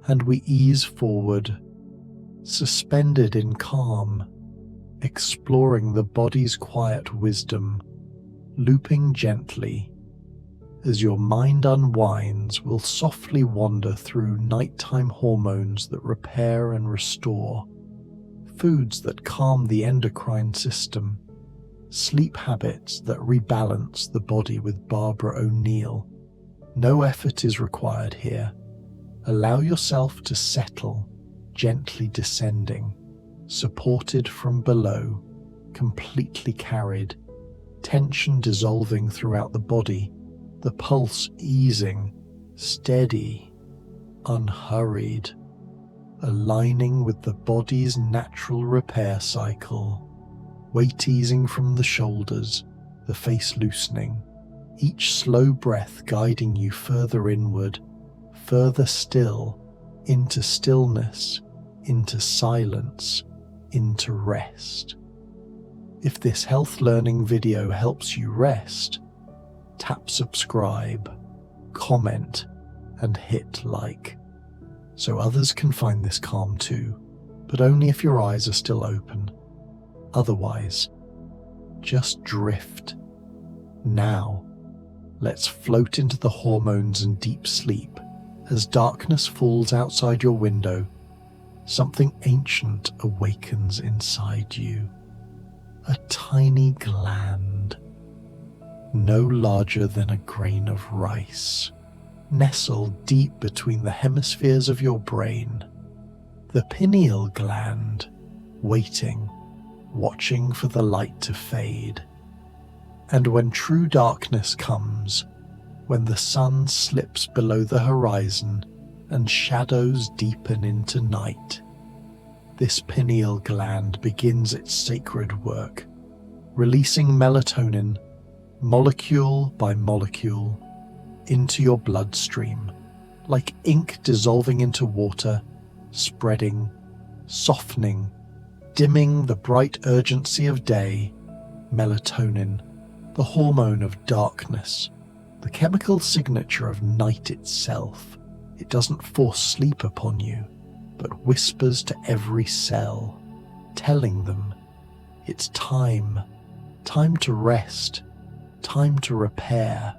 and we ease forward, suspended in calm, exploring the body's quiet wisdom, looping gently. As your mind unwinds, we'll softly wander through nighttime hormones that repair and restore, foods that calm the endocrine system, sleep habits that rebalance the body with Barbara O'Neill. No effort is required here. Allow yourself to settle, gently descending, supported from below, completely carried, tension dissolving throughout the body, the pulse easing, steady, unhurried, aligning with the body's natural repair cycle. Weight easing from the shoulders, the face loosening, each slow breath guiding you further inward, further still, into stillness, into silence, into rest. If this health learning video helps you rest, tap subscribe, comment, and hit like, so others can find this calm too, but only if your eyes are still open. Otherwise, just drift. Now, let's float into the hormones and deep sleep. As darkness falls outside your window, something ancient awakens inside you. A tiny gland, no larger than a grain of rice, nestled deep between the hemispheres of your brain. The pineal gland, waiting, watching for the light to fade. And when true darkness comes, when the sun slips below the horizon and shadows deepen into night, this pineal gland begins its sacred work, releasing melatonin, molecule by molecule, into your bloodstream, like ink dissolving into water, spreading, softening, dimming the bright urgency of day. Melatonin, the hormone of darkness, the chemical signature of night itself. It doesn't force sleep upon you, but whispers to every cell, telling them it's time to rest, time to repair,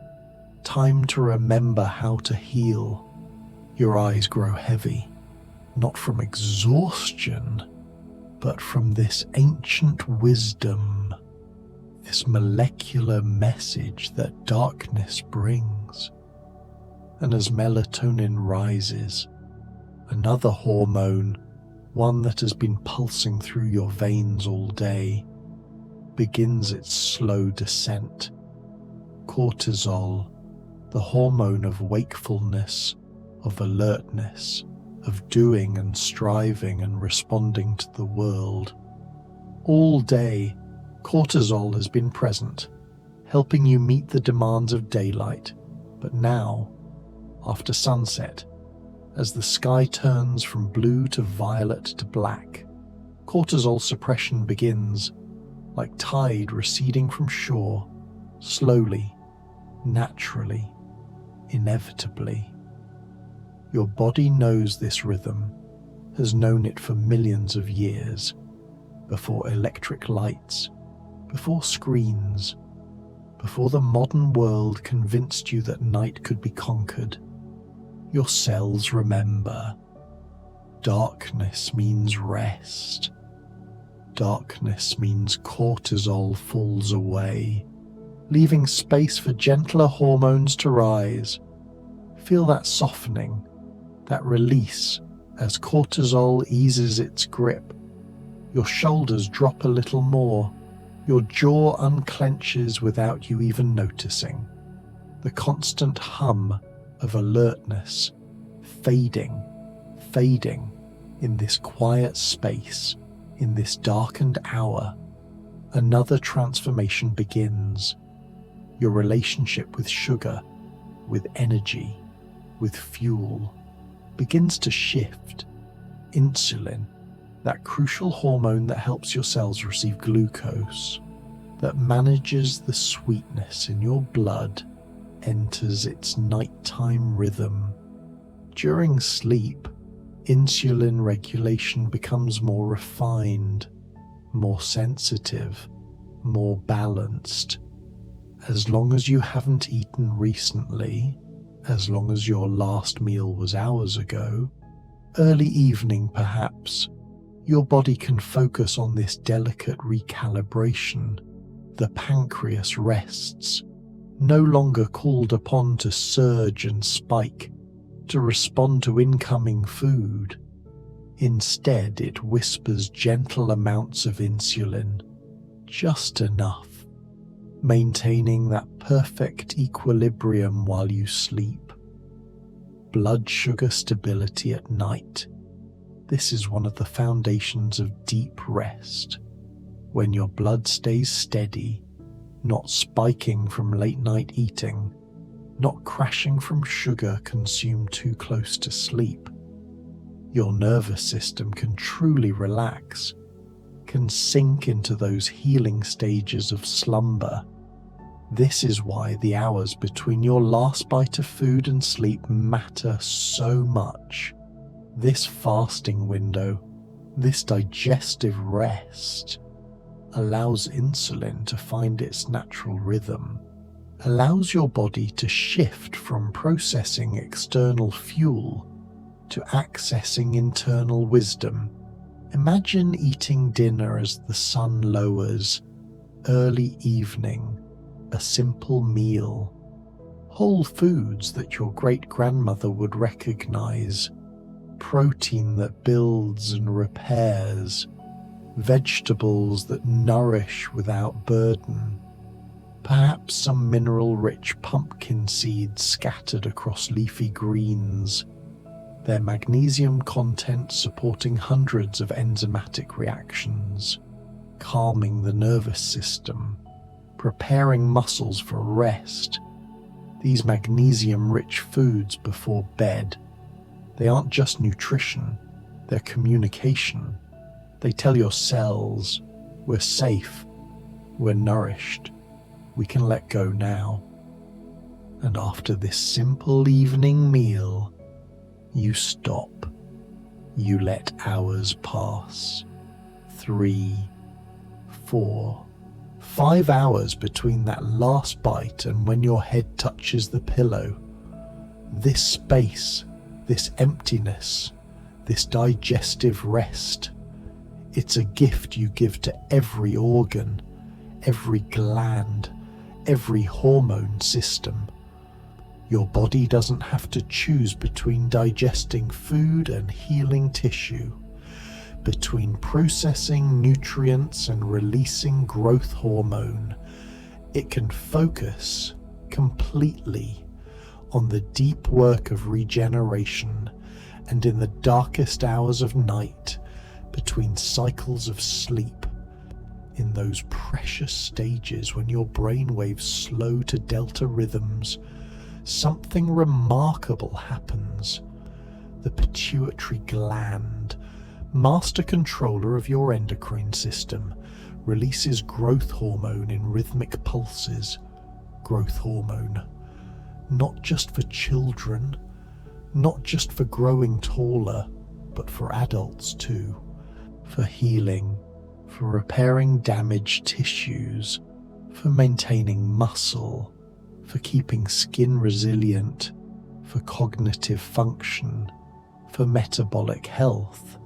time to remember how to heal. Your eyes grow heavy, not from exhaustion, but from this ancient wisdom, this molecular message that darkness brings. And as melatonin rises, another hormone, one that has been pulsing through your veins all day, begins its slow descent. Cortisol, the hormone of wakefulness, of alertness, of doing and striving and responding to the world. All day, cortisol has been present, helping you meet the demands of daylight. But now, after sunset, as the sky turns from blue to violet to black, cortisol suppression begins, like tide receding from shore, slowly, naturally, inevitably. Your body knows this rhythm, has known it for millions of years, before electric lights, before screens, before the modern world convinced you that night could be conquered. Your cells remember. Darkness means rest. Darkness means cortisol falls away, leaving space for gentler hormones to rise. Feel that softening, that release as cortisol eases its grip. Your shoulders drop a little more. Your jaw unclenches without you even noticing. The constant hum of alertness fading in this quiet space, in this darkened hour. Another transformation begins. Your relationship with sugar, with energy, with fuel, begins to shift. Insulin, that crucial hormone that helps your cells receive glucose, that manages the sweetness in your blood, enters its nighttime rhythm. During sleep, Insulin regulation becomes more refined, more sensitive, more balanced. As long as you haven't eaten recently, as long as your last meal was hours ago, early evening perhaps, your body can focus on this delicate recalibration. The pancreas rests, no longer called upon to surge and spike, to respond to incoming food. Instead, it whispers gentle amounts of insulin, just enough, maintaining that perfect equilibrium while you sleep. Blood sugar stability at night. This is one of the foundations of deep rest. When your blood stays steady, not spiking from late night eating, not crashing from sugar consumed too close to sleep, your nervous system can truly relax, can sink into those healing stages of slumber. This is why the hours between your last bite of food and sleep matter so much. This fasting window, this digestive rest, allows insulin to find its natural rhythm, allows your body to shift from processing external fuel to accessing internal wisdom. Imagine eating dinner as the sun lowers, early evening, a simple meal, whole foods that your great-grandmother would recognize, protein that builds and repairs, vegetables that nourish without burden, perhaps some mineral-rich pumpkin seeds scattered across leafy greens, their magnesium content supporting hundreds of enzymatic reactions, calming the nervous system, preparing muscles for rest. These magnesium-rich foods before bed, they aren't just nutrition, they're communication. They tell your cells, we're safe, we're nourished, we can let go now. And after this simple evening meal, you stop. You let hours pass. 3, 4, 5 hours between that last bite and when your head touches the pillow. This space, this emptiness, this digestive rest, it's a gift you give to every organ, every gland, every hormone system. Your body doesn't have to choose between digesting food and healing tissue, between processing nutrients and releasing growth hormone. It can focus completely on the deep work of regeneration, and in the darkest hours of night, between cycles of sleep, in those precious stages when your brainwaves slow to delta rhythms, something remarkable happens. The pituitary gland, master controller of your endocrine system, releases growth hormone in rhythmic pulses. Growth hormone, not just for children, not just for growing taller, but for adults too, for healing, for repairing damaged tissues, for maintaining muscle, for keeping skin resilient, for cognitive function, for metabolic health.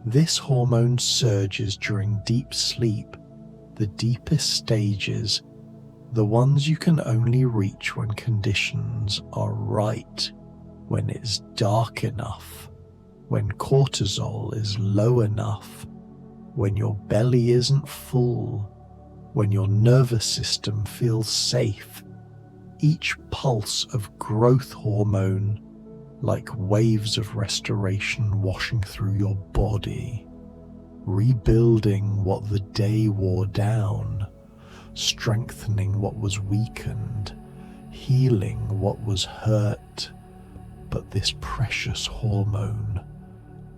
This hormone surges during deep sleep, the deepest stages, the ones you can only reach when conditions are right, when it's dark enough, when cortisol is low enough, when your belly isn't full, when your nervous system feels safe. Each pulse of growth hormone, like waves of restoration washing through your body, rebuilding what the day wore down, strengthening what was weakened, healing what was hurt. But this precious hormone,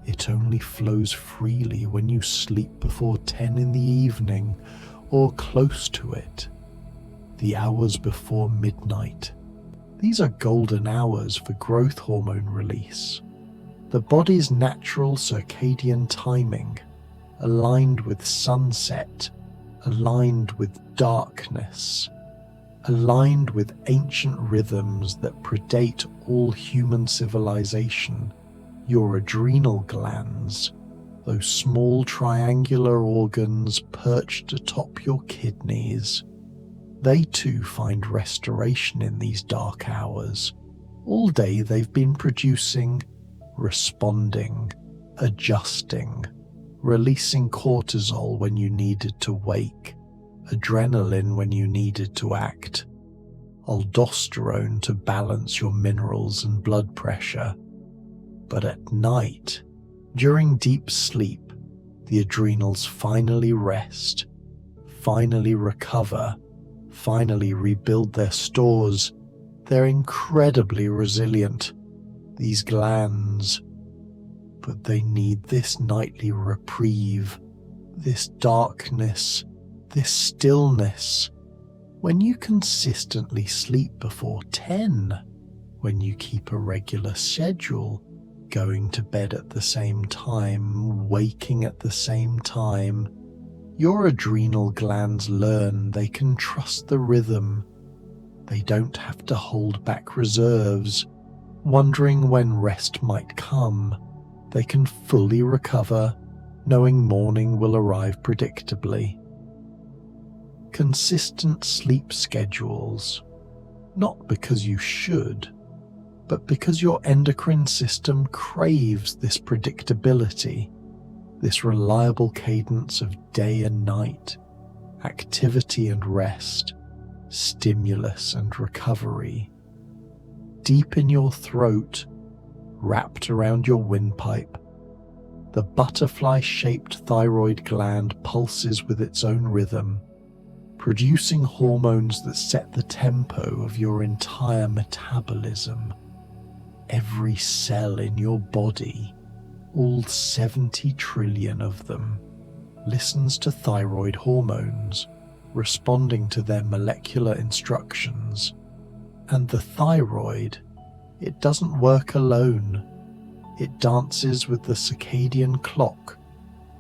it only flows freely when you sleep before 10 in the evening or close to it. The hours before midnight. These are golden hours for growth hormone release. The body's natural circadian timing, aligned with sunset, aligned with darkness, aligned with ancient rhythms that predate all human civilization. Your adrenal glands, those small triangular organs perched atop your kidneys, they too find restoration in these dark hours. All day they've been producing, responding, adjusting, releasing cortisol when you needed to wake, adrenaline when you needed to act, aldosterone to balance your minerals and blood pressure. But at night, during deep sleep, the adrenals finally rest, finally recover, finally rebuild their stores. They're incredibly resilient, these glands. But they need this nightly reprieve, this darkness, this stillness. When you consistently sleep before 10, when you keep a regular schedule, going to bed at the same time, waking at the same time, your adrenal glands learn they can trust the rhythm. They don't have to hold back reserves, wondering when rest might come. They can fully recover, knowing morning will arrive predictably. Consistent sleep schedules, not because you should, but because your endocrine system craves this predictability, this reliable cadence of day and night, activity and rest, stimulus and recovery. Deep in your throat, wrapped around your windpipe, the butterfly-shaped thyroid gland pulses with its own rhythm, producing hormones that set the tempo of your entire metabolism. Every cell in your body, all 70 trillion of them, listens to thyroid hormones, responding to their molecular instructions. And the thyroid, it doesn't work alone. It dances with the circadian clock,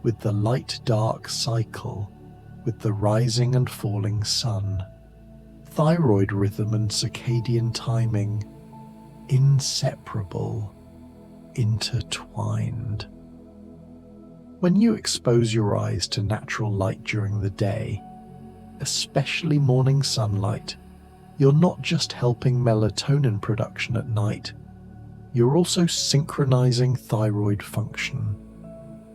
with the light-dark cycle, with the rising and falling sun. Thyroid rhythm and circadian timing, inseparable, intertwined. When you expose your eyes to natural light during the day, especially morning sunlight, you're not just helping melatonin production at night, you're also synchronizing thyroid function,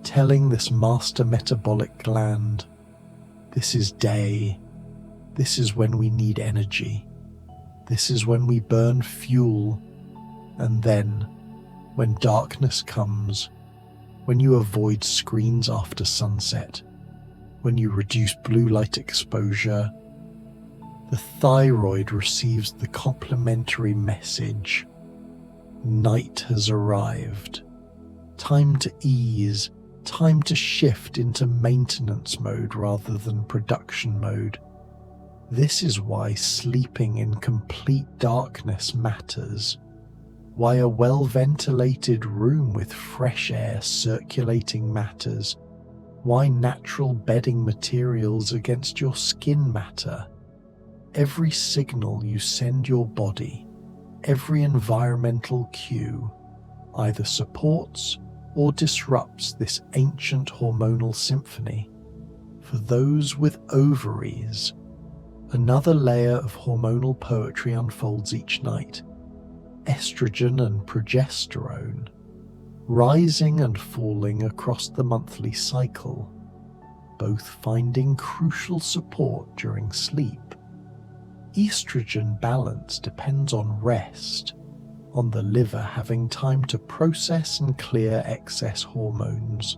telling this master metabolic gland, this is day, this is when we need energy, this is when we burn fuel. And then, when darkness comes, when you avoid screens after sunset, when you reduce blue light exposure, the thyroid receives the complementary message. Night has arrived. Time to ease, time to shift into maintenance mode rather than production mode. This is why sleeping in complete darkness matters. Why a well-ventilated room with fresh air circulating matters. Why natural bedding materials against your skin matter. Every signal you send your body, every environmental cue, either supports or disrupts this ancient hormonal symphony. For those with ovaries, another layer of hormonal poetry unfolds each night. Estrogen and progesterone, rising and falling across the monthly cycle, both finding crucial support during sleep. Estrogen balance depends on rest, on the liver having time to process and clear excess hormones,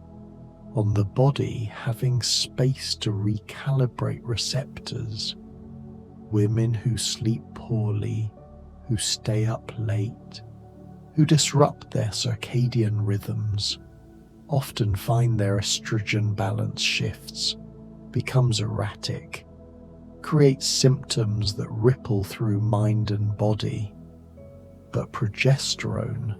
on the body having space to recalibrate receptors. Women who sleep poorly, who stay up late, who disrupt their circadian rhythms, often find their estrogen balance shifts, becomes erratic, creates symptoms that ripple through mind and body. But progesterone,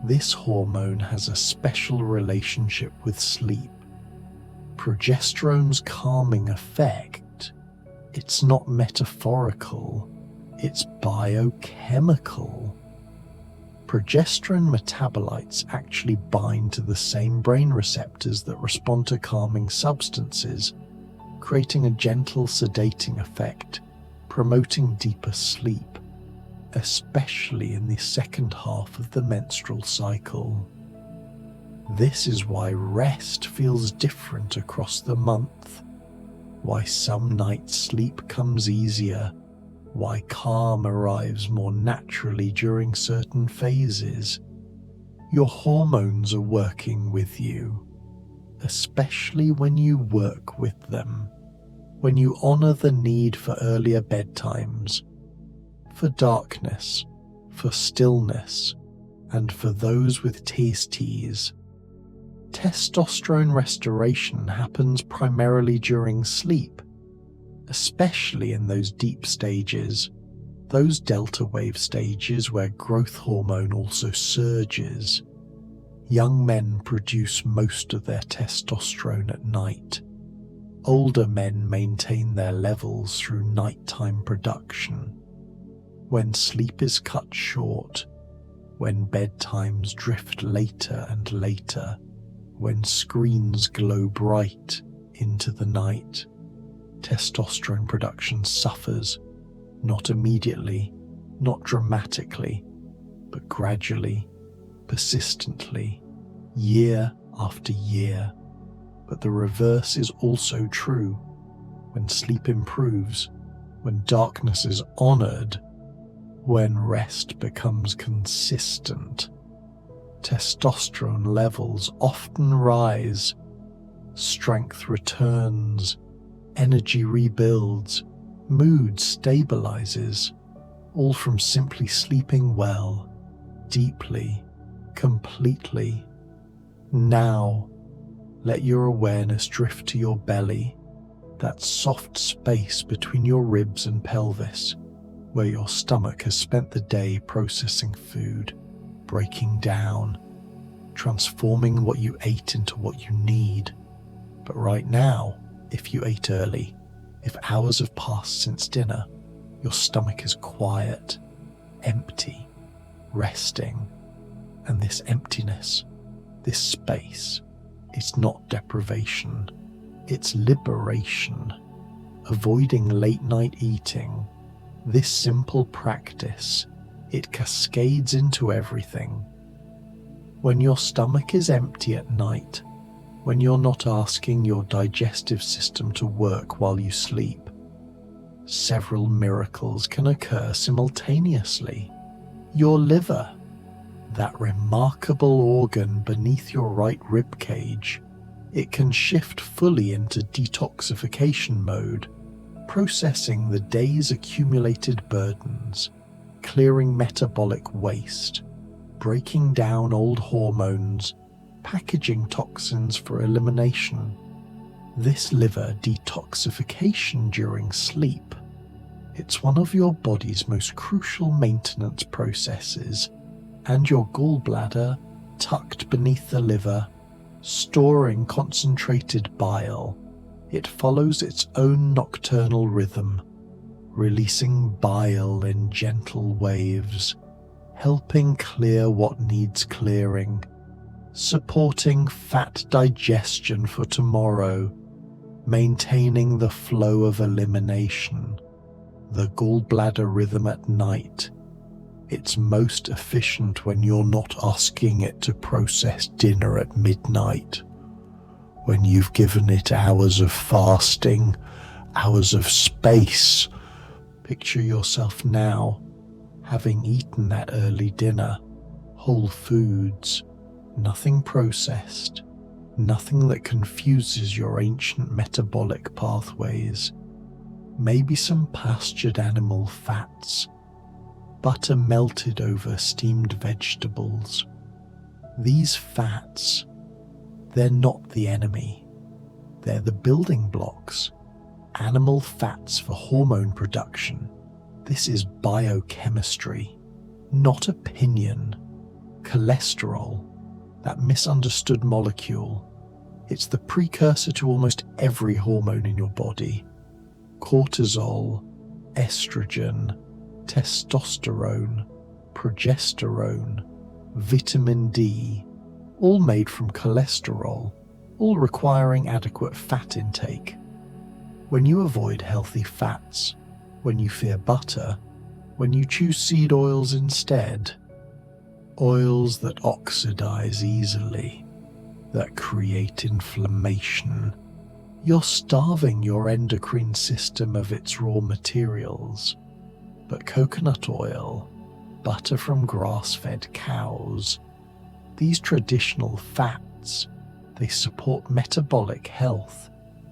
This hormone has a special relationship with sleep. Progesterone's calming effect, it's not metaphorical, it's biochemical. Progesterone metabolites actually bind to the same brain receptors that respond to calming substances, creating a gentle sedating effect, promoting deeper sleep, especially in the second half of the menstrual cycle. This is why rest feels different across the month, why some nights sleep comes easier, why calm arrives more naturally during certain phases. Your hormones are working with you, especially when you work with them, when you honor the need for earlier bedtimes, for darkness, for stillness, and for those with TSTs. Testosterone restoration happens primarily during sleep, especially in those deep stages, those delta wave stages where growth hormone also surges. Young men produce most of their testosterone at night. Older men maintain their levels through nighttime production. When sleep is cut short, when bedtimes drift later and later, when screens glow bright into the night, testosterone production suffers, not immediately, not dramatically, but gradually, persistently, year after year. But the reverse is also true. When sleep improves, when darkness is honored, when rest becomes consistent, testosterone levels often rise, strength returns, energy rebuilds, mood stabilizes, all from simply sleeping well, deeply, completely. Now, let your awareness drift to your belly, that soft space between your ribs and pelvis, where your stomach has spent the day processing food, breaking down, transforming what you ate into what you need. But right now, if you ate early, if hours have passed since dinner, your stomach is quiet, empty, resting. And this emptiness, this space, it's not deprivation, it's liberation. Avoiding late night eating, this simple practice, it cascades into everything. When your stomach is empty at night, when you're not asking your digestive system to work while you sleep, several miracles can occur simultaneously. Your liver, that remarkable organ beneath your right rib cage, it can shift fully into detoxification mode, processing the day's accumulated burdens, clearing metabolic waste, breaking down old hormones, packaging toxins for elimination. This liver detoxification during sleep, it's one of your body's most crucial maintenance processes, and your gallbladder, tucked beneath the liver, storing concentrated bile, it follows its own nocturnal rhythm, releasing bile in gentle waves, helping clear what needs clearing, supporting fat digestion for tomorrow, maintaining the flow of elimination. The gallbladder rhythm at night, it's most efficient when you're not asking it to process dinner at midnight, when you've given it hours of fasting, hours of space. Picture yourself now, having eaten that early dinner, whole foods, nothing processed, nothing that confuses your ancient metabolic pathways, maybe some pastured animal fats, butter melted over steamed vegetables. These fats, they're not the enemy, they're the building blocks. Animal fats for hormone production. This is biochemistry, not opinion. Cholesterol, that misunderstood molecule, it's the precursor to almost every hormone in your body. Cortisol, estrogen, testosterone, progesterone, vitamin D, all made from cholesterol, all requiring adequate fat intake. When you avoid healthy fats, when you fear butter, when you choose seed oils instead, oils that oxidize easily, that create inflammation, you're starving your endocrine system of its raw materials. But coconut oil, butter from grass-fed cows, these traditional fats, they support metabolic health,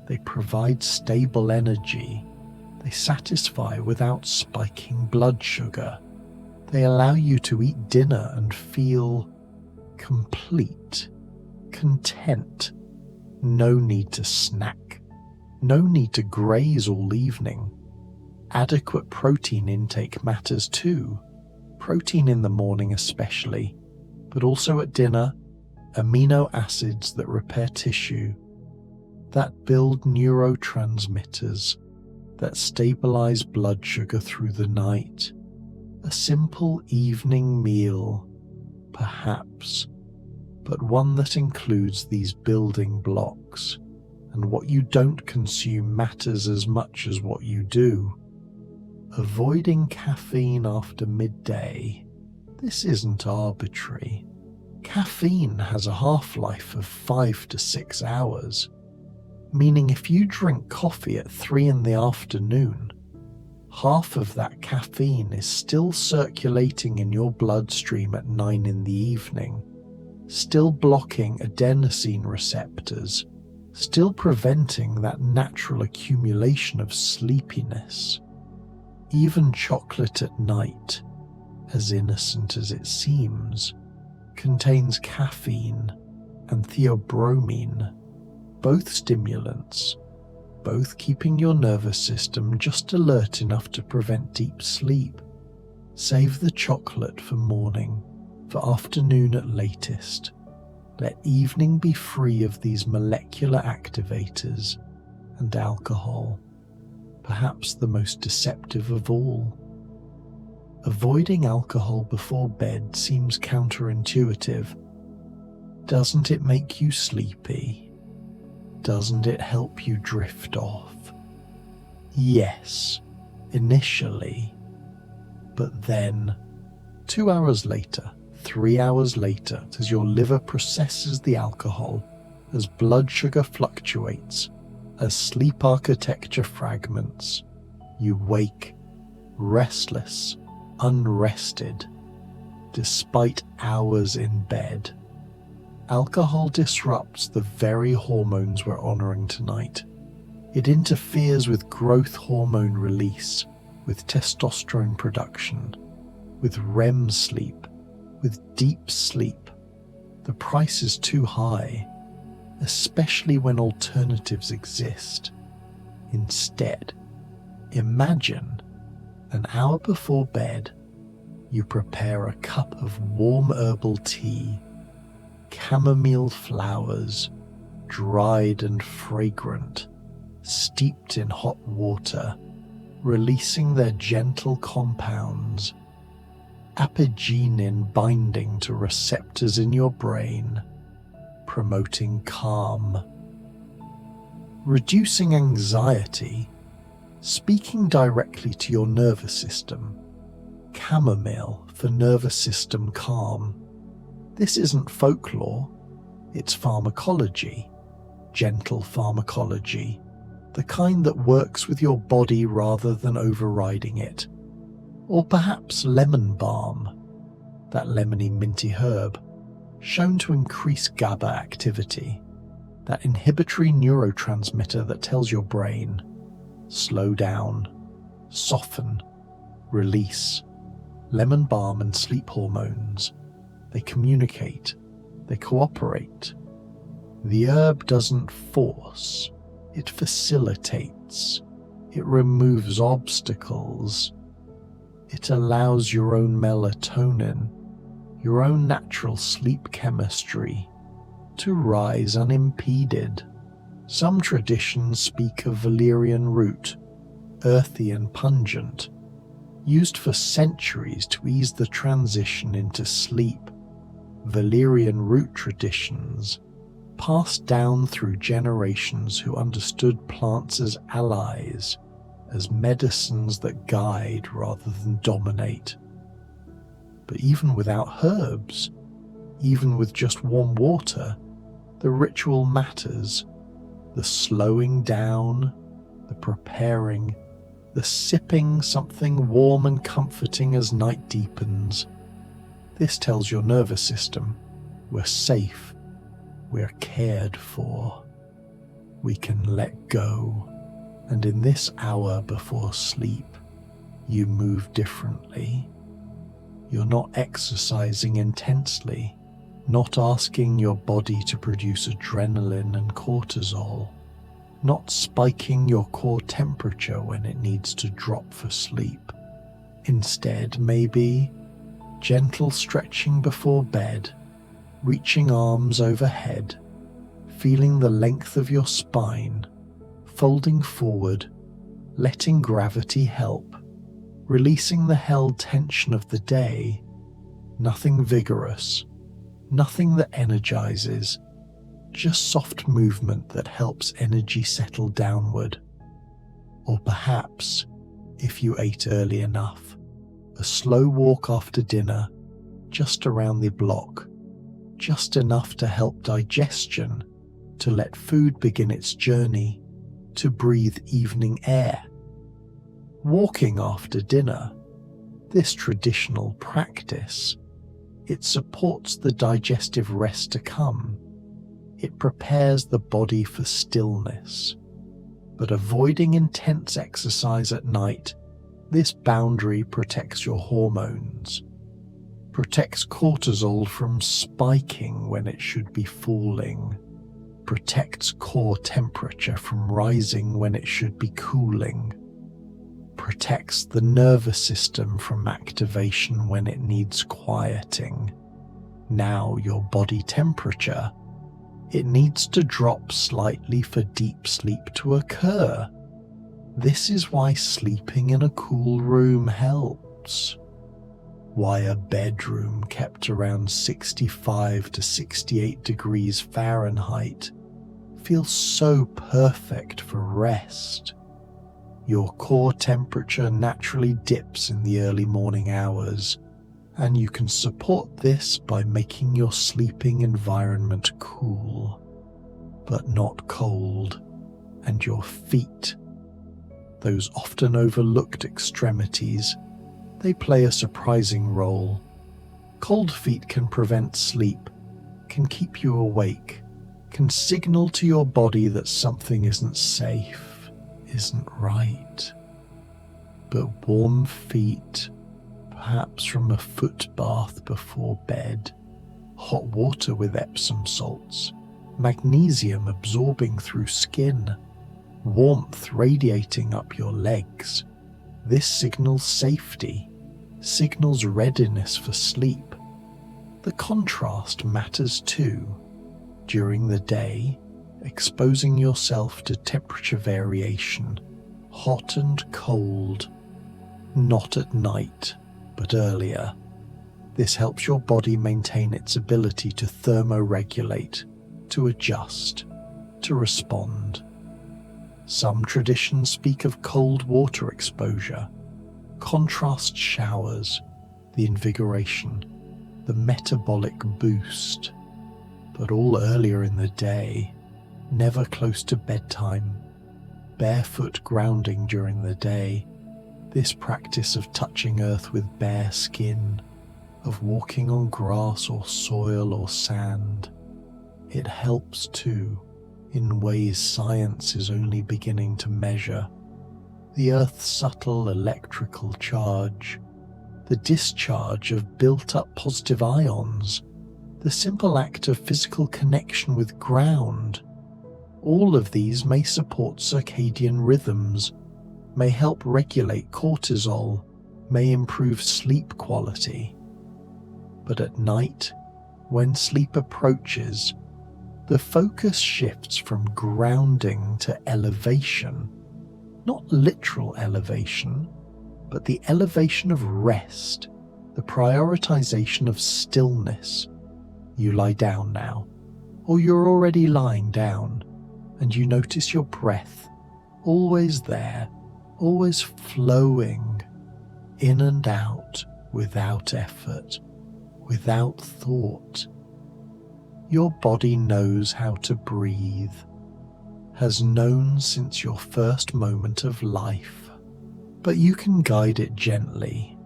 they provide stable energy, they satisfy without spiking blood sugar, they allow you to eat dinner and feel complete, content. No need to snack, no need to graze all evening. Adequate protein intake matters too, protein in the morning especially, but also at dinner, amino acids that repair tissue, that build neurotransmitters, that stabilize blood sugar through the night. A simple evening meal, perhaps, but one that includes these building blocks, and what you don't consume matters as much as what you do. Avoiding caffeine after midday, this isn't arbitrary. Caffeine has a half-life of 5 to 6 hours, meaning if you drink coffee at 3 in the afternoon, half of that caffeine is still circulating in your bloodstream at 9 in the evening, still blocking adenosine receptors, still preventing that natural accumulation of sleepiness. Even chocolate at night, as innocent as it seems, contains caffeine and theobromine, both stimulants, both keeping your nervous system just alert enough to prevent deep sleep. Save the chocolate for morning, for afternoon at latest. Let evening be free of these molecular activators and alcohol, perhaps the most deceptive of all. Avoiding alcohol before bed seems counterintuitive. Doesn't it make you sleepy? Doesn't it help you drift off? Yes, initially. But then, 2 hours later, 3 hours later, as your liver processes the alcohol, as blood sugar fluctuates, as sleep architecture fragments, you wake, restless, unrested, despite hours in bed. Alcohol disrupts the very hormones we're honoring tonight. It interferes with growth hormone release, with testosterone production, with REM sleep, with deep sleep. The price is too high, especially when alternatives exist. Instead, imagine an hour before bed, you prepare a cup of warm herbal tea, chamomile flowers, dried and fragrant, steeped in hot water, releasing their gentle compounds, apigenin binding to receptors in your brain, promoting calm, reducing anxiety, speaking directly to your nervous system. Chamomile for nervous system calm. This isn't folklore, it's pharmacology, gentle pharmacology, the kind that works with your body rather than overriding it. Or perhaps lemon balm, that lemony minty herb, shown to increase GABA activity, that inhibitory neurotransmitter that tells your brain, slow down, soften, release. Lemon balm and sleep hormones, they communicate, they cooperate. The herb doesn't force, it facilitates, it removes obstacles, it allows your own melatonin, your own natural sleep chemistry to rise unimpeded. Some traditions speak of valerian root, earthy and pungent, used for centuries to ease the transition into sleep. Valerian root traditions, passed down through generations who understood plants as allies, as medicines that guide rather than dominate. But even without herbs, even with just warm water, the ritual matters. The slowing down, the preparing, the sipping something warm and comforting as night deepens. This tells your nervous system we're safe, we're cared for, we can let go. And in this hour before sleep, you move differently. You're not exercising intensely, not asking your body to produce adrenaline and cortisol, not spiking your core temperature when it needs to drop for sleep. Instead, maybe gentle stretching before bed, reaching arms overhead, feeling the length of your spine, folding forward, letting gravity help, releasing the held tension of the day. Nothing vigorous, nothing that energizes, just soft movement that helps energy settle downward. Or perhaps, if you ate early enough, a slow walk after dinner, just around the block, just enough to help digestion, to let food begin its journey, to breathe evening air. Walking after dinner, this traditional practice, it supports the digestive rest to come. It prepares the body for stillness. But avoiding intense exercise at night, this boundary protects your hormones, protects cortisol from spiking when it should be falling, protects core temperature from rising when it should be cooling, protects the nervous system from activation when it needs quieting. Now your body temperature, it needs to drop slightly for deep sleep to occur. This is why sleeping in a cool room helps. Why a bedroom kept around 65 to 68 degrees Fahrenheit feels so perfect for rest. Your core temperature naturally dips in the early morning hours, and you can support this by making your sleeping environment cool, but not cold, and your feet, those often overlooked extremities, they play a surprising role. Cold feet can prevent sleep, can keep you awake, can signal to your body that something isn't safe, isn't right. But warm feet, perhaps from a foot bath before bed, hot water with Epsom salts, magnesium absorbing through skin, warmth radiating up your legs. This signals safety, signals readiness for sleep. The contrast matters too. During the day, exposing yourself to temperature variation, hot and cold, not at night, but earlier. This helps your body maintain its ability to thermoregulate, to adjust, to respond. Some traditions speak of cold water exposure, contrast showers, the invigoration, the metabolic boost, but all earlier in the day, never close to bedtime. Barefoot grounding during the day, this practice of touching earth with bare skin, of walking on grass or soil or sand, it helps too, in ways science is only beginning to measure. The Earth's subtle electrical charge, the discharge of built-up positive ions, the simple act of physical connection with ground, all of these may support circadian rhythms, may help regulate cortisol, may improve sleep quality. But at night, when sleep approaches, the focus shifts from grounding to elevation. Not literal elevation, but the elevation of rest, the prioritization of stillness. You lie down now, or you're already lying down, and you notice your breath, always there, always flowing in and out without effort, without thought. Your body knows how to breathe, has known since your first moment of life, but you can guide it gently.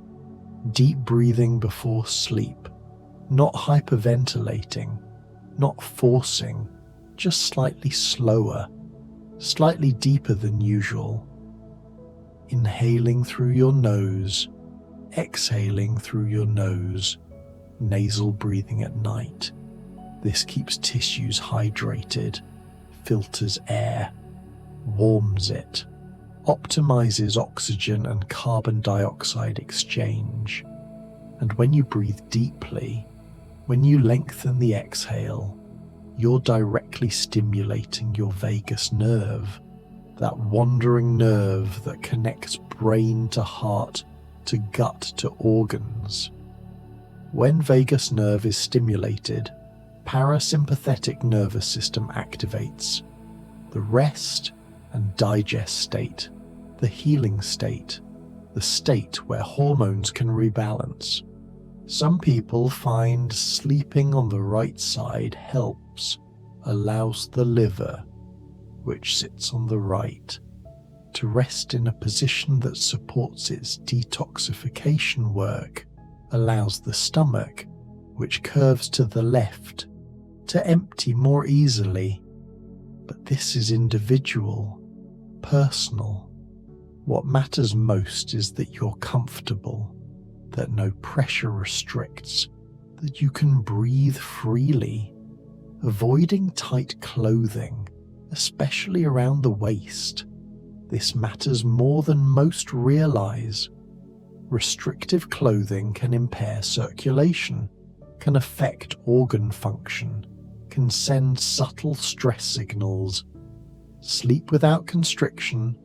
Deep breathing before sleep, not hyperventilating, not forcing, just slightly slower, slightly deeper than usual. Inhaling through your nose, exhaling through your nose, nasal breathing at night. This keeps tissues hydrated, filters air, warms it, optimizes oxygen and carbon dioxide exchange. And when you breathe deeply, when you lengthen the exhale, you're directly stimulating your vagus nerve, that wandering nerve that connects brain to heart, to gut to organs. When vagus nerve is stimulated, parasympathetic nervous system activates. The rest and digest state, the healing state, the state where hormones can rebalance. Some people find sleeping on the right side helps, allows the liver, which sits on the right, to rest in a position that supports its detoxification work, allows the stomach, which curves to the left, to empty more easily. But this is individual, personal. What matters most is that you're comfortable, that no pressure restricts, that you can breathe freely, avoiding tight clothing, especially around the waist. This matters more than most realize. Restrictive clothing can impair circulation, can affect organ function, can send subtle stress signals. Sleep without constriction,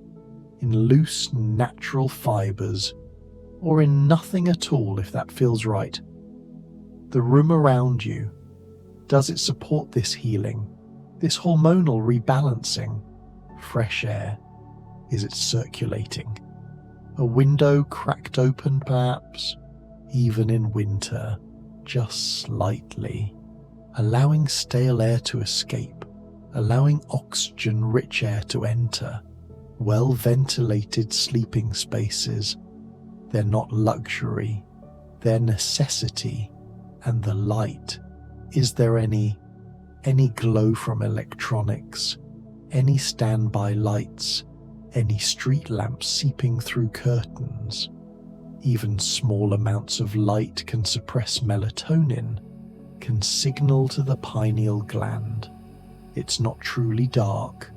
in loose, natural fibers, or in nothing at all if that feels right. The room around you, does it support this healing, this hormonal rebalancing? Fresh air, is it circulating? A window cracked open perhaps, even in winter, just slightly, allowing stale air to escape, allowing oxygen-rich air to enter. Well-ventilated sleeping spaces. They're not luxury, they're necessity. And the light, is there any glow from electronics, any standby lights, any street lamps seeping through curtains? Even small amounts of light can suppress melatonin, can signal to the pineal gland. It's not truly dark,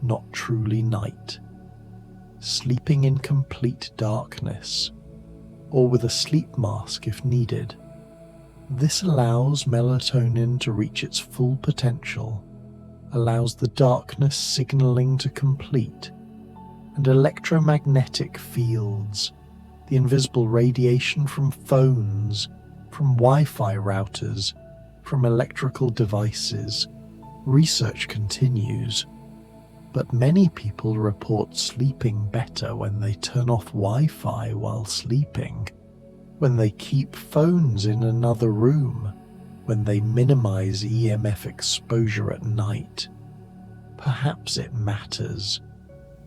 not truly night. Sleeping in complete darkness, or with a sleep mask if needed. This allows melatonin to reach its full potential, allows the darkness signaling to complete, and electromagnetic fields, the invisible radiation from phones, from Wi-Fi routers, from electrical devices. Research continues, but many people report sleeping better when they turn off Wi-Fi while sleeping, when they keep phones in another room, when they minimize EMF exposure at night. Perhaps it matters.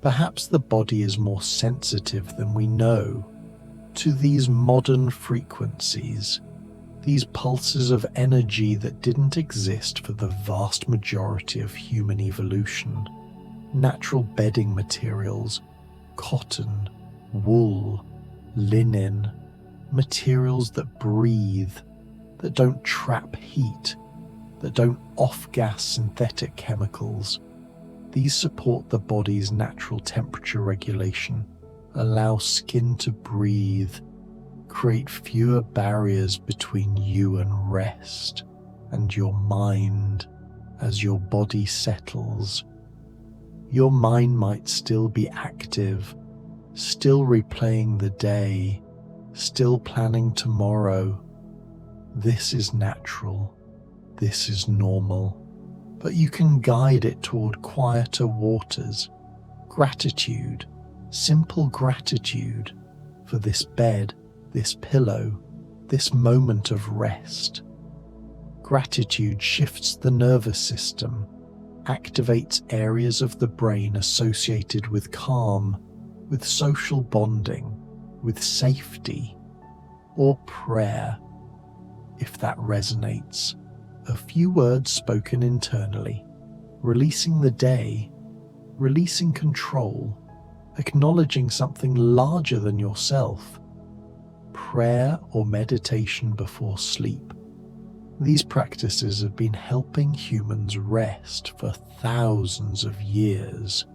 Perhaps the body is more sensitive than we know to these modern frequencies, these pulses of energy that didn't exist for the vast majority of human evolution. Natural bedding materials, cotton, wool, linen, materials that breathe, that don't trap heat, that don't off-gas synthetic chemicals. These support the body's natural temperature regulation, allow skin to breathe, create fewer barriers between you and rest and your mind as your body settles. Your mind might still be active, still replaying the day, still planning tomorrow. This is natural. This is normal. But you can guide it toward quieter waters. Gratitude, simple gratitude for this bed, this pillow, this moment of rest. Gratitude shifts the nervous system, activates areas of the brain associated with calm, with social bonding, with safety, or prayer, if that resonates. A few words spoken internally, releasing the day, releasing control, acknowledging something larger than yourself. Prayer or meditation before sleep. These practices have been helping humans rest for thousands of years,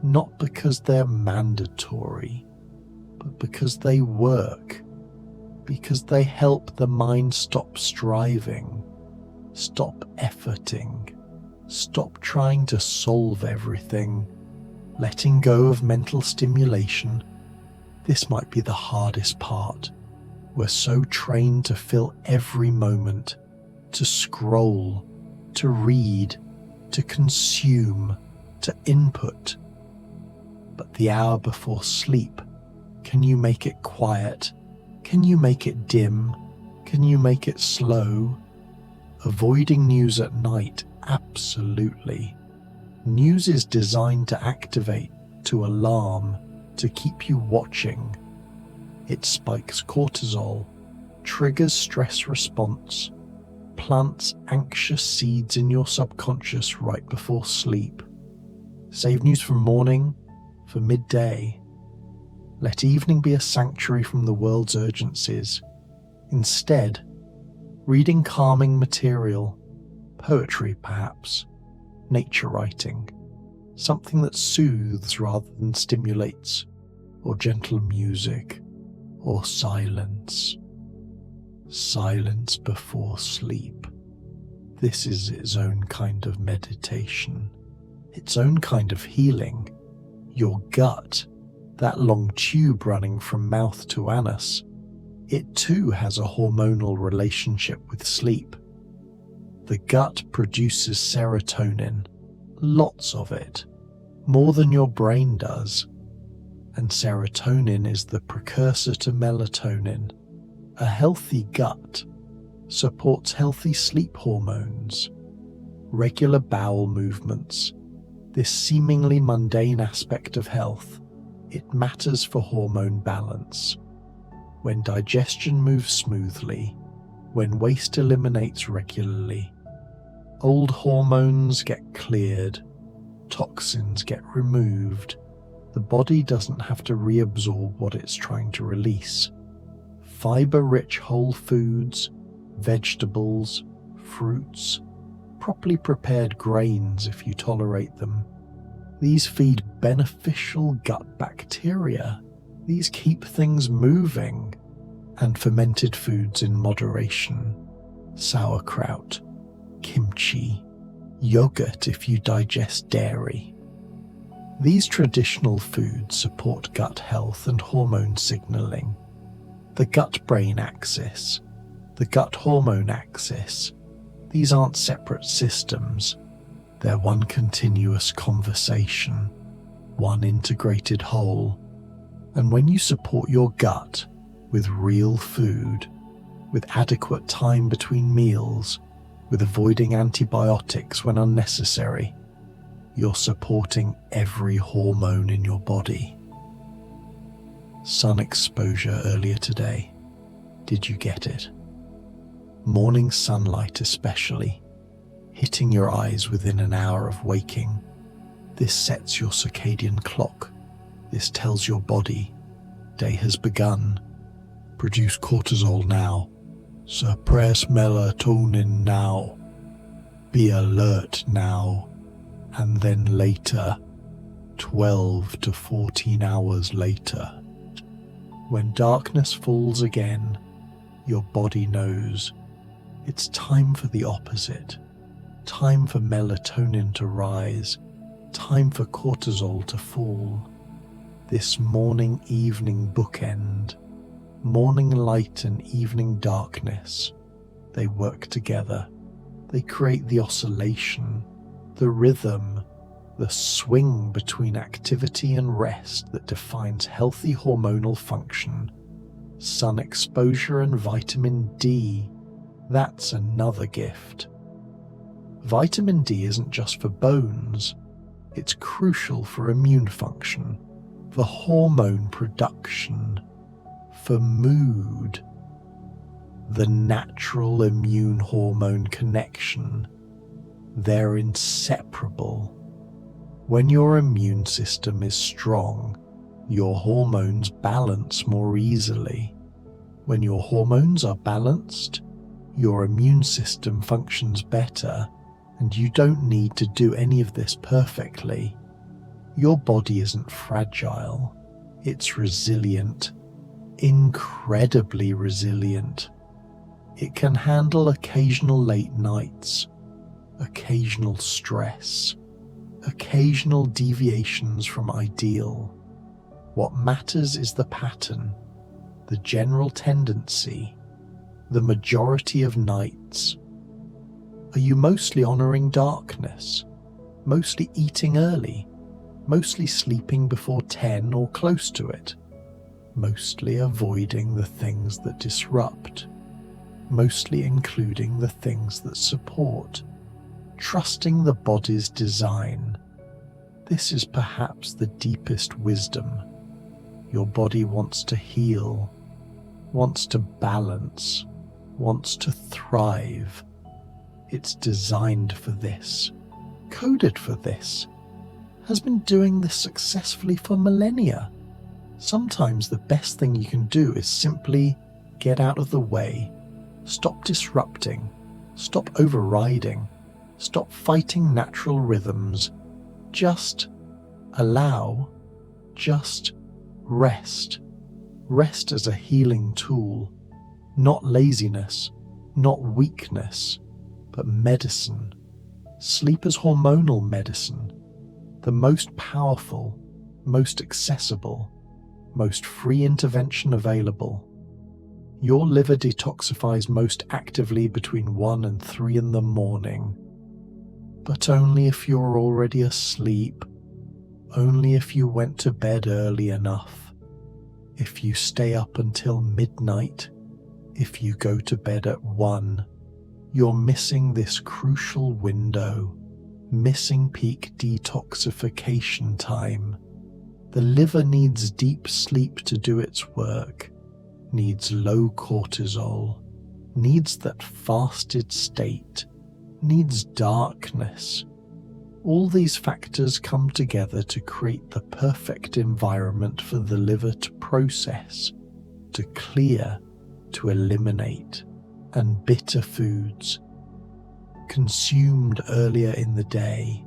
not because they're mandatory, but because they work, because they help the mind stop striving, stop efforting, stop trying to solve everything, letting go of mental stimulation. This might be the hardest part. We're so trained to fill every moment, to scroll, to read, to consume, to input. But the hour before sleep, can you make it quiet? Can you make it dim? Can you make it slow? Avoiding news at night, absolutely. News is designed to activate, to alarm, to keep you watching. It spikes cortisol, triggers stress response, plants anxious seeds in your subconscious right before sleep. Save news for morning, for midday. Let evening be a sanctuary from the world's urgencies. Instead, reading calming material, poetry perhaps, nature writing, something that soothes rather than stimulates, or gentle music, or silence. Silence before sleep. This is its own kind of meditation, its own kind of healing. Your gut, that long tube running from mouth to anus, it too has a hormonal relationship with sleep. The gut produces serotonin, lots of it, more than your brain does. And serotonin is the precursor to melatonin. A healthy gut supports healthy sleep hormones, regular bowel movements. This seemingly mundane aspect of health, it matters for hormone balance. When digestion moves smoothly, when waste eliminates regularly, old hormones get cleared, toxins get removed. The body doesn't have to reabsorb what it's trying to release. Fiber-rich whole foods, vegetables, fruits, properly prepared grains if you tolerate them. These feed beneficial gut bacteria. These keep things moving. And fermented foods in moderation. Sauerkraut, kimchi, yogurt if you digest dairy. These traditional foods support gut health and hormone signaling. The gut-brain axis, the gut-hormone axis, these aren't separate systems. They're one continuous conversation, one integrated whole. And when you support your gut with real food, with adequate time between meals, with avoiding antibiotics when unnecessary, you're supporting every hormone in your body. Sun exposure earlier today. Did you get it? Morning sunlight especially, hitting your eyes within an hour of waking. This sets your circadian clock. This tells your body, day has begun. Produce cortisol now. Suppress melatonin now. Be alert now. And then later, 12 to 14 hours later, When darkness falls again, your body knows it's time for the opposite. Time for melatonin to rise. Time for cortisol to fall. This morning-evening bookend, morning light and evening darkness, they work together. They create the oscillation, the rhythm, the swing between activity and rest that defines healthy hormonal function. Sun exposure and vitamin D, that's another gift. Vitamin D isn't just for bones, it's crucial for immune function, for hormone production, for mood. The natural immune hormone connection, they're inseparable. When your immune system is strong, your hormones balance more easily. When your hormones are balanced, your immune system functions better, and you don't need to do any of this perfectly. Your body isn't fragile, it's resilient, incredibly resilient. It can handle occasional late nights, occasional stress, occasional deviations from ideal. What matters is the pattern, the general tendency, the majority of nights. Are you mostly honoring darkness, mostly eating early, mostly sleeping before 10 or close to it, mostly avoiding the things that disrupt, mostly including the things that support, trusting the body's design? This is perhaps the deepest wisdom. Your body wants to heal, wants to balance, wants to thrive. It's designed for this, coded for this, has been doing this successfully for millennia. Sometimes the best thing you can do is simply get out of the way, stop disrupting, stop overriding, stop fighting natural rhythms. Just allow, just rest. Rest as a healing tool, not laziness, not weakness, but medicine. Sleep as hormonal medicine, the most powerful, most accessible, most free intervention available. Your liver detoxifies most actively between 1 and 3 in the morning, but only if you're already asleep, only if you went to bed early enough. If you stay up until midnight, if you go to bed at 1, you're missing this crucial window, missing peak detoxification time. The liver needs deep sleep to do its work, needs low cortisol, needs that fasted state, needs darkness. All these factors come together to create the perfect environment for the liver to process, to clear, to eliminate. And bitter foods, consumed earlier in the day,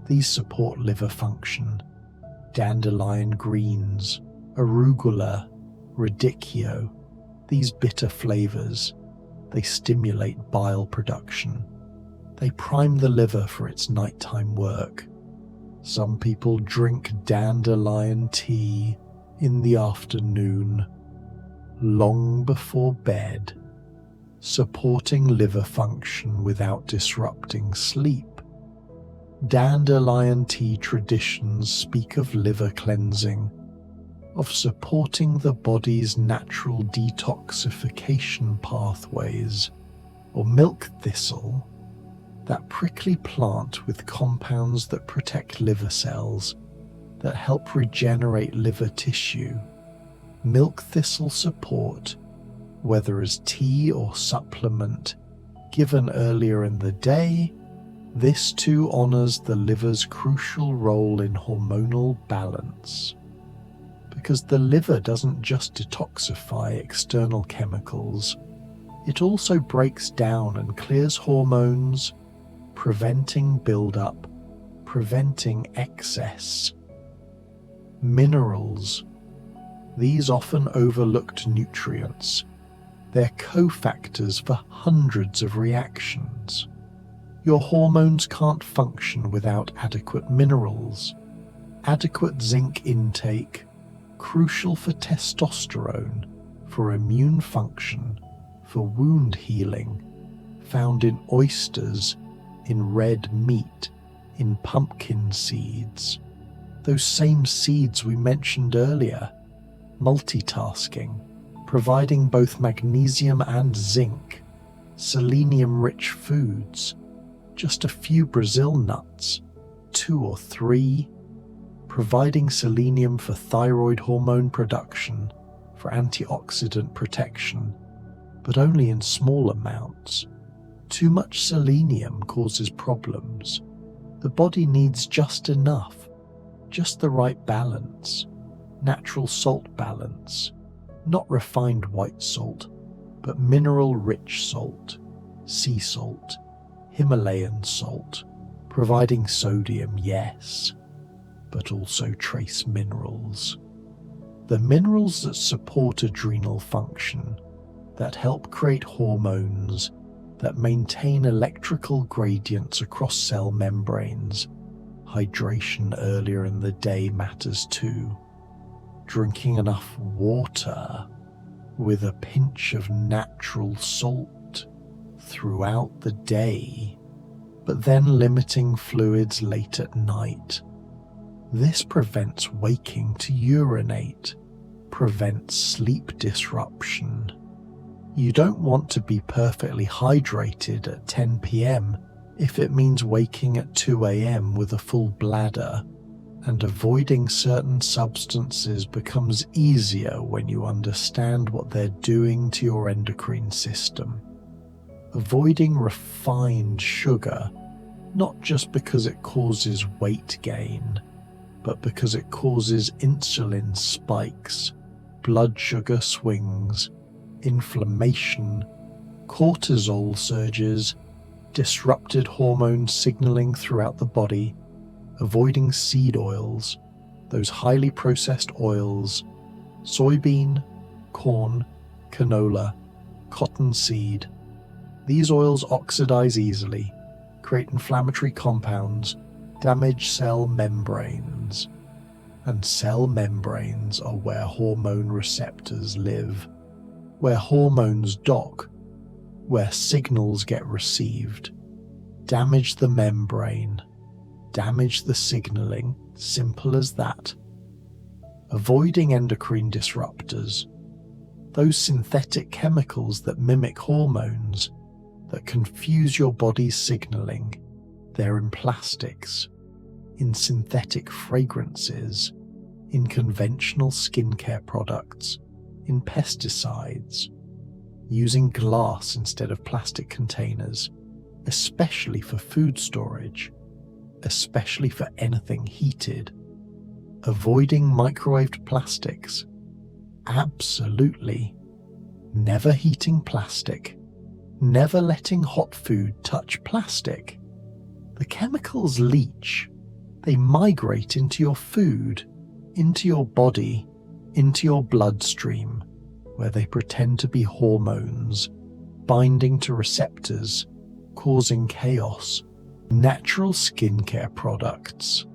these support liver function. Dandelion greens, arugula, radicchio, these bitter flavors, they stimulate bile production. They prime the liver for its nighttime work. Some people drink dandelion tea in the afternoon, long before bed, supporting liver function without disrupting sleep. Dandelion tea traditions speak of liver cleansing, of supporting the body's natural detoxification pathways. Or milk thistle, that prickly plant with compounds that protect liver cells, that help regenerate liver tissue. Milk thistle support, whether as tea or supplement, given earlier in the day, this too honors the liver's crucial role in hormonal balance. Because the liver doesn't just detoxify external chemicals, it also breaks down and clears hormones, preventing buildup, preventing excess. Minerals, These often overlooked nutrients, they're cofactors for hundreds of reactions. Your hormones can't function without adequate minerals. Adequate zinc intake, crucial for testosterone, for immune function, for wound healing, found in oysters, in red meat, in pumpkin seeds. Those same seeds we mentioned earlier, multitasking, providing both magnesium and zinc, selenium-rich foods, just a few Brazil nuts, 2 or 3, providing selenium for thyroid hormone production, for antioxidant protection, but only in small amounts. Too much selenium causes problems. The body needs just enough, just the right balance, natural salt balance, not refined white salt, but mineral-rich salt, sea salt, Himalayan salt, providing sodium, yes, but also trace minerals. The minerals that support adrenal function, that help create hormones, that maintain electrical gradients across cell membranes. Hydration earlier in the day matters too. Drinking enough water with a pinch of natural salt throughout the day, but then limiting fluids late at night. This prevents waking to urinate, prevents sleep disruption. You don't want to be perfectly hydrated at 10 p.m. if it means waking at 2 a.m. with a full bladder, and avoiding certain substances becomes easier when you understand what they're doing to your endocrine system. Avoiding refined sugar, not just because it causes weight gain, but because it causes insulin spikes, blood sugar swings, inflammation, cortisol surges, disrupted hormone signaling throughout the body. Avoiding seed oils, those highly processed oils, soybean, corn, canola, cottonseed. These oils oxidize easily, create inflammatory compounds, damage cell membranes. And cell membranes are where hormone receptors live, where hormones dock, where signals get received. Damage the membrane, damage the signaling, simple as that. Avoiding endocrine disruptors, those synthetic chemicals that mimic hormones, that confuse your body's signaling. They're in plastics, in synthetic fragrances, in conventional skincare products, in pesticides, using glass instead of plastic containers, especially for food storage, especially for anything heated. Avoiding microwaved plastics. Absolutely. Never heating plastic. Never letting hot food touch plastic. The chemicals leach. They migrate into your food, into your body, into your bloodstream, where they pretend to be hormones, binding to receptors, causing chaos. Natural skincare products,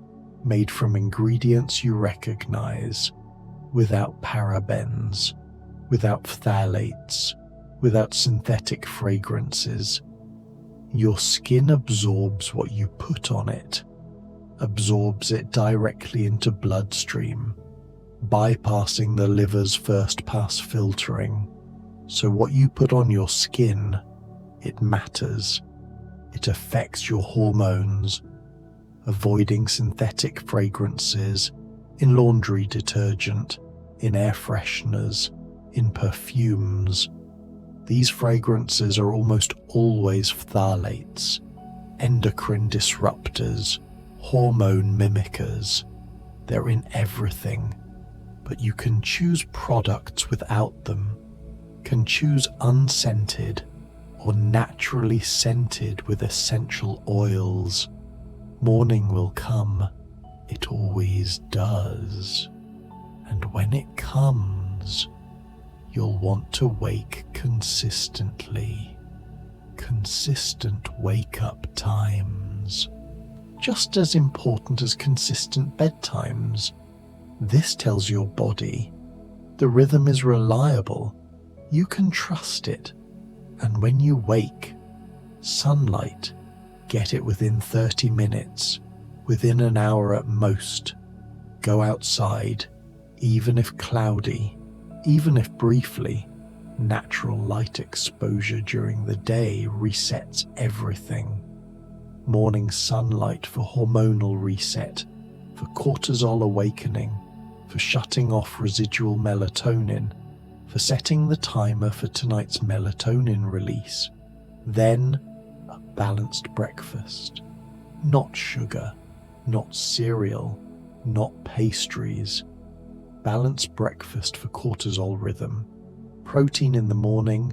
made from ingredients you recognize, without parabens, without phthalates, without synthetic fragrances. Your skin absorbs what you put on it, absorbs it directly into bloodstream, bypassing the liver's first pass filtering. So what you put on your skin, it matters. It affects your hormones. Avoiding synthetic fragrances in laundry detergent, in air fresheners, in perfumes. These fragrances are almost always phthalates, endocrine disruptors, hormone mimickers. They're in everything, but you can choose products without them, can choose unscented or naturally scented with essential oils. Morning will come, it always does, And when it comes, you'll want to wake consistently. Consistent wake-up times. Just as important as consistent bedtimes. This tells your body the rhythm is reliable. You can trust it. And when you wake, sunlight, get it within 30 minutes, within an hour at most. Go outside, even if cloudy, even if briefly. Natural light exposure during the day resets everything. Morning sunlight for hormonal reset, for cortisol awakening, for shutting off residual melatonin, for setting the timer for tonight's melatonin release. Then a balanced breakfast. Not sugar, not cereal, not pastries. Balanced breakfast for cortisol rhythm. Protein in the morning,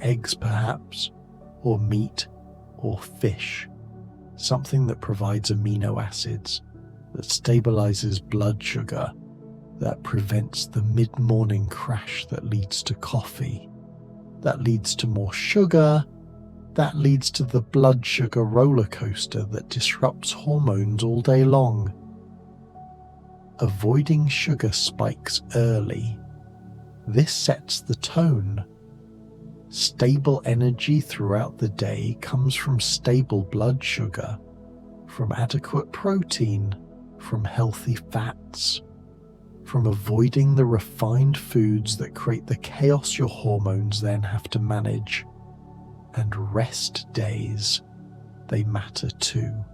eggs perhaps, or meat, or fish. Something that provides amino acids, that stabilizes blood sugar, that prevents the mid-morning crash that leads to coffee, that leads to more sugar, that leads to the blood sugar roller coaster that disrupts hormones all day long. Avoiding sugar spikes early. This sets the tone. Stable energy throughout the day comes from stable blood sugar, from adequate protein, from healthy fats, from avoiding the refined foods that create the chaos your hormones then have to manage. And rest days, they matter too.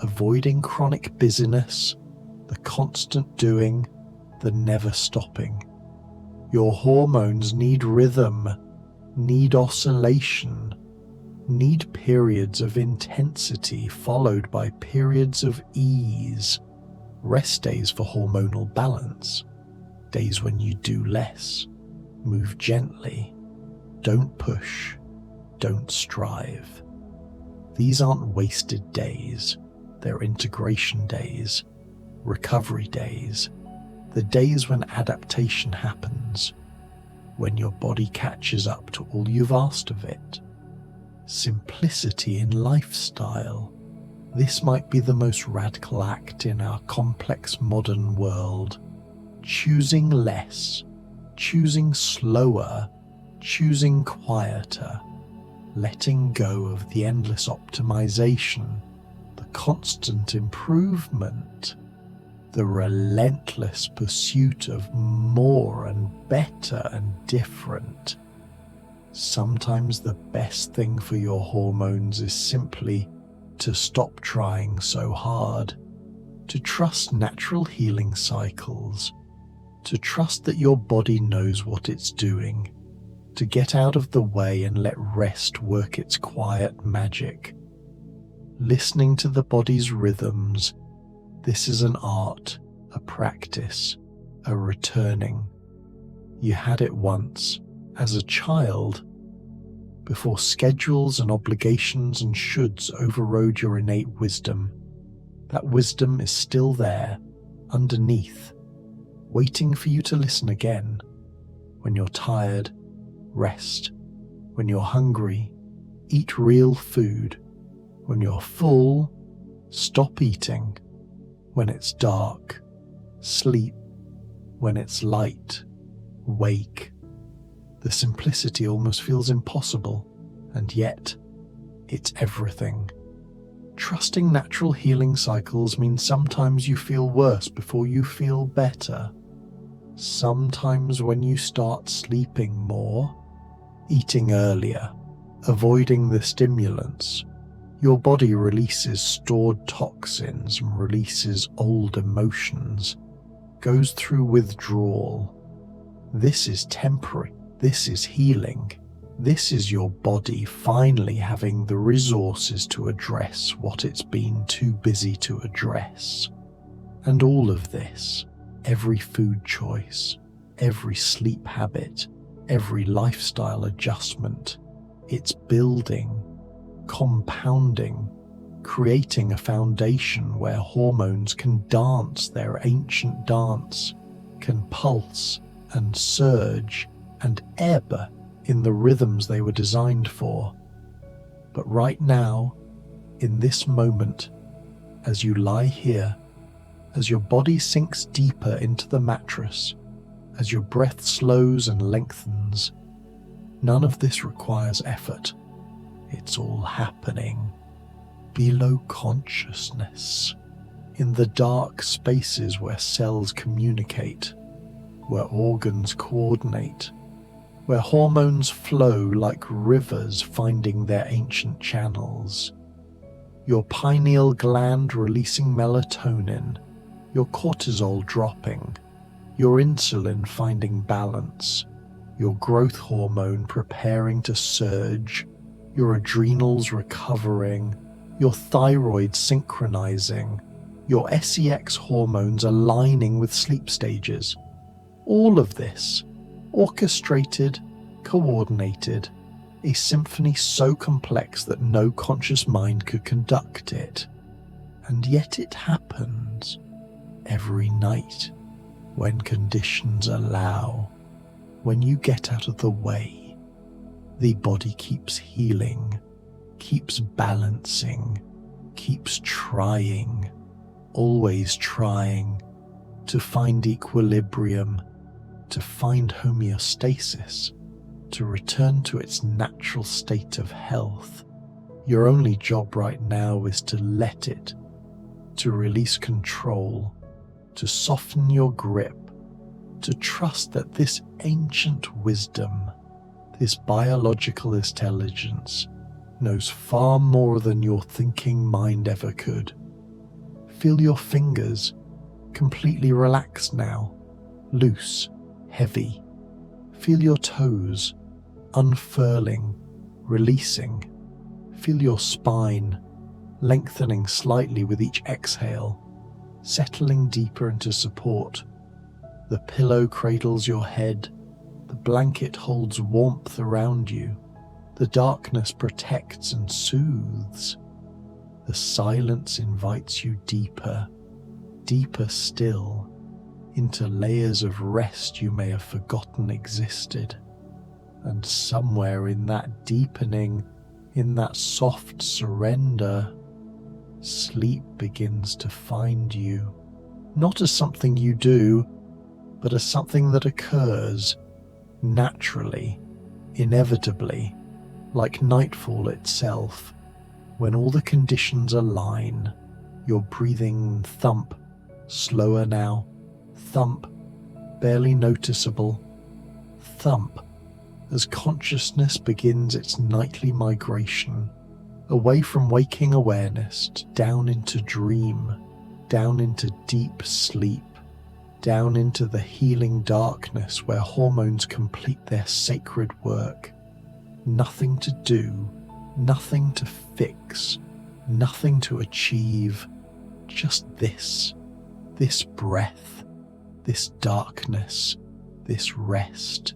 Avoiding chronic busyness, the constant doing, the never stopping. Your hormones need rhythm, need oscillation, need periods of intensity followed by periods of ease. Rest days for hormonal balance. Days when you do less, move gently, don't push, don't strive. These aren't wasted days, they're integration days, recovery days, the days when adaptation happens, when your body catches up to all you've asked of it. Simplicity in lifestyle. This might be the most radical act in our complex modern world. Choosing less, choosing slower, choosing quieter, letting go of the endless optimization, the constant improvement, the relentless pursuit of more and better and different. Sometimes the best thing for your hormones is simply to stop trying so hard, to trust natural healing cycles, to trust that your body knows what it's doing, to get out of the way and let rest work its quiet magic. Listening to the body's rhythms, this is an art, a practice, a returning. You had it once, as a child, before schedules and obligations and shoulds overrode your innate wisdom. That wisdom is still there, underneath, waiting for you to listen again. When you're tired, rest. When you're hungry, eat real food. When you're full, stop eating. When it's dark, sleep. When it's light, wake. The simplicity almost feels impossible, and yet, it's everything. Trusting natural healing cycles means sometimes you feel worse before you feel better. Sometimes when you start sleeping more, eating earlier, avoiding the stimulants, your body releases stored toxins and releases old emotions, goes through withdrawal. This is temporary. This is healing. This is your body finally having the resources to address what it's been too busy to address. And all of this, every food choice, every sleep habit, every lifestyle adjustment, it's building, compounding, creating a foundation where hormones can dance their ancient dance, can pulse and surge and ebb in the rhythms they were designed for. But right now, in this moment, as you lie here, as your body sinks deeper into the mattress, as your breath slows and lengthens, none of this requires effort. It's all happening below consciousness, in the dark spaces where cells communicate, where organs coordinate, where hormones flow like rivers finding their ancient channels. Your pineal gland releasing melatonin, your cortisol dropping, your insulin finding balance, your growth hormone preparing to surge, your adrenals recovering, your thyroid synchronizing, your SEX hormones aligning with sleep stages. All of this, orchestrated, coordinated, a symphony so complex that no conscious mind could conduct it. And yet it happens every night when conditions allow, when you get out of the way. The body keeps healing, keeps balancing, keeps trying, always trying to find equilibrium, to find homeostasis, to return to its natural state of health. Your only job right now is to let it, to release control, to soften your grip, to trust that this ancient wisdom, this biological intelligence, knows far more than your thinking mind ever could. Feel your fingers completely relaxed now, loose, heavy. Feel your toes unfurling, releasing. Feel your spine lengthening slightly with each exhale, settling deeper into support. The pillow cradles your head, the blanket holds warmth around you, the darkness protects and soothes. The silence invites you deeper, deeper still, into layers of rest you may have forgotten existed. And somewhere in that deepening, in that soft surrender, sleep begins to find you, not as something you do, but as something that occurs naturally, inevitably, like nightfall itself, when all the conditions align. Your breathing thump, slower now, thump, barely noticeable, thump, as consciousness begins its nightly migration, away from waking awareness, down into dream, down into deep sleep, down into the healing darkness where hormones complete their sacred work. Nothing to do, nothing to fix, nothing to achieve, just this breath, this darkness, this rest,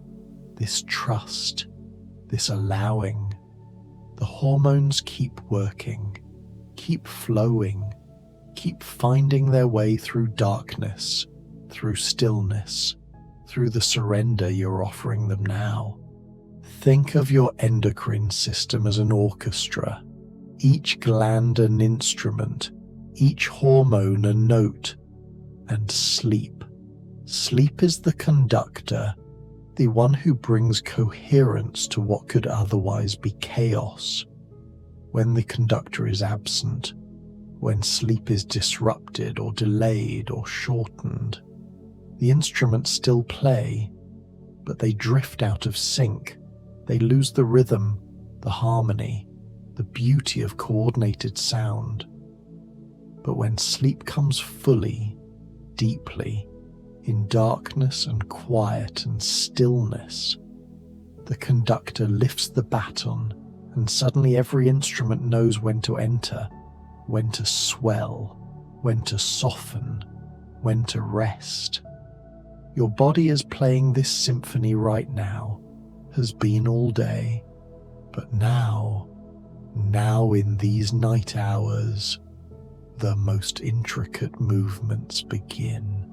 this trust, this allowing. The hormones keep working, keep flowing, keep finding their way through darkness, through stillness, through the surrender you're offering them now. Think of your endocrine system as an orchestra, each gland an instrument, each hormone a note, and sleep. Sleep is the conductor, the one who brings coherence to what could otherwise be chaos. When the conductor is absent, when sleep is disrupted or delayed or shortened, the instruments still play, but they drift out of sync. They lose the rhythm, the harmony, the beauty of coordinated sound. But when sleep comes fully, deeply, in darkness and quiet and stillness, the conductor lifts the baton, and suddenly every instrument knows when to enter, when to swell, when to soften, when to rest. Your body is playing this symphony right now, has been all day, but now in these night hours, the most intricate movements begin.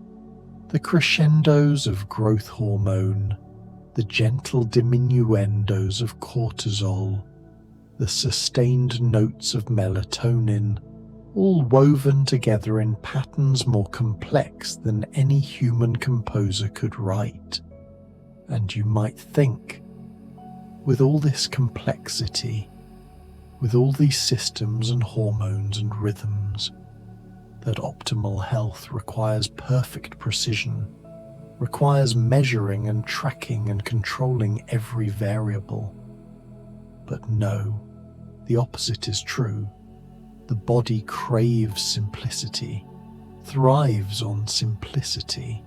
The crescendos of growth hormone, the gentle diminuendos of cortisol, the sustained notes of melatonin, all woven together in patterns more complex than any human composer could write. And you might think, with all this complexity, with all these systems and hormones and rhythms, that optimal health requires perfect precision, requires measuring and tracking and controlling every variable. But no, the opposite is true. The body craves simplicity, thrives on simplicity.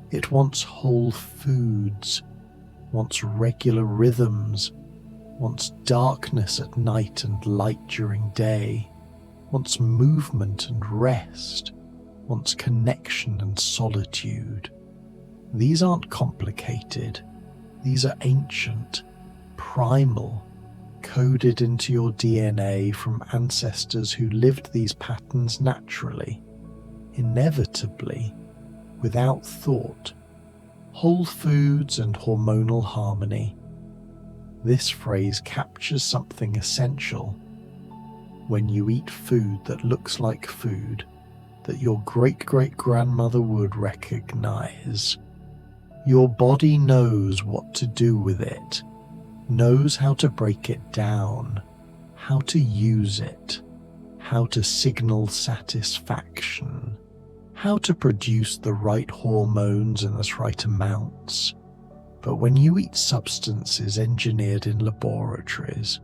It wants whole foods, wants regular rhythms, wants darkness at night and light during day, wants movement and rest, wants connection and solitude. These aren't complicated. These are ancient, primal, coded into your DNA from ancestors who lived these patterns naturally, inevitably, without thought. Whole foods and hormonal harmony. This phrase captures something essential. When you eat food that looks like food, that your great-great-grandmother would recognize, your body knows what to do with it, knows how to break it down, how to use it, how to signal satisfaction, how to produce the right hormones in the right amounts. But when you eat substances engineered in laboratories,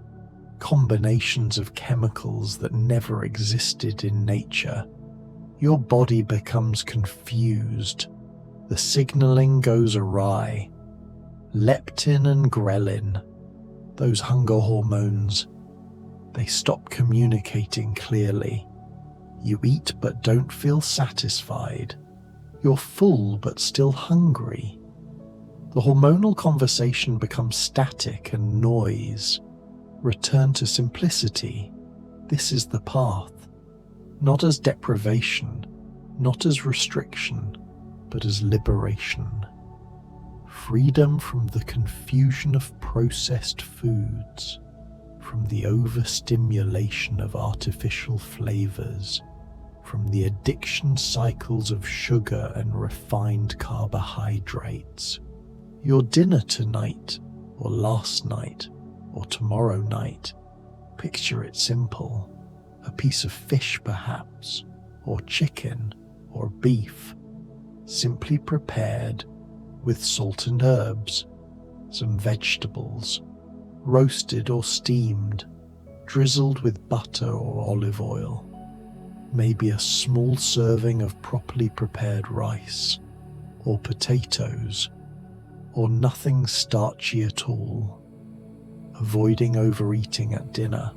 combinations of chemicals that never existed in nature, your body becomes confused. The signaling goes awry. Leptin and ghrelin, those hunger hormones, they stop communicating clearly. You eat but don't feel satisfied. You're full but still hungry. The hormonal conversation becomes static and noise. Return to simplicity. This is the path. Not as deprivation, not as restriction, but as liberation. Freedom from the confusion of processed foods, from the overstimulation of artificial flavors, from the addiction cycles of sugar and refined carbohydrates. Your dinner tonight, or last night, or tomorrow night, picture it simple. A piece of fish perhaps, or chicken, or beef, simply prepared with salt and herbs, some vegetables, roasted or steamed, drizzled with butter or olive oil, maybe a small serving of properly prepared rice, or potatoes, or nothing starchy at all, avoiding overeating at dinner.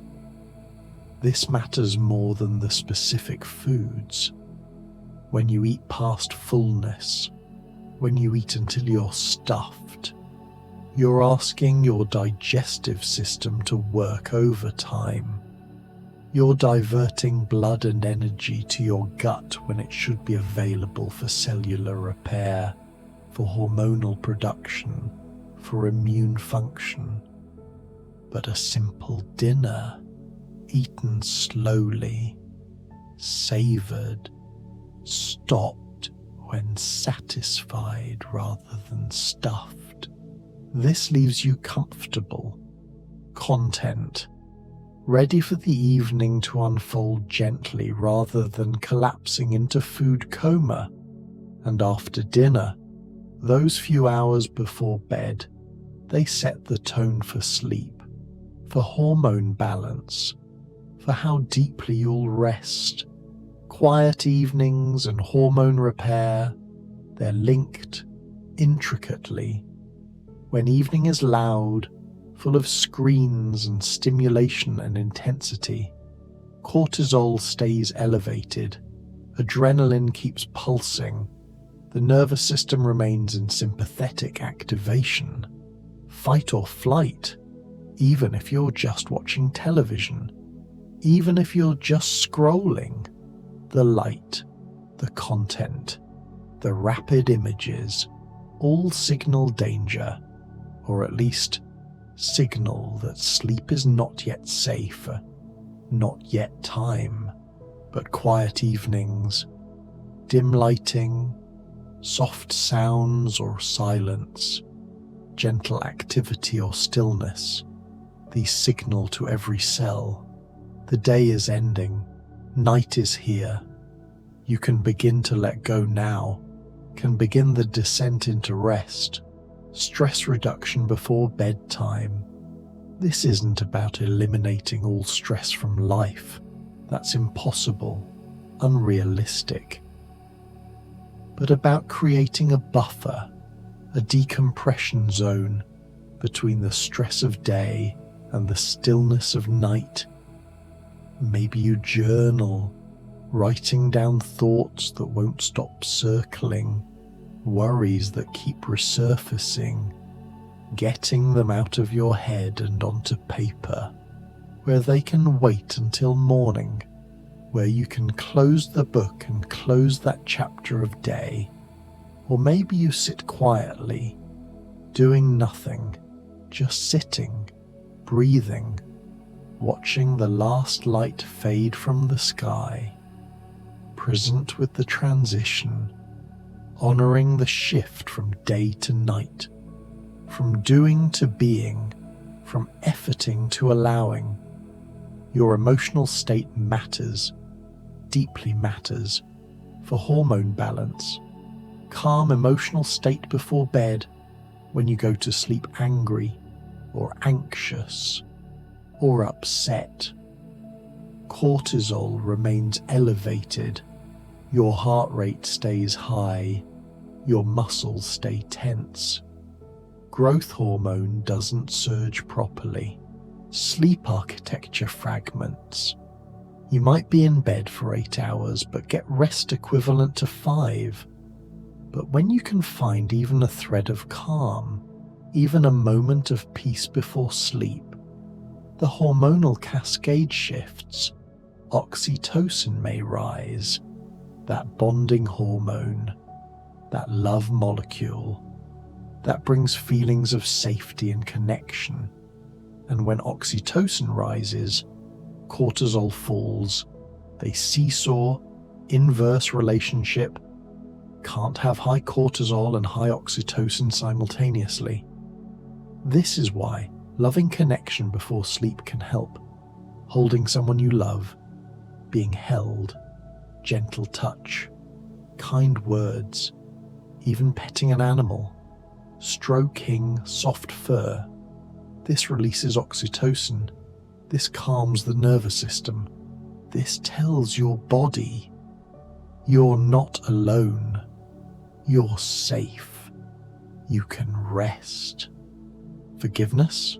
This matters more than the specific foods. When you eat past fullness, when you eat until you're stuffed, you're asking your digestive system to work overtime. You're diverting blood and energy to your gut when it should be available for cellular repair, for hormonal production, for immune function. But a simple dinner, eaten slowly, savoured, stopped when satisfied rather than stuffed. This leaves you comfortable, content, ready for the evening to unfold gently rather than collapsing into food coma. And after dinner, those few hours before bed, they set the tone for sleep, for hormone balance, for how deeply you'll rest. Quiet evenings and hormone repair, they're linked intricately. When evening is loud, full of screens and stimulation and intensity, cortisol stays elevated, adrenaline keeps pulsing, the nervous system remains in sympathetic activation, fight or flight, even if you're just watching television, even if you're just scrolling. The light, the content, the rapid images, all signal danger, or at least signal that sleep is not yet safe, not yet time, but quiet evenings, dim lighting, soft sounds or silence, gentle activity or stillness. These signal to every cell. The day is ending. Night is here. You can begin to let go now, can begin the descent into rest, stress reduction before bedtime. This isn't about eliminating all stress from life. That's impossible, unrealistic. But about creating a buffer, a decompression zone between the stress of day and the stillness of night. Maybe you journal, writing down thoughts that won't stop circling, worries that keep resurfacing, getting them out of your head and onto paper, where they can wait until morning, where you can close the book and close that chapter of day. Or maybe you sit quietly, doing nothing, just sitting, breathing, watching the last light fade from the sky, present with the transition, honoring the shift from day to night, from doing to being, from efforting to allowing. Your emotional state matters, deeply matters, for hormone balance. Calm emotional state before bed, when you go to sleep angry or anxious or upset. Cortisol remains elevated, your heart rate stays high, your muscles stay tense. Growth hormone doesn't surge properly. Sleep architecture fragments. You might be in bed for 8 hours but get rest equivalent to 5. But when you can find even a thread of calm, even a moment of peace before sleep, the hormonal cascade shifts. Oxytocin may rise, that bonding hormone, that love molecule, that brings feelings of safety and connection. And when oxytocin rises, cortisol falls. They seesaw, inverse relationship. Can't have high cortisol and high oxytocin simultaneously. This is why loving connection before sleep can help. Holding someone you love, being held, gentle touch, kind words, even petting an animal, stroking soft fur. This releases oxytocin. This calms the nervous system. This tells your body, you're not alone. You're safe. You can rest. Forgiveness?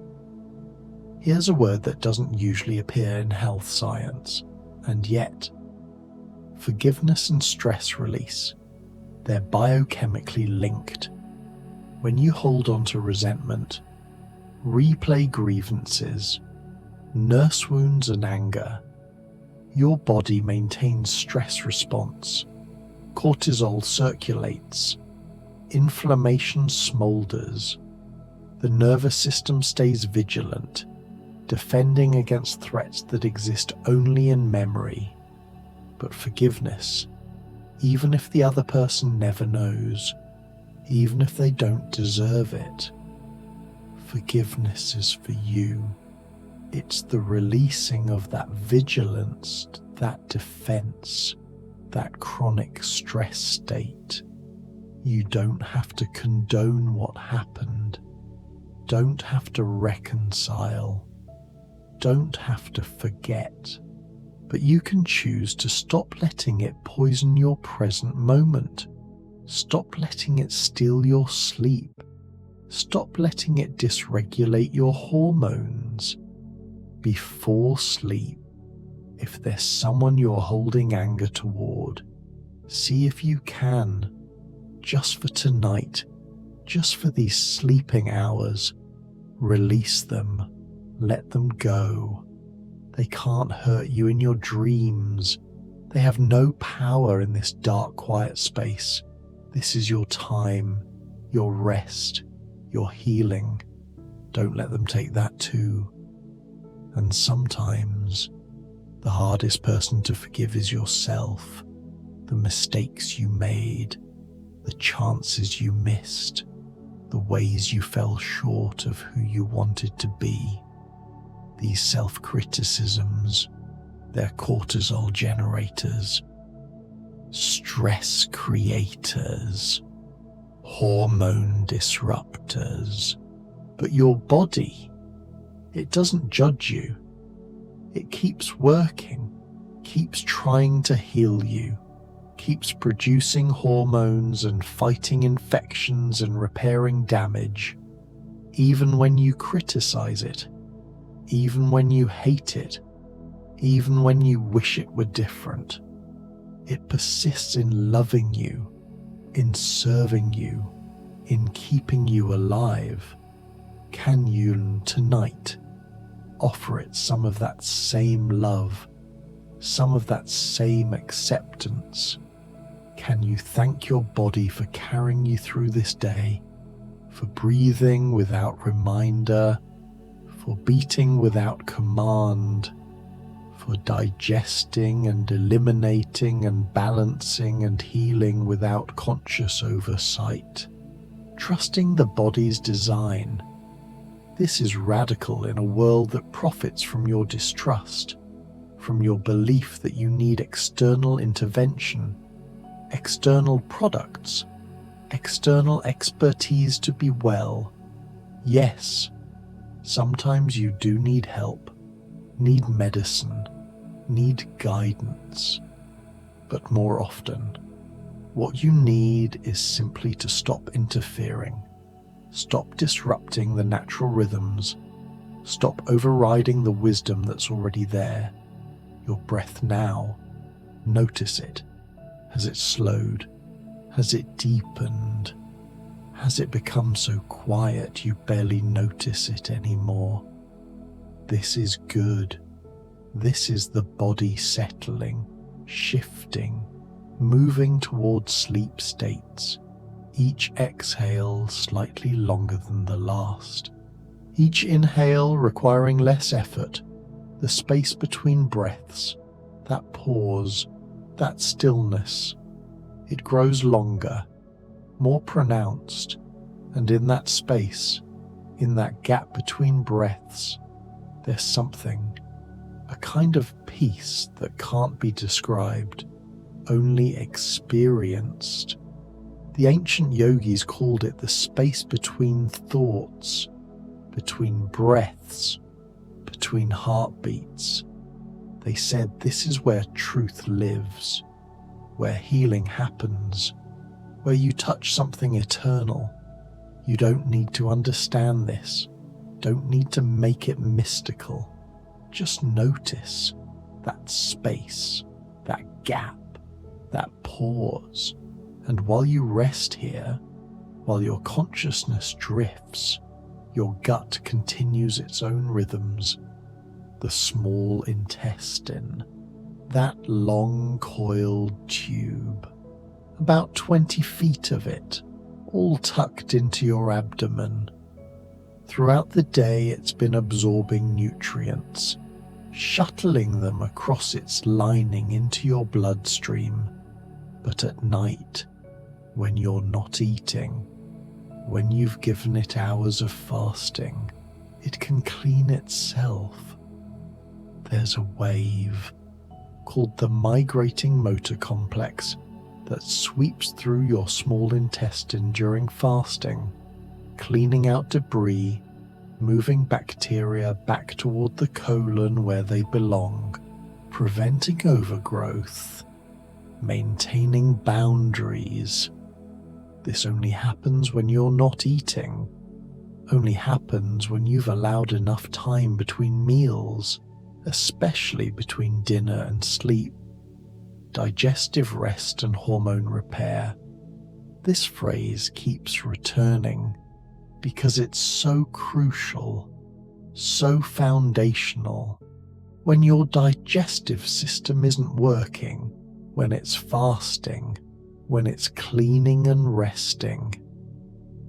Here's a word that doesn't usually appear in health science, and yet, forgiveness and stress release, they're biochemically linked. When you hold on to resentment, replay grievances, nurse wounds and anger, your body maintains stress response. Cortisol circulates, inflammation smolders, the nervous system stays vigilant, defending against threats that exist only in memory. But forgiveness, even if the other person never knows, even if they don't deserve it, forgiveness is for you. It's the releasing of that vigilance, that defense, that chronic stress state. You don't have to condone what happened, don't have to reconcile, don't have to forget, but you can choose to stop letting it poison your present moment. Stop letting it steal your sleep. Stop letting it dysregulate your hormones. Before sleep, if there's someone you're holding anger toward, see if you can, just for tonight, just for these sleeping hours, release them, let them go. They can't hurt you in your dreams. They have no power in this dark, quiet space. This is your time, your rest, your healing. Don't let them take that too. And sometimes the hardest person to forgive is yourself. The mistakes you made, the chances you missed, the ways you fell short of who you wanted to be. These self-criticisms, they're cortisol generators, stress creators, hormone disruptors. But your body, it doesn't judge you. It keeps working, keeps trying to heal you, keeps producing hormones and fighting infections and repairing damage, even when you criticize it, even when you hate it, even when you wish it were different. It persists in loving you, in serving you, in keeping you alive. Can you tonight offer it some of that same love, some of that same acceptance? Can you thank your body for carrying you through this day, for breathing without reminder, for beating without command, for digesting and eliminating and balancing and healing without conscious oversight, trusting the body's design? This is radical in a world that profits from your distrust, from your belief that you need external intervention, external products, external expertise to be well. Yes, sometimes you do need help, need medicine, need guidance. But more often, what you need is simply to stop interfering, stop disrupting the natural rhythms, stop overriding the wisdom that's already there. Your breath now, notice it. Has it slowed? Has it deepened? Has it become so quiet you barely notice it anymore? This is good. This is the body settling, shifting, moving towards sleep states. Each exhale slightly longer than the last. Each inhale requiring less effort. The space between breaths, that pause, that stillness, it grows longer, more pronounced, and in that space, in that gap between breaths, there's something, a kind of peace that can't be described, only experienced. The ancient yogis called it the space between thoughts, between breaths, between heartbeats. They said this is where truth lives, where healing happens, where you touch something eternal. You don't need to understand this, don't need to make it mystical. Just notice that space, that gap, that pause. And while you rest here, while your consciousness drifts, your gut continues its own rhythms. The small intestine, that long coiled tube, about 20 feet of it, all tucked into your abdomen. Throughout the day it's been absorbing nutrients, shuttling them across its lining into your bloodstream. But at night, when you're not eating, when you've given it hours of fasting, it can clean itself. There's a wave called the migrating motor complex that sweeps through your small intestine during fasting, cleaning out debris, moving bacteria back toward the colon where they belong, preventing overgrowth, maintaining boundaries. This only happens when you're not eating, only happens when you've allowed enough time between meals, especially between dinner and sleep. Digestive rest and hormone repair. This phrase keeps returning because it's so crucial, so foundational. When your digestive system isn't working, when it's fasting, when it's cleaning and resting,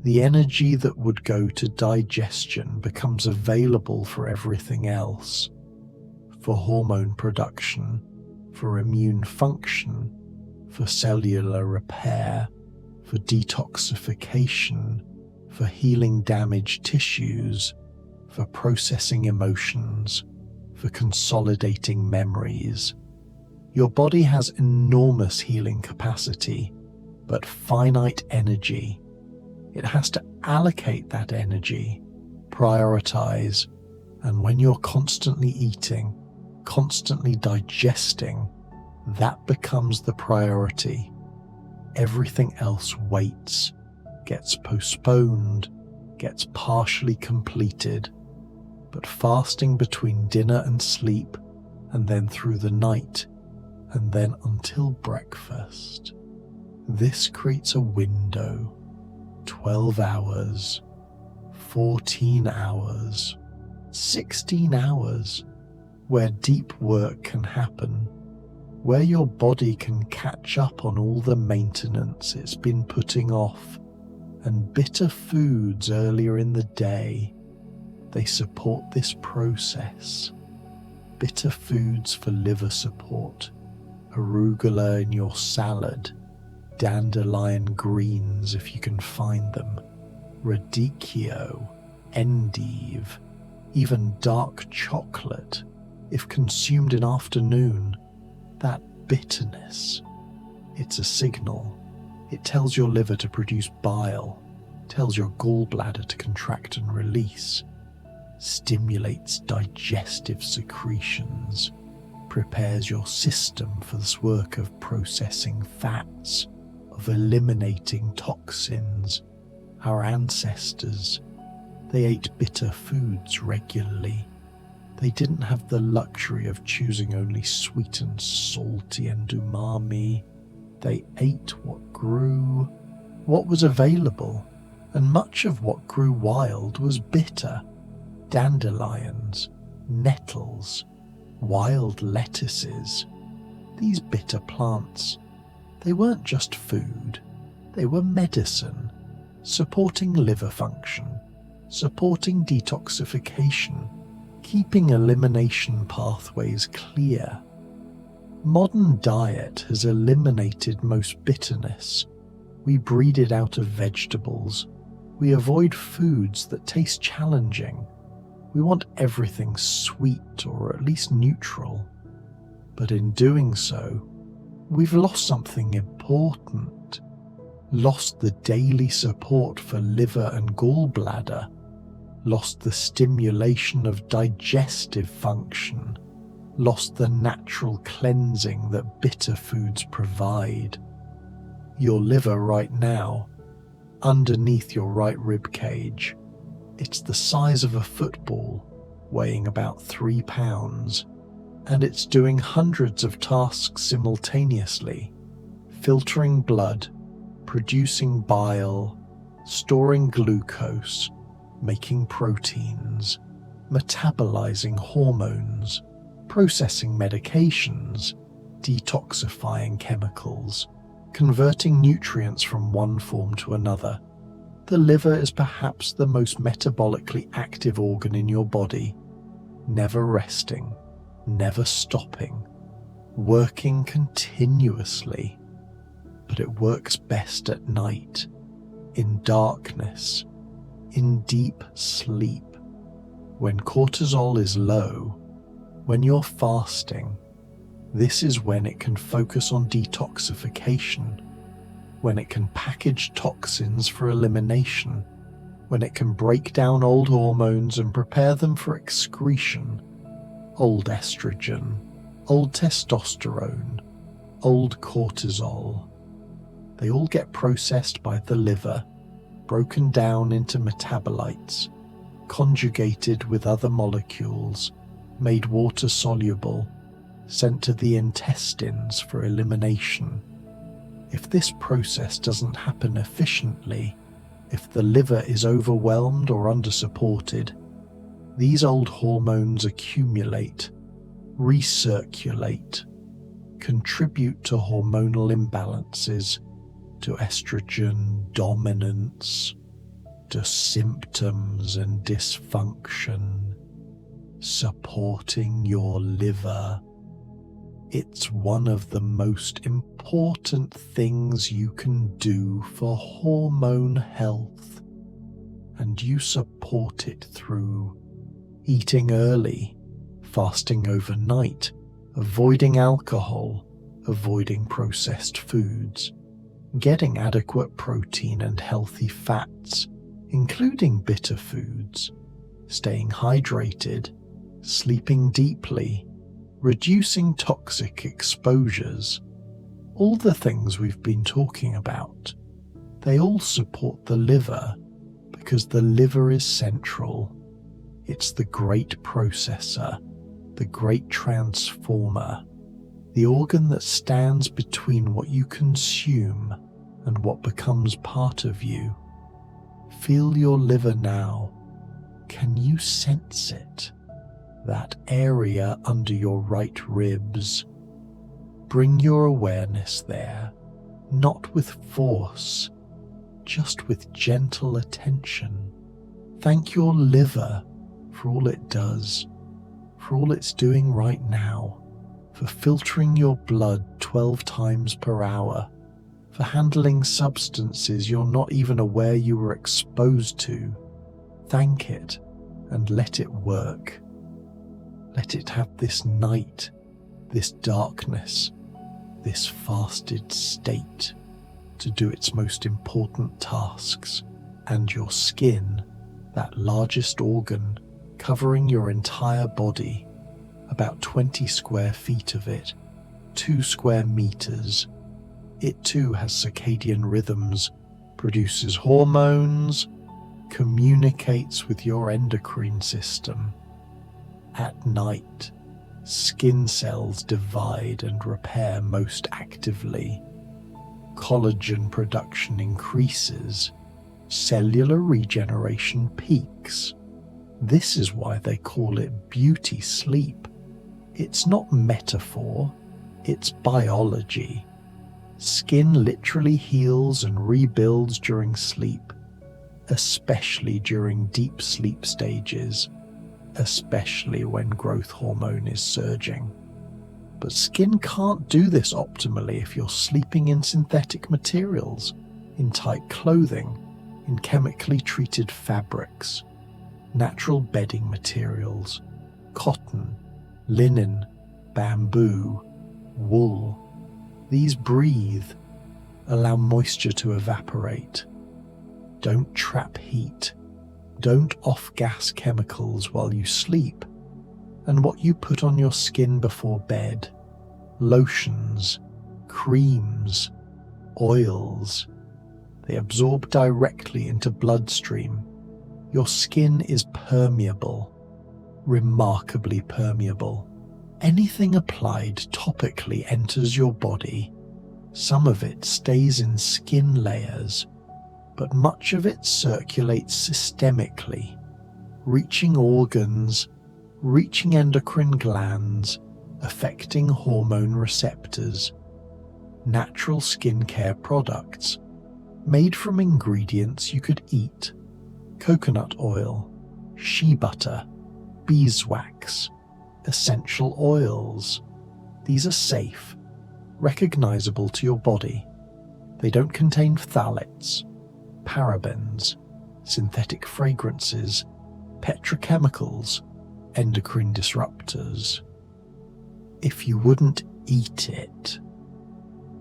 the energy that would go to digestion becomes available for everything else, for hormone production, for immune function, for cellular repair, for detoxification, for healing damaged tissues, for processing emotions, for consolidating memories. Your body has enormous healing capacity, but finite energy. It has to allocate that energy, prioritize, and when you're constantly eating, constantly digesting, that becomes the priority. Everything else waits, gets postponed, gets partially completed. But fasting between dinner and sleep, and then through the night, and then until breakfast, this creates a window, 12 hours, 14 hours, 16 hours, where deep work can happen, where your body can catch up on all the maintenance it's been putting off, and bitter foods earlier in the day, they support this process. Bitter foods for liver support, arugula in your salad, dandelion greens if you can find them, radicchio, endive, even dark chocolate if consumed in afternoon. That bitterness, it's a signal. It tells your liver to produce bile, tells your gallbladder to contract and release, stimulates digestive secretions, prepares your system for this work of processing fats, of eliminating toxins. Our ancestors, they ate bitter foods regularly. They didn't have the luxury of choosing only sweet and salty and umami. They ate what grew, what was available, and much of what grew wild was bitter. Dandelions, nettles, wild lettuces. These bitter plants, they weren't just food, they were medicine, supporting liver function, supporting detoxification, keeping elimination pathways clear. Modern diet has eliminated most bitterness. We breed it out of vegetables. We avoid foods that taste challenging. We want everything sweet or at least neutral. But in doing so, we've lost something important. Lost the daily support for liver and gallbladder. Lost the stimulation of digestive function. Lost the natural cleansing that bitter foods provide. Your liver right now, underneath your right rib cage, it's the size of a football, weighing about 3 pounds, and it's doing hundreds of tasks simultaneously, filtering blood, producing bile, storing glucose, making proteins, metabolizing hormones, processing medications, detoxifying chemicals, converting nutrients from one form to another. The liver is perhaps the most metabolically active organ in your body, never resting, never stopping, working continuously. But it works best at night, in darkness, in deep sleep, when cortisol is low, when you're fasting. This is when it can focus on detoxification, when it can package toxins for elimination, when it can break down old hormones and prepare them for excretion. Old estrogen, old testosterone, old cortisol. They all get processed by the liver, broken down into metabolites, conjugated with other molecules, made water soluble, sent to the intestines for elimination. If this process doesn't happen efficiently, if the liver is overwhelmed or undersupported, these old hormones accumulate, recirculate, contribute to hormonal imbalances, to estrogen dominance, to symptoms and dysfunction, supporting your liver. It's one of the most important things you can do for hormone health, and you support it through eating early, fasting overnight, avoiding alcohol, avoiding processed foods, getting adequate protein and healthy fats, including bitter foods, staying hydrated, sleeping deeply, reducing toxic exposures, all the things we've been talking about. They all support the liver because the liver is central. It's the great processor, the great transformer, the organ that stands between what you consume and what becomes part of you. Feel your liver now. Can you sense it? That area under your right ribs. Bring your awareness there, not with force, just with gentle attention. Thank your liver for all it does, for all it's doing right now, for filtering your blood 12 times per hour, for handling substances you're not even aware you were exposed to. Thank it and let it work. Let it have this night, this darkness, this fasted state to do its most important tasks. And your skin, that largest organ covering your entire body, about 20 square feet of it, 2 square meters. It too has circadian rhythms, produces hormones, communicates with your endocrine system. At night, skin cells divide and repair most actively. Collagen production increases. Cellular regeneration peaks. This is why they call it beauty sleep. It's not metaphor, it's biology. Skin literally heals and rebuilds during sleep, especially during deep sleep stages, especially when growth hormone is surging. But skin can't do this optimally if you're sleeping in synthetic materials, in tight clothing, in chemically treated fabrics, natural bedding materials, cotton, linen, bamboo, wool. These breathe, allow moisture to evaporate. Don't trap heat. Don't off-gas chemicals while you sleep. And what you put on your skin before bed, lotions, creams, oils, they absorb directly into bloodstream. Your skin is permeable, remarkably permeable. Anything applied topically enters your body. Some of it stays in skin layers, but much of it circulates systemically, reaching organs, reaching endocrine glands, affecting hormone receptors. Natural skincare products, made from ingredients you could eat: coconut oil, shea butter, beeswax, essential oils. These are safe, recognizable to your body. They don't contain phthalates, parabens, synthetic fragrances, petrochemicals, endocrine disruptors. If you wouldn't eat it,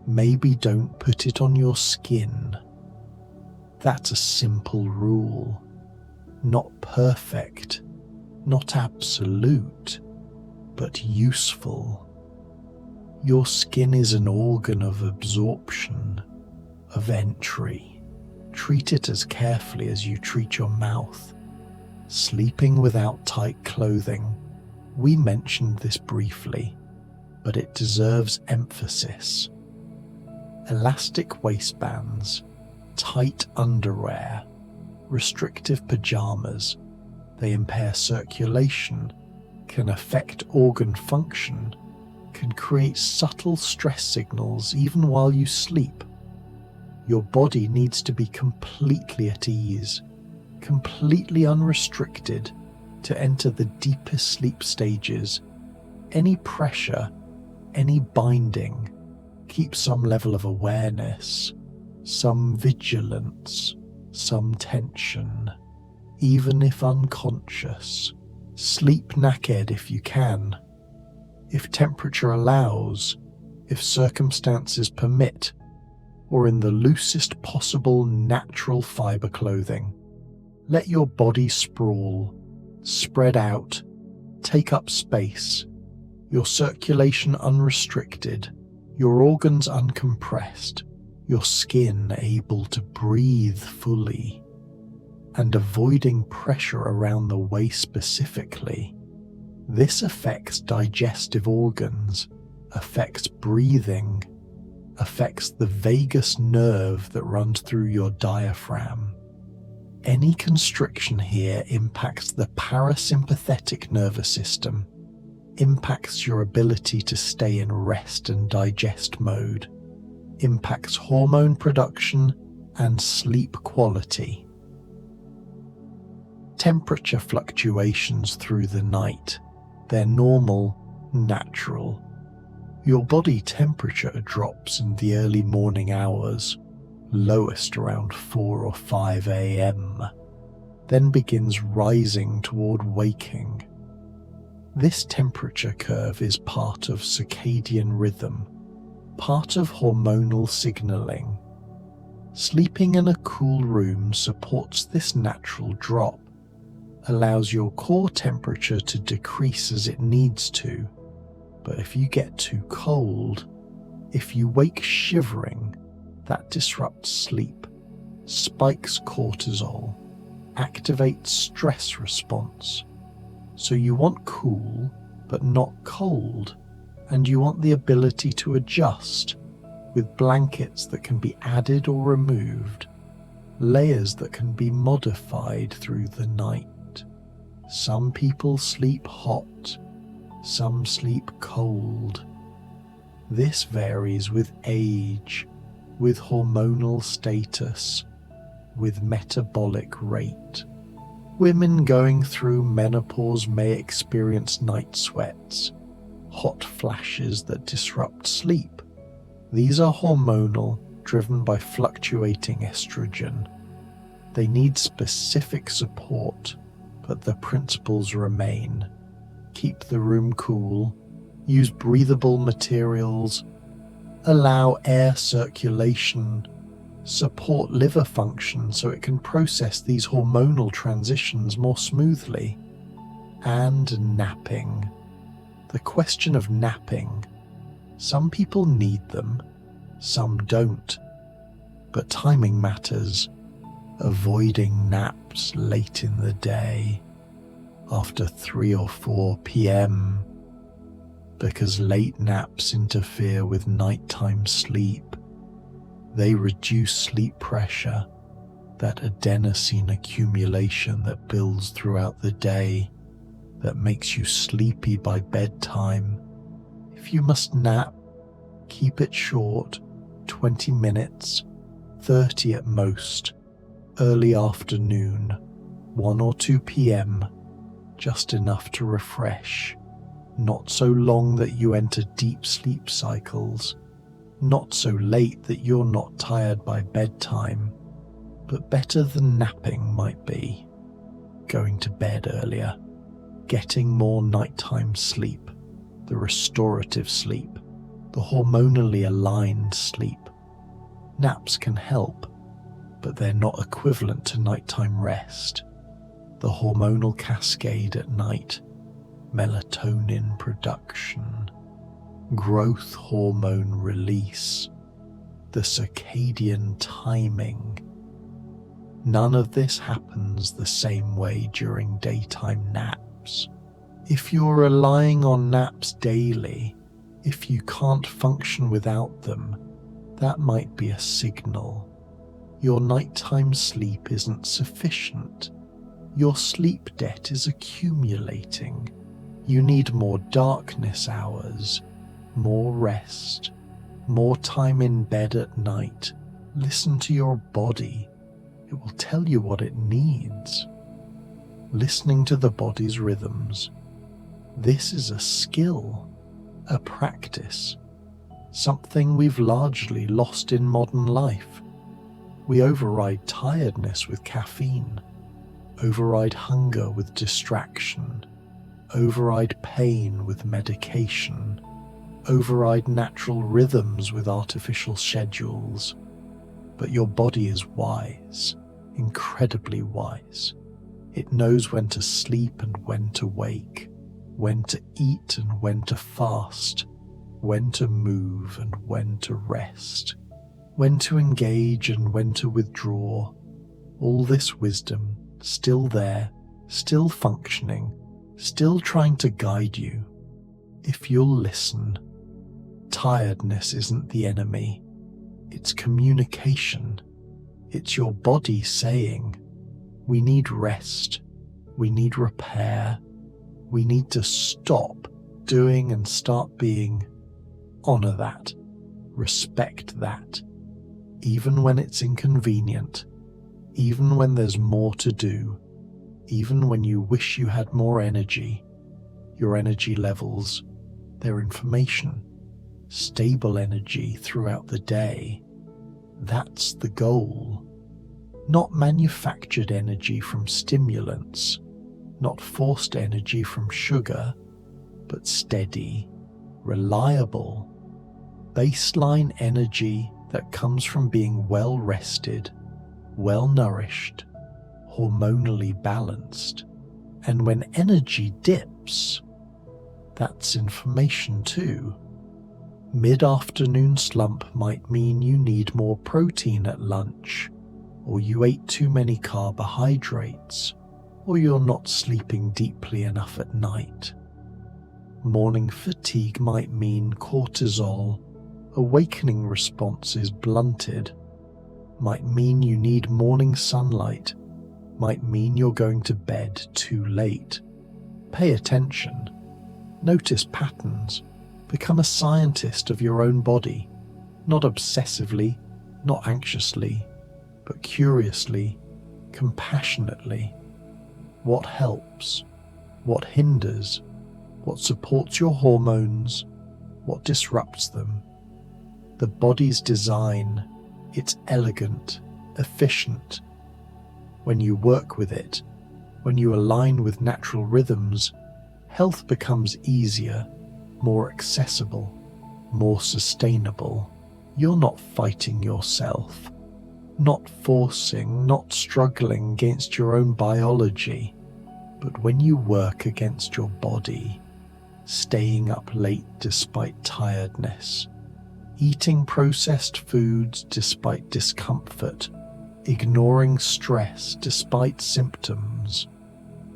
maybe don't put it on your skin. That's a simple rule. Not perfect, not absolute, but useful. Your skin is an organ of absorption, of entry. Treat it as carefully as you treat your mouth. Sleeping without tight clothing. We mentioned this briefly, but it deserves emphasis. Elastic waistbands, tight underwear, restrictive pajamas, they impair circulation, can affect organ function, can create subtle stress signals even while you sleep. Your body needs to be completely at ease, completely unrestricted to enter the deepest sleep stages. Any pressure, any binding, keep some level of awareness, some vigilance, some tension, even if unconscious. Sleep naked if you can. If temperature allows, if circumstances permit, or in the loosest possible natural fiber clothing. Let your body sprawl, spread out, take up space, your circulation unrestricted, your organs uncompressed, your skin able to breathe fully, and avoiding pressure around the waist specifically. This affects digestive organs, affects breathing, affects the vagus nerve that runs through your diaphragm. Any constriction here impacts the parasympathetic nervous system, impacts your ability to stay in rest and digest mode, impacts hormone production and sleep quality. Temperature fluctuations through the night. They're normal, natural. Your body temperature drops in the early morning hours, lowest around 4 or 5 a.m., then begins rising toward waking. This temperature curve is part of circadian rhythm, part of hormonal signaling. Sleeping in a cool room supports this natural drop, allows your core temperature to decrease as it needs to. But if you get too cold, if you wake shivering, that disrupts sleep, spikes cortisol, activates stress response. So you want cool, but not cold, and you want the ability to adjust with blankets that can be added or removed, layers that can be modified through the night. Some people sleep hot, some sleep cold. This varies with age, with hormonal status, with metabolic rate. Women going through menopause may experience night sweats, hot flashes that disrupt sleep. These are hormonal, driven by fluctuating estrogen. They need specific support, but the principles remain. Keep the room cool, use breathable materials, allow air circulation, support liver function so it can process these hormonal transitions more smoothly, and napping. The question of napping. Some people need them, some don't, but timing matters. Avoiding naps late in the day, after 3 or 4 p.m., because late naps interfere with nighttime sleep. They reduce sleep pressure, that adenosine accumulation that builds throughout the day, that makes you sleepy by bedtime. If you must nap, keep it short, 20 minutes, 30 at most. Early afternoon, 1 or 2 p.m., just enough to refresh, not so long that you enter deep sleep cycles, not so late that you're not tired by bedtime, but better than napping might be. Going to bed earlier, getting more nighttime sleep, the restorative sleep, the hormonally aligned sleep. Naps can help, but they're not equivalent to nighttime rest. The hormonal cascade at night, melatonin production, growth hormone release, the circadian timing. None of this happens the same way during daytime naps. If you're relying on naps daily, if you can't function without them, that might be a signal. Your nighttime sleep isn't sufficient. Your sleep debt is accumulating. You need more darkness hours, more rest, more time in bed at night, Listen to your body. It will tell you what it needs. Listening to the body's rhythms. This is a skill, a practice, something we've largely lost in modern life. We override tiredness with caffeine, override hunger with distraction, override pain with medication, override natural rhythms with artificial schedules. But your body is wise, incredibly wise. It knows when to sleep and when to wake, when to eat and when to fast, when to move and when to rest, when to engage and when to withdraw. All this wisdom, still there, still functioning, still trying to guide you. If you'll listen, tiredness isn't the enemy. It's communication. It's your body saying, we need rest, we need repair, we need to stop doing and start being. Honor that, respect that, even when it's inconvenient, even when there's more to do, even when you wish you had more energy. Your energy levels, their information, stable energy throughout the day. That's the goal. Not manufactured energy from stimulants, not forced energy from sugar, but steady, reliable, baseline energy that comes from being well rested, well nourished, hormonally balanced. And when energy dips, that's information too. Mid-afternoon slump might mean you need more protein at lunch, or you ate too many carbohydrates, or you're not sleeping deeply enough at night. Morning fatigue might mean cortisol, awakening response is blunted, might mean you need morning sunlight, might mean you're going to bed too late. Pay attention. Notice patterns. Become a scientist of your own body, not obsessively, not anxiously, but curiously, compassionately. What helps? What hinders? What supports your hormones? What disrupts them? The body's design, it's elegant, efficient. When you work with it, when you align with natural rhythms, health becomes easier, more accessible, more sustainable. You're not fighting yourself, not forcing, not struggling against your own biology. But when you work against your body, staying up late despite tiredness, eating processed foods despite discomfort, ignoring stress despite symptoms,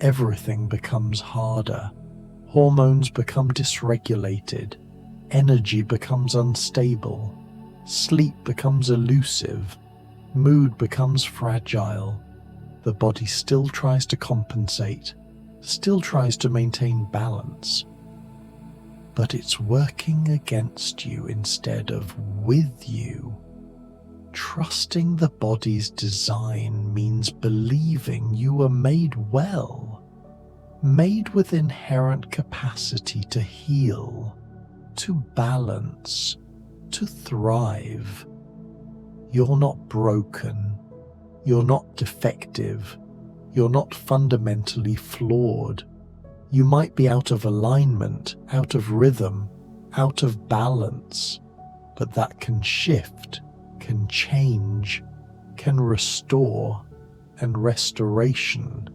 everything becomes harder. Hormones become dysregulated, energy becomes unstable, sleep becomes elusive, mood becomes fragile. The body still tries to compensate, still tries to maintain balance, but it's working against you instead of with you. Trusting the body's design means believing you were made well, made with inherent capacity to heal, to balance, to thrive. You're not broken, you're not defective, you're not fundamentally flawed. You might be out of alignment, out of rhythm, out of balance, but that can shift, can change, can restore, and restoration,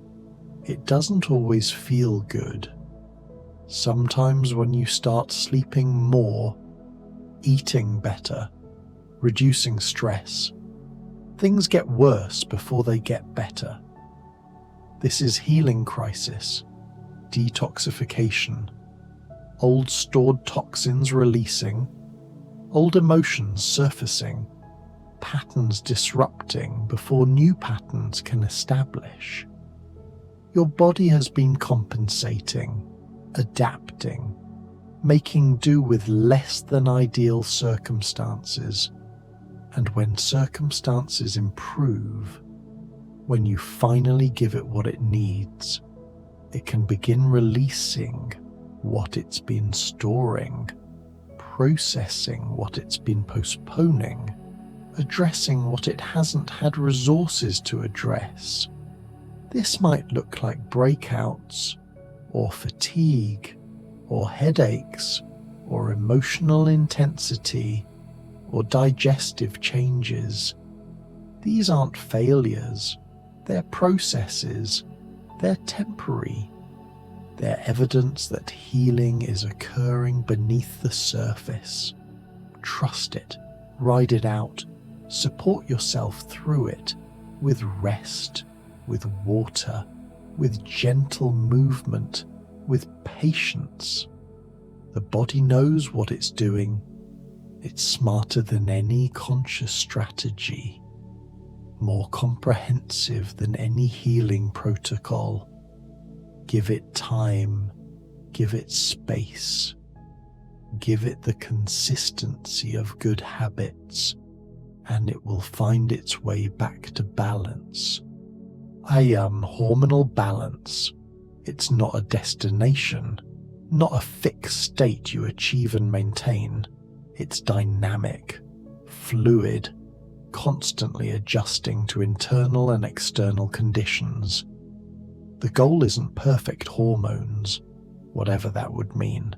it doesn't always feel good. Sometimes when you start sleeping more, eating better, reducing stress, things get worse before they get better. This is healing crisis, detoxification, old stored toxins releasing, old emotions surfacing, patterns disrupting before new patterns can establish. Your body has been compensating, adapting, making do with less than ideal circumstances. And when circumstances improve, when you finally give it what it needs, it can begin releasing what it's been storing, processing what it's been postponing, addressing what it hasn't had resources to address. This might look like breakouts, or fatigue, or headaches, or emotional intensity, or digestive changes. These aren't failures, they're processes, they're temporary. They're evidence that healing is occurring beneath the surface. Trust it, ride it out, support yourself through it with rest, with water, with gentle movement, with patience. The body knows what it's doing. It's smarter than any conscious strategy, more comprehensive than any healing protocol. Give it time, give it space, give it the consistency of good habits, and it will find its way back to balance. Hormonal balance. It's not a destination, not a fixed state you achieve and maintain. It's dynamic, fluid, constantly adjusting to internal and external conditions. The goal isn't perfect hormones, whatever that would mean.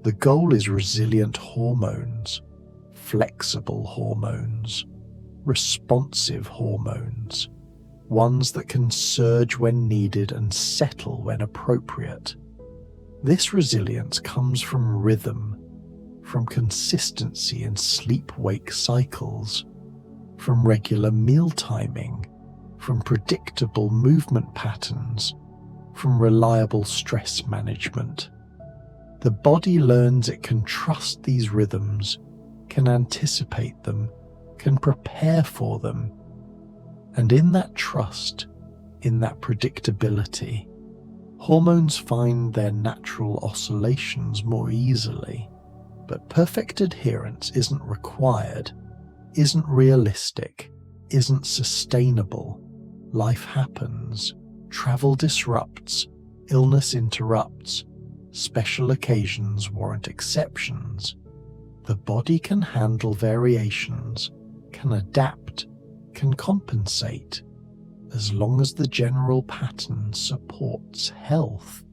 The goal is resilient hormones, flexible hormones, responsive hormones, ones that can surge when needed and settle when appropriate. This resilience comes from rhythm, from consistency in sleep-wake cycles, from regular meal timing, from predictable movement patterns, from reliable stress management. The body learns it can trust these rhythms, can anticipate them, can prepare for them. And in that trust, in that predictability, hormones find their natural oscillations more easily. But perfect adherence isn't required, isn't realistic, isn't sustainable. Life happens, travel disrupts, illness interrupts, special occasions warrant exceptions. The body can handle variations, can adapt, can compensate, as long as the general pattern supports health.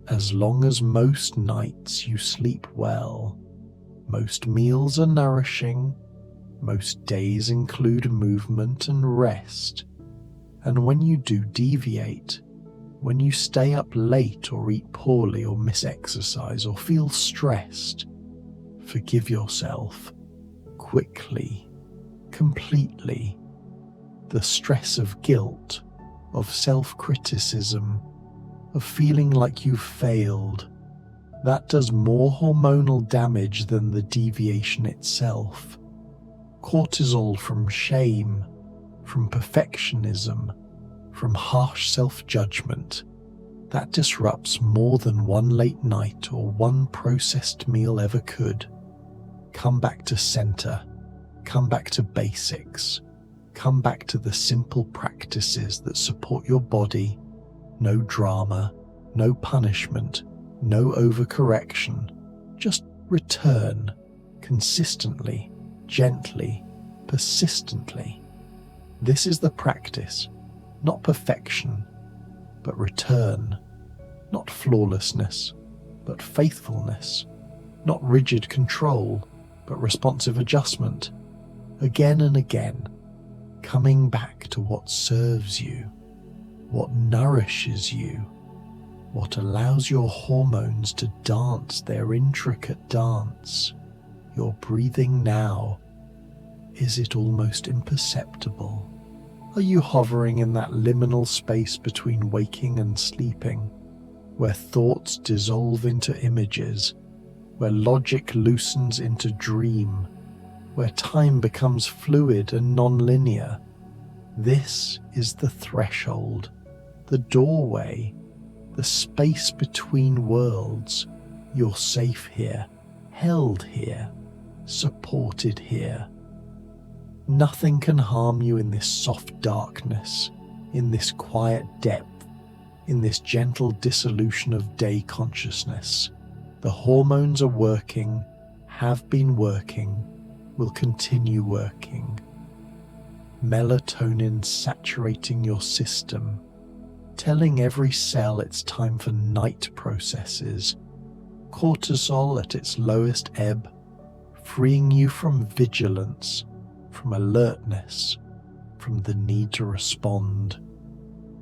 As long as most nights you sleep well, most meals are nourishing, most days include movement and rest, and when you do deviate, when you stay up late or eat poorly or miss exercise or feel stressed, forgive yourself, quickly, completely. The stress of guilt, of self-criticism, of feeling like you've failed, that does more hormonal damage than the deviation itself. Cortisol from shame, from perfectionism, from harsh self-judgment, that disrupts more than one late night or one processed meal ever could. Come back to center, come back to basics, come back to the simple practices that support your body. No drama, no punishment, no overcorrection. Just return, consistently, gently, persistently. This is the practice, not perfection, but return. Not flawlessness, but faithfulness. Not rigid control, but responsive adjustment. Again and again, coming back to what serves you, what nourishes you, what allows your hormones to dance their intricate dance. Your breathing now, is it almost imperceptible? Are you hovering in that liminal space between waking and sleeping, where thoughts dissolve into images, where logic loosens into dream, where time becomes fluid and non-linear? This is the threshold, the doorway, the space between worlds. You're safe here, held here, supported here. Nothing can harm you in this soft darkness, in this quiet depth, in this gentle dissolution of day consciousness. The hormones are working, have been working, will continue working. Melatonin saturating your system, telling every cell it's time for night processes. Cortisol at its lowest ebb, freeing you from vigilance, from alertness, from the need to respond.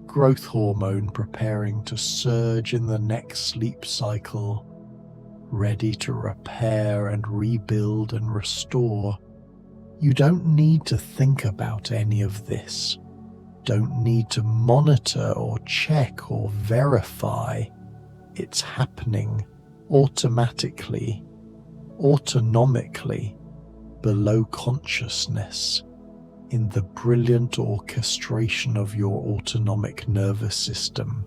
Growth hormone preparing to surge in the next sleep cycle, ready to repair and rebuild and restore. You don't need to think about any of this. Don't need to monitor or check or verify. It's happening automatically, autonomically, below consciousness, in the brilliant orchestration of your autonomic nervous system,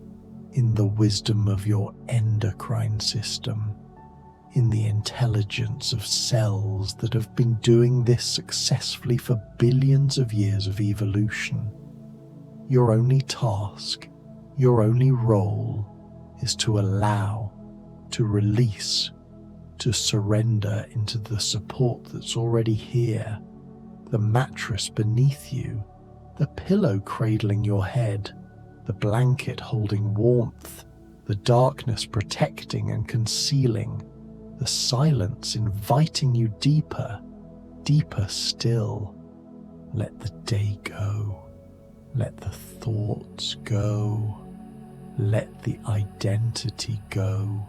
in the wisdom of your endocrine system, in the intelligence of cells that have been doing this successfully for billions of years of evolution. Your only task, your only role, is to allow, to release, to surrender into the support that's already here, the mattress beneath you, the pillow cradling your head, the blanket holding warmth, the darkness protecting and concealing, the silence inviting you deeper, deeper still. Let the day go. Let the thoughts go. Let the identity go.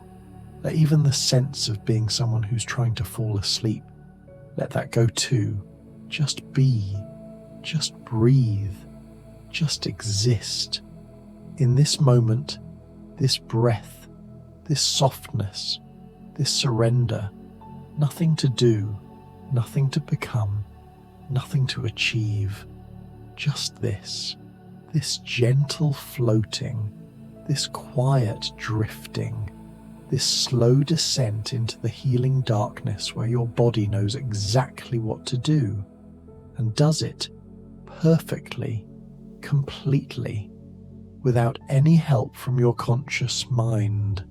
Let even the sense of being someone who's trying to fall asleep, let that go too. Just be, just breathe, just exist. In this moment, this breath, this softness, this surrender, nothing to do, nothing to become, nothing to achieve. Just this gentle floating, this quiet drifting, this slow descent into the healing darkness where your body knows exactly what to do and does it perfectly, completely, without any help from your conscious mind.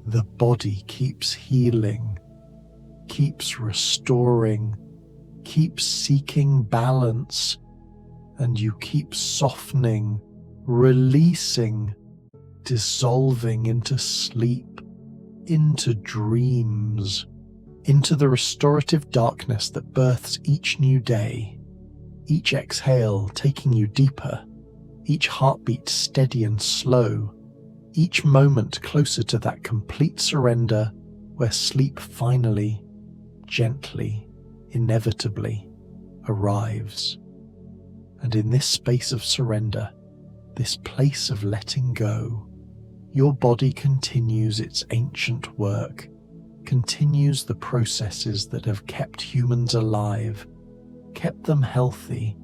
The body keeps healing, keeps restoring, keeps seeking balance, and you keep softening, releasing, dissolving into sleep, into dreams, into the restorative darkness that births each new day, each exhale taking you deeper, each heartbeat steady and slow, each moment closer to that complete surrender where sleep finally, gently, inevitably arrives. And in this space of surrender, this place of letting go, your body continues its ancient work, continues the processes that have kept humans alive, kept them healthy,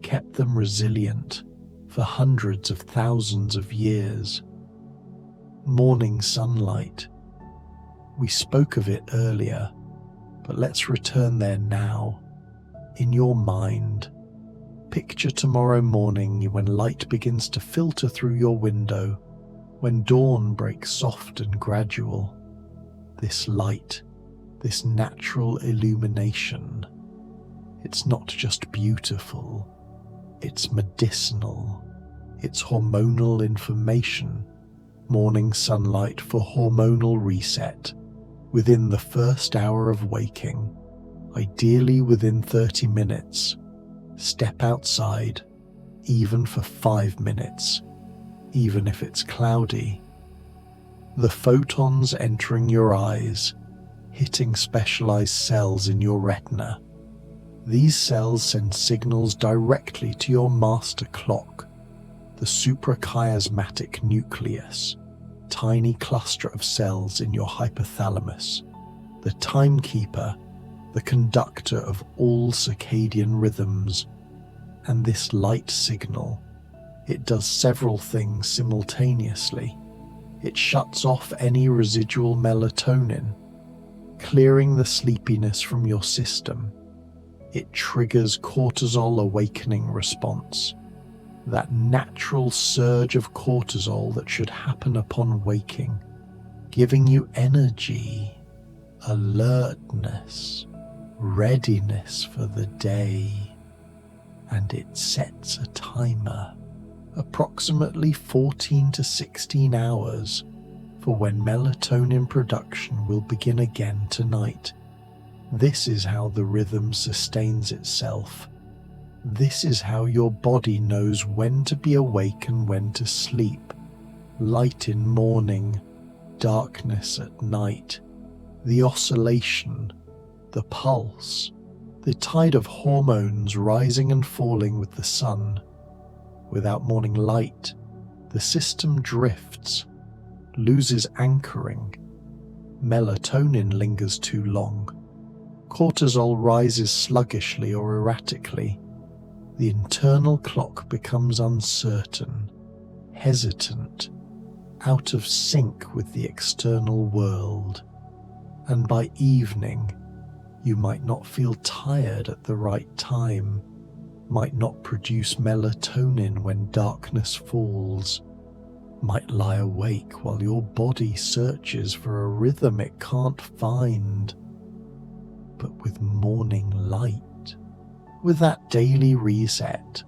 kept them resilient for hundreds of thousands of years. Morning sunlight. We spoke of it earlier, but let's return there now. In your mind, picture tomorrow morning when light begins to filter through your window, when dawn breaks soft and gradual. This light, this natural illumination, it's not just beautiful, it's medicinal, it's hormonal information. Morning sunlight for hormonal reset within the first hour of waking, ideally within 30 minutes. Step outside, even for 5 minutes, even if it's cloudy. The photons entering your eyes, hitting specialized cells in your retina. These cells send signals directly to your master clock, the suprachiasmatic nucleus, tiny cluster of cells in your hypothalamus, the timekeeper, the conductor of all circadian rhythms. And this light signal, it does several things simultaneously. It shuts off any residual melatonin, clearing the sleepiness from your system. It triggers cortisol awakening response, that natural surge of cortisol that should happen upon waking, giving you energy, alertness, readiness for the day. And it sets a timer, approximately 14 to 16 hours, for when melatonin production will begin again tonight. This is how the rhythm sustains itself. This is how your body knows when to be awake and when to sleep. Light in morning, darkness at night. The oscillation, the pulse, the tide of hormones rising and falling with the sun. Without morning light, the system drifts, loses anchoring. Melatonin lingers too long. Cortisol rises sluggishly or erratically. The internal clock becomes uncertain, hesitant, out of sync with the external world. And by evening, you might not feel tired at the right time, might not produce melatonin when darkness falls, might lie awake while your body searches for a rhythm it can't find. But with morning light, with that daily reset,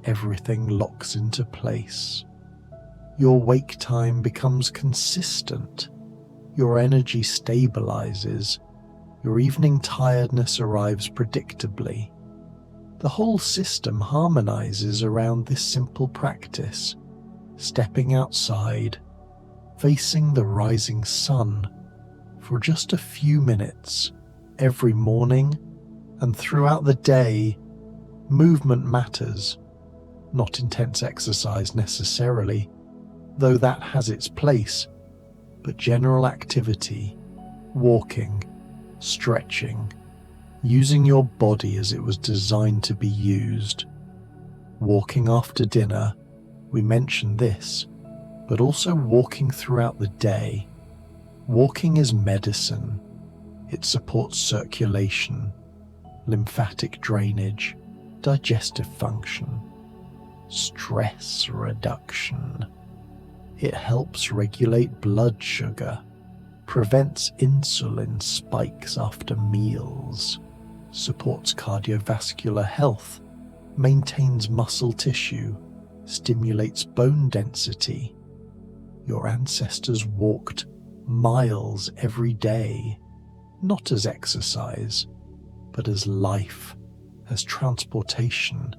everything locks into place. Your wake time becomes consistent, your energy stabilizes, your evening tiredness arrives predictably. The whole system harmonizes around this simple practice, stepping outside, facing the rising sun for just a few minutes every morning and throughout the day. Movement matters, not intense exercise necessarily, though that has its place, but general activity, walking, stretching, using your body as it was designed to be used. Walking after dinner, we mentioned this, but also walking throughout the day. Walking is medicine. It supports circulation, lymphatic drainage, digestive function, stress reduction. It helps regulate blood sugar, prevents insulin spikes after meals, supports cardiovascular health, maintains muscle tissue, stimulates bone density. Your ancestors walked miles every day, not as exercise, but as life, as transportation,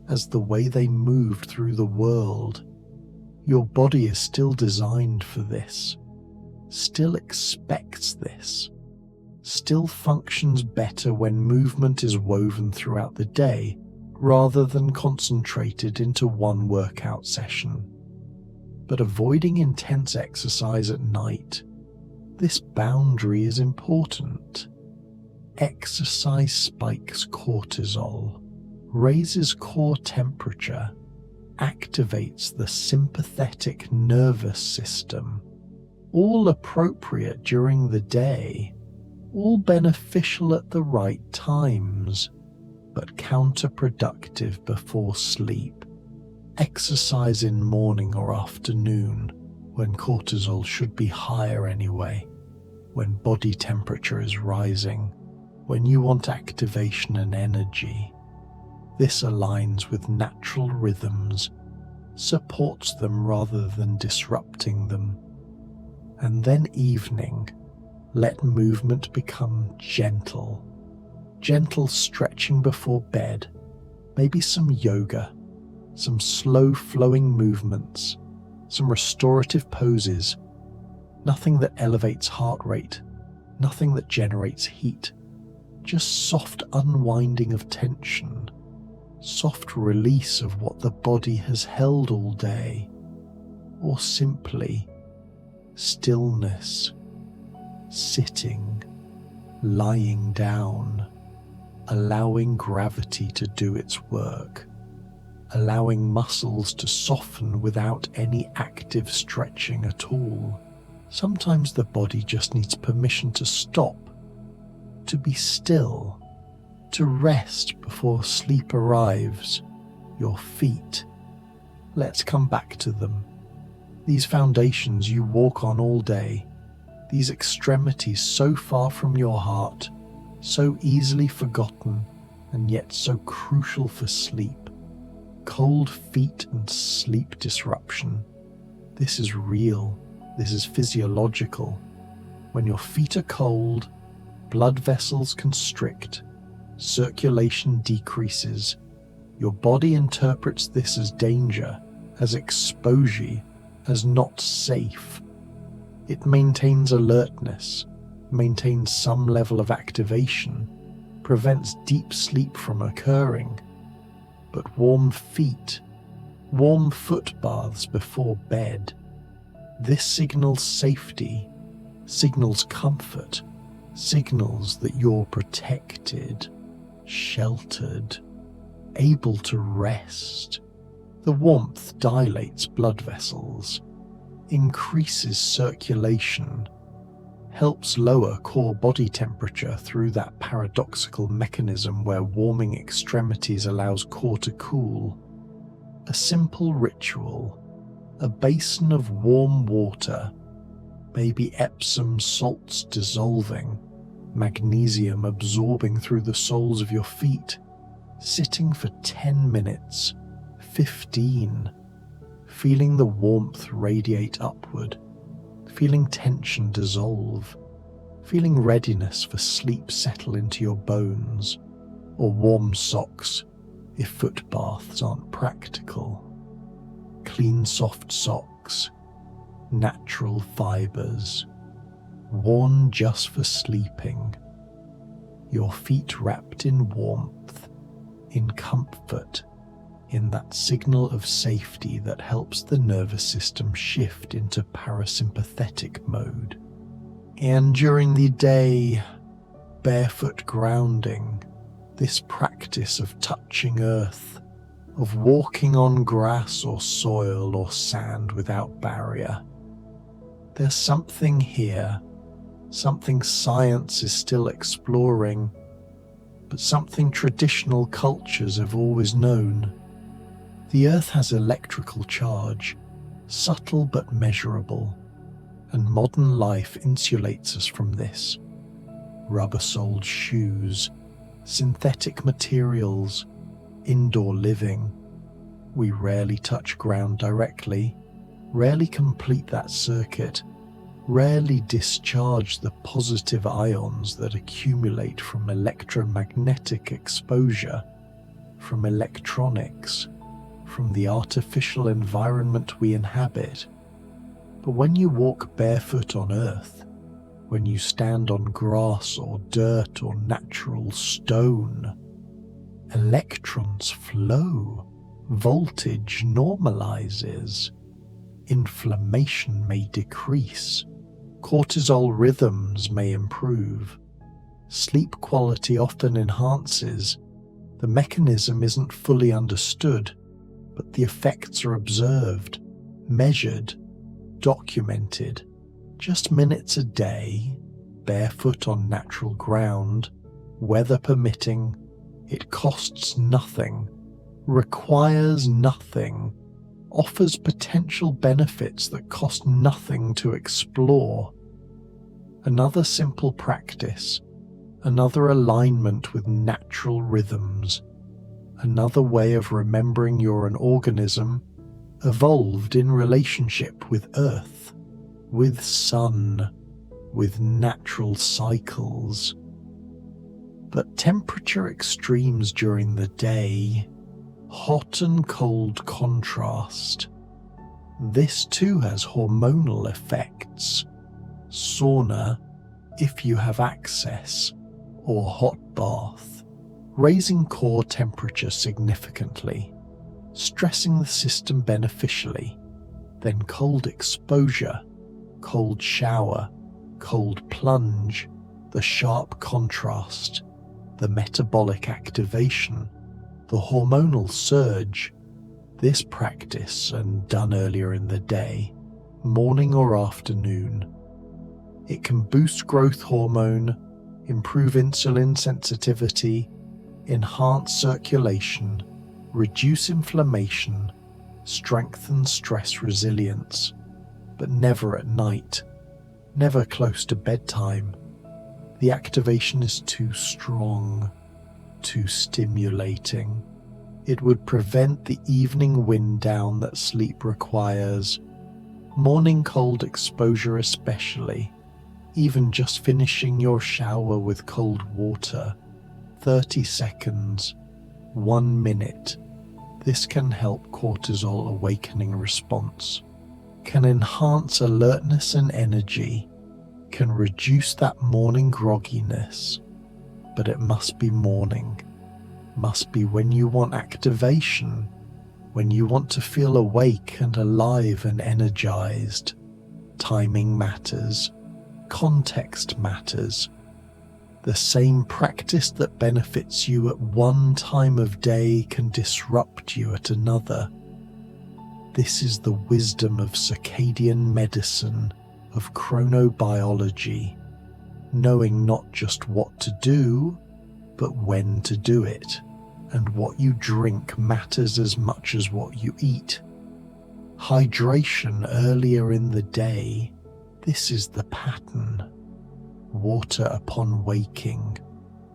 as the way they moved through the world. Your body is still designed for this, still expects this, still functions better when movement is woven throughout the day rather than concentrated into one workout session. But avoiding intense exercise at night, this boundary is important. Exercise spikes cortisol, raises core temperature, activates the sympathetic nervous system, all appropriate during the day, all beneficial at the right times, but counterproductive before sleep. Exercise in morning or afternoon, when cortisol should be higher anyway, when body temperature is rising, when you want activation and energy. This aligns with natural rhythms, supports them rather than disrupting them. And then evening, let movement become gentle. Gentle stretching before bed, maybe some yoga, some slow flowing movements, some restorative poses. Nothing that elevates heart rate, nothing that generates heat, just soft unwinding of tension, soft release of what the body has held all day, or simply stillness, sitting, lying down, allowing gravity to do its work, allowing muscles to soften without any active stretching at all. Sometimes the body just needs permission to stop, to be still, to rest before sleep arrives. Your feet. Let's come back to them. These foundations you walk on all day, these extremities so far from your heart, so easily forgotten and yet so crucial for sleep. Cold feet and sleep disruption. This is real. This is physiological. When your feet are cold, blood vessels constrict, circulation decreases. Your body interprets this as danger, as exposure, as not safe. It maintains alertness, maintains some level of activation, prevents deep sleep from occurring. But warm feet, warm foot baths before bed, this signals safety, signals comfort, signals that you're protected, sheltered, able to rest. The warmth dilates blood vessels, increases circulation, helps lower core body temperature through that paradoxical mechanism where warming extremities allows core to cool. A simple ritual, a basin of warm water, maybe Epsom salts dissolving, magnesium absorbing through the soles of your feet, sitting for 10 minutes, 15, feeling the warmth radiate upward, feeling tension dissolve, feeling readiness for sleep settle into your bones, or warm socks if foot baths aren't practical. Clean soft socks, natural fibers, worn just for sleeping. Your feet wrapped in warmth, in comfort, in that signal of safety that helps the nervous system shift into parasympathetic mode. And during the day, barefoot grounding, this practice of touching earth, of walking on grass or soil or sand without barrier. There's something here, something science is still exploring, but something traditional cultures have always known. The earth has electrical charge, subtle but measurable, and modern life insulates us from this. Rubber-soled shoes, synthetic materials, indoor living. We rarely touch ground directly, rarely complete that circuit, rarely discharge the positive ions that accumulate from electromagnetic exposure, from electronics, from the artificial environment we inhabit. But when you walk barefoot on earth, when you stand on grass or dirt or natural stone, electrons flow, voltage normalizes, inflammation may decrease, cortisol rhythms may improve, sleep quality often enhances. The mechanism isn't fully understood, but the effects are observed, measured, documented. Just minutes a day, barefoot on natural ground, weather permitting. It costs nothing, requires nothing, offers potential benefits that cost nothing to explore. Another simple practice, another alignment with natural rhythms, another way of remembering you're an organism, evolved in relationship with earth, with sun, with natural cycles. But temperature extremes during the day, hot and cold contrast. This too has hormonal effects. Sauna, if you have access, or hot bath, raising core temperature significantly, stressing the system beneficially. Then cold exposure, cold shower, cold plunge, the sharp contrast, the metabolic activation, the hormonal surge. This practice, and done earlier in the day, morning or afternoon, it can boost growth hormone, improve insulin sensitivity, enhance circulation, reduce inflammation, strengthen stress resilience, but never at night, never close to bedtime. The activation is too strong, too stimulating. It would prevent the evening wind down that sleep requires. Morning cold exposure especially, even just finishing your shower with cold water, 30 seconds, 1 minute. This can help cortisol awakening response, can enhance alertness and energy, can reduce that morning grogginess. But it must be morning, must be when you want activation, when you want to feel awake and alive and energized. Timing matters, context matters. The same practice that benefits you at one time of day can disrupt you at another. This is the wisdom of circadian medicine, of chronobiology, knowing not just what to do, but when to do it. And what you drink matters as much as what you eat. Hydration earlier in the day, this is the pattern. Water upon waking,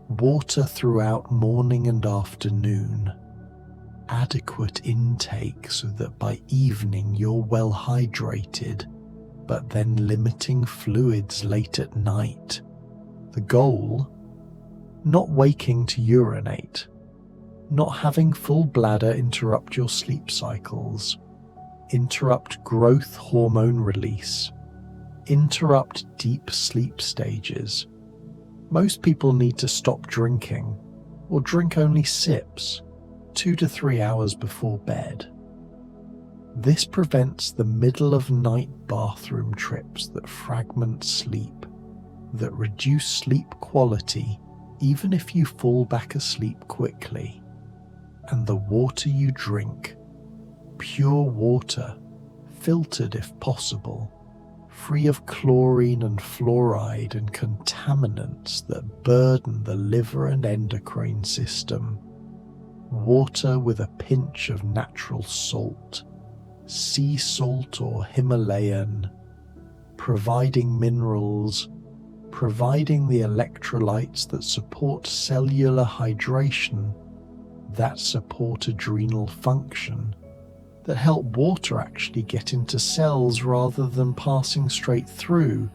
water throughout morning and afternoon. Adequate intake so that by evening you're well hydrated, but then limiting fluids late at night. The goal? Not waking to urinate, not having full bladder interrupt your sleep cycles, interrupt growth hormone release, interrupt deep sleep stages. Most people need to stop drinking, or drink only sips, 2 to 3 hours before bed. This prevents the middle of night bathroom trips that fragment sleep, that reduce sleep quality even if you fall back asleep quickly. And the water you drink, pure water, filtered if possible, free of chlorine and fluoride and contaminants that burden the liver and endocrine system. Water with a pinch of natural salt, sea salt or Himalayan, providing minerals, providing the electrolytes that support cellular hydration, that support adrenal function, that help water actually get into cells rather than passing straight through.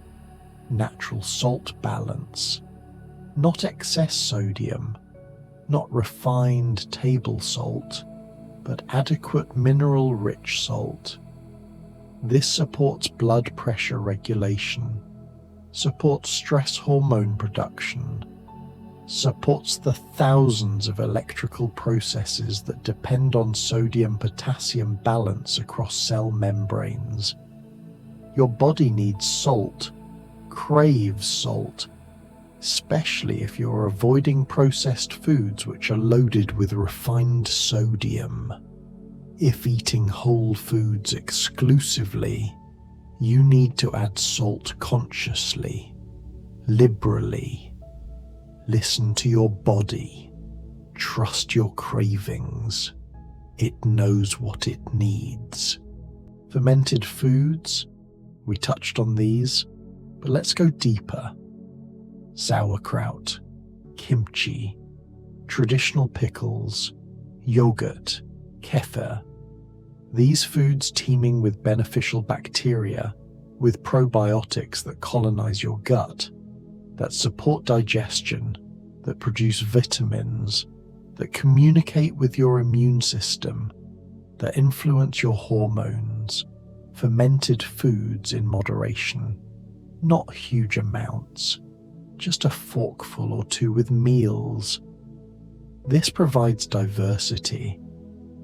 Natural salt balance, not excess sodium, not refined table salt, but adequate mineral-rich salt. This supports blood pressure regulation, supports stress hormone production, supports the thousands of electrical processes that depend on sodium-potassium balance across cell membranes. Your body needs salt, craves salt, especially if you're avoiding processed foods which are loaded with refined sodium. If eating whole foods exclusively, you need to add salt consciously, liberally. Listen to your body. Trust your cravings. It knows what it needs. Fermented foods, we touched on these, but let's go deeper. Sauerkraut, kimchi, traditional pickles, yogurt, kefir. These foods teeming with beneficial bacteria, with probiotics that colonize your gut, that support digestion, that produce vitamins, that communicate with your immune system, that influence your hormones. Fermented foods in moderation, not huge amounts, just a forkful or two with meals. This provides diversity,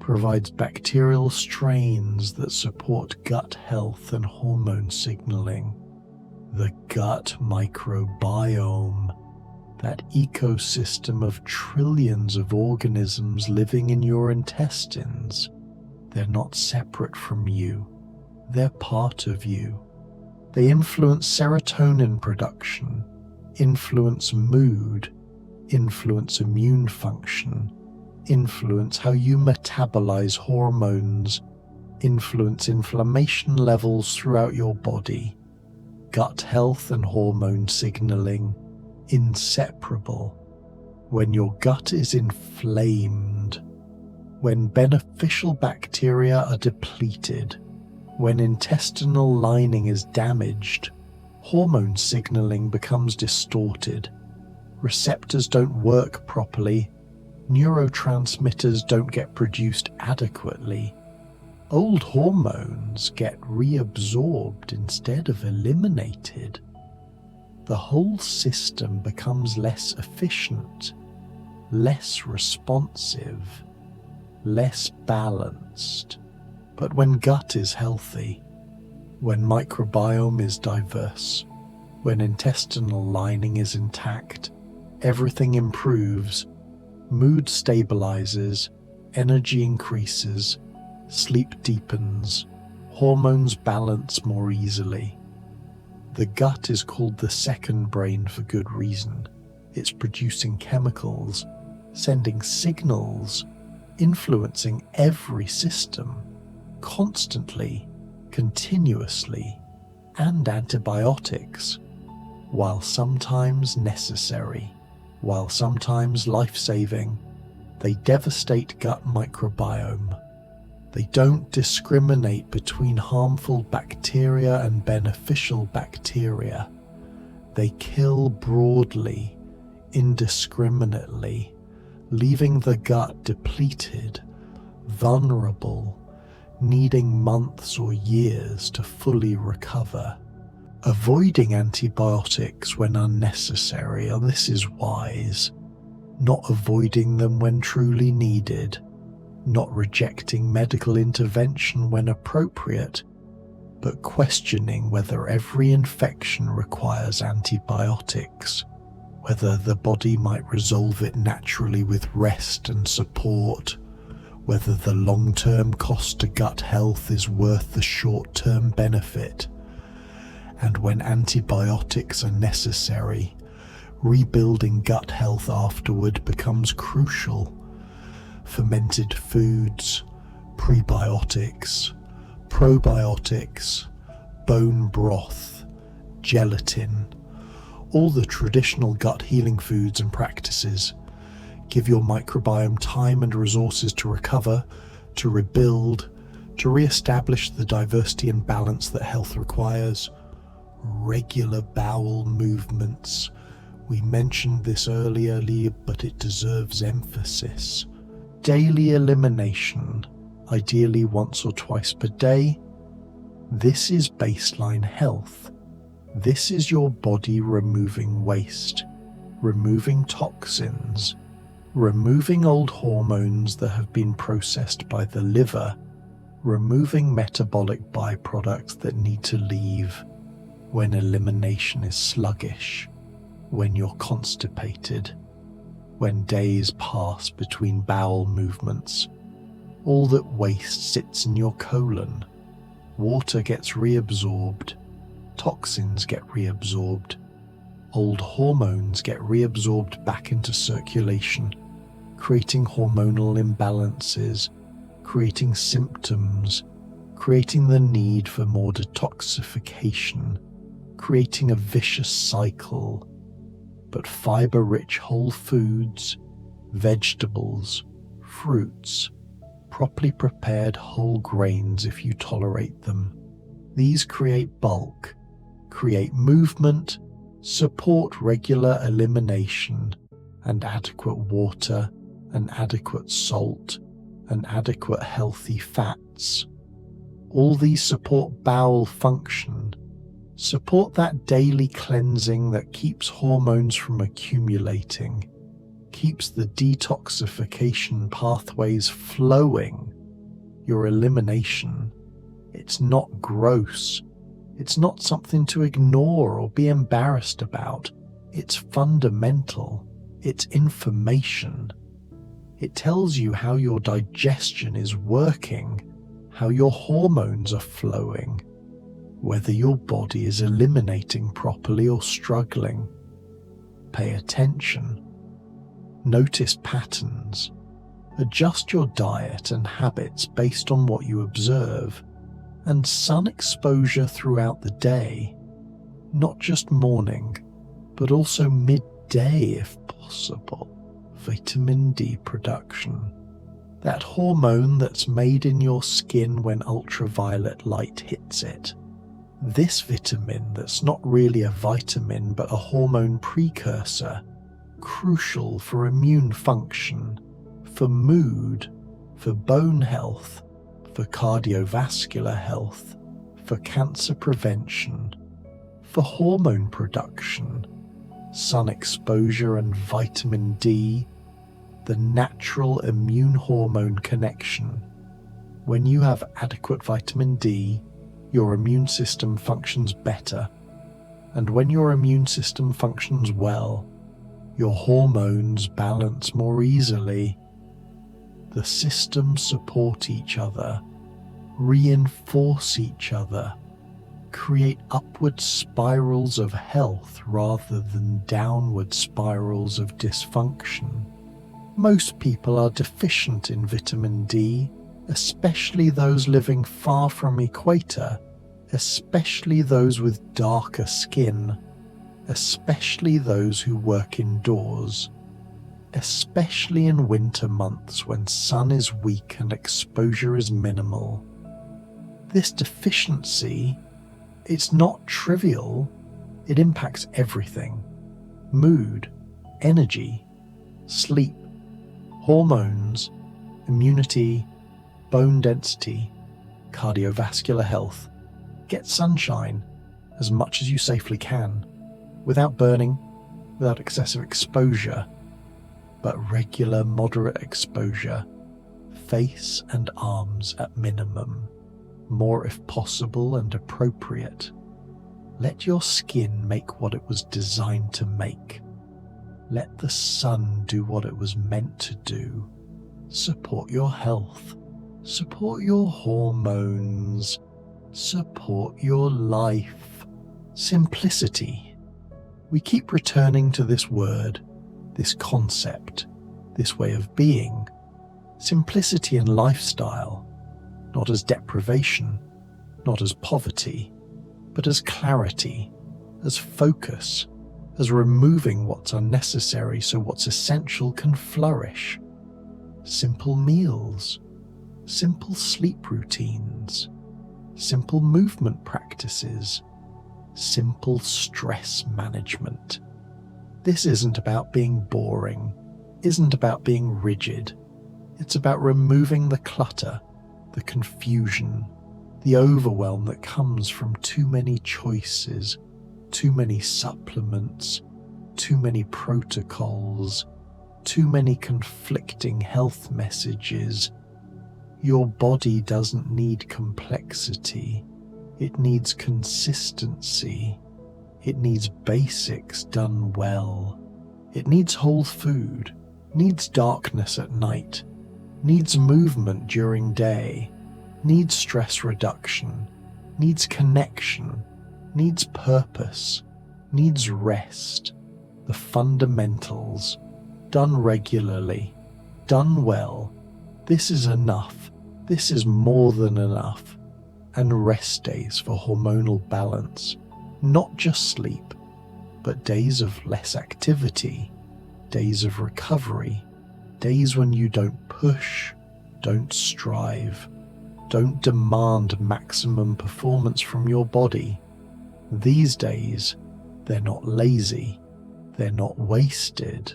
provides bacterial strains that support gut health and hormone signaling. The gut microbiome, that ecosystem of trillions of organisms living in your intestines. They're not separate from you. They're part of you. They influence serotonin production, influence mood, influence immune function, influence how you metabolize hormones, influence inflammation levels throughout your body. Gut health and hormone signaling, inseparable. When your gut is inflamed, when beneficial bacteria are depleted, when intestinal lining is damaged, hormone signaling becomes distorted. Receptors don't work properly, neurotransmitters don't get produced adequately. Old hormones get reabsorbed instead of eliminated. The whole system becomes less efficient, less responsive, less balanced. But when gut is healthy, when microbiome is diverse, when intestinal lining is intact, everything improves, mood stabilizes, energy increases, sleep deepens, hormones balance more easily. The gut is called the second brain for good reason. It's producing chemicals, sending signals, influencing every system, constantly, continuously, and antibiotics, while sometimes necessary, while sometimes life-saving, they devastate gut microbiome. They don't discriminate between harmful bacteria and beneficial bacteria. They kill broadly, indiscriminately, leaving the gut depleted, vulnerable, needing months or years to fully recover. Avoiding antibiotics when unnecessary, and this is wise. Not avoiding them when truly needed. Not rejecting medical intervention when appropriate, but questioning whether every infection requires antibiotics, whether the body might resolve it naturally with rest and support, whether the long-term cost to gut health is worth the short-term benefit. And when antibiotics are necessary, rebuilding gut health afterward becomes crucial. Fermented foods, prebiotics, probiotics, bone broth, gelatin, all the traditional gut healing foods and practices give your microbiome time and resources to recover, to rebuild, to re-establish the diversity and balance that health requires. Regular bowel movements. We mentioned this earlier, but it deserves emphasis. Daily elimination, ideally once or twice per day. This is baseline health. This is your body removing waste, removing toxins, removing old hormones that have been processed by the liver, removing metabolic byproducts that need to leave. When elimination is sluggish, when you're constipated, when days pass between bowel movements, all that waste sits in your colon. Water gets reabsorbed, toxins get reabsorbed, old hormones get reabsorbed back into circulation, creating hormonal imbalances, creating symptoms, creating the need for more detoxification, creating a vicious cycle. But fiber-rich whole foods, vegetables, fruits, properly prepared whole grains if you tolerate them. These create bulk, create movement, support regular elimination, and adequate water, and adequate salt, and adequate healthy fats. All these support bowel function, support that daily cleansing that keeps hormones from accumulating, keeps the detoxification pathways flowing. Your elimination, it's not gross, it's not something to ignore or be embarrassed about. It's fundamental, it's information. It tells you how your digestion is working, how your hormones are flowing, whether your body is eliminating properly or struggling. Pay attention. Notice patterns. Adjust your diet and habits based on what you observe, and sun exposure throughout the day, not just morning, but also midday if possible. Vitamin D production. That hormone that's made in your skin when ultraviolet light hits it. This vitamin that's not really a vitamin but a hormone precursor, crucial for immune function, for mood, for bone health, for cardiovascular health, for cancer prevention, for hormone production, sun exposure and vitamin D, the natural immune hormone connection. When you have adequate vitamin D, your immune system functions better, and when your immune system functions well, your hormones balance more easily. The systems support each other, reinforce each other, create upward spirals of health rather than downward spirals of dysfunction. Most people are deficient in vitamin D, especially those living far from equator, especially those with darker skin, especially those who work indoors, especially in winter months when sun is weak and exposure is minimal. This deficiency, it's not trivial, it impacts everything: mood, energy, sleep, hormones, immunity, bone density, cardiovascular health. Get sunshine as much as you safely can, without burning, without excessive exposure, but regular moderate exposure, face and arms at minimum, more if possible and appropriate. Let your skin make what it was designed to make. Let the sun do what it was meant to do. Support your health. Support your hormones. Support your life. Simplicity. We keep returning to this word, this concept, this way of being. Simplicity in lifestyle, not as deprivation, not as poverty, but as clarity, as focus, as removing what's unnecessary so what's essential can flourish. Simple meals, simple sleep routines, simple movement practices, simple stress management. This isn't about being boring, isn't about being rigid. It's about removing the clutter, the confusion, the overwhelm that comes from too many choices, too many supplements, too many protocols, too many conflicting health messages. Your body doesn't need complexity. It needs consistency. It needs basics done well. It needs whole food, needs darkness at night, needs movement during day, needs stress reduction, needs connection, needs purpose, needs rest. The fundamentals, done regularly, done well. This is enough. This is more than enough. And rest days for hormonal balance, not just sleep, but days of less activity, days of recovery, days when you don't push, don't strive, don't demand maximum performance from your body. These days, they're not lazy, they're not wasted.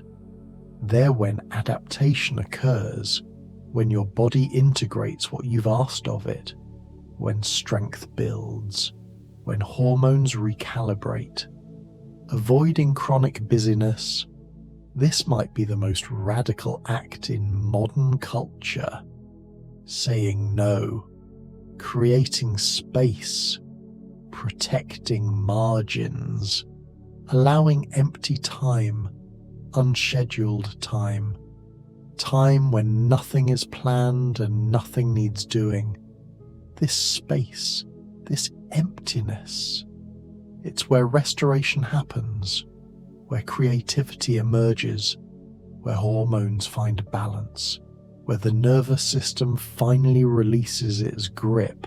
They're when adaptation occurs, when your body integrates what you've asked of it, when strength builds, when hormones recalibrate. Avoiding chronic busyness, this might be the most radical act in modern culture. Saying no, creating space, protecting margins, allowing empty time, unscheduled time, time when nothing is planned and nothing needs doing. This space, this emptiness, it's where restoration happens, where creativity emerges, where hormones find balance, where the nervous system finally releases its grip.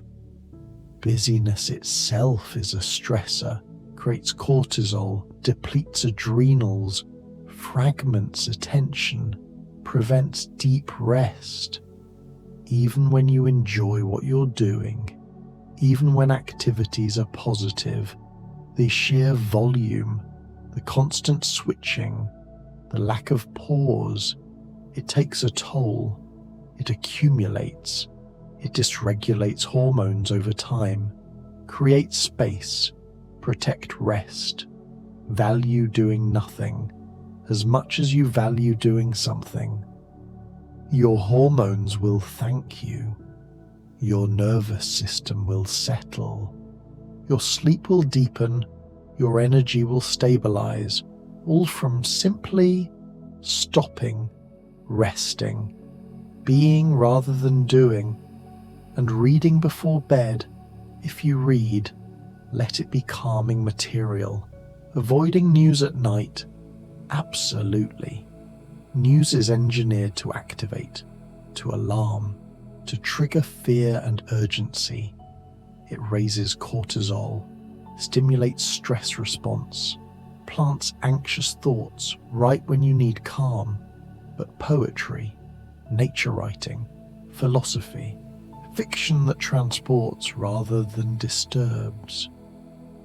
Busyness itself is a stressor, creates cortisol, depletes adrenals, fragments attention, prevents deep rest. Even when you enjoy what you're doing, even when activities are positive, the sheer volume, the constant switching, the lack of pause, it takes a toll. It accumulates. It dysregulates hormones over time. Create space. Protect rest. Value doing nothing as much as you value doing something. Your hormones will thank you. Your nervous system will settle. Your sleep will deepen. Your energy will stabilize, all from simply stopping, resting, being rather than doing, and reading before bed. If you read, let it be calming material. Avoiding news at night, absolutely. News is engineered to activate, to alarm, to trigger fear and urgency. It raises cortisol, stimulates stress response, plants anxious thoughts right when you need calm. But poetry, nature writing, philosophy, fiction that transports rather than disturbs.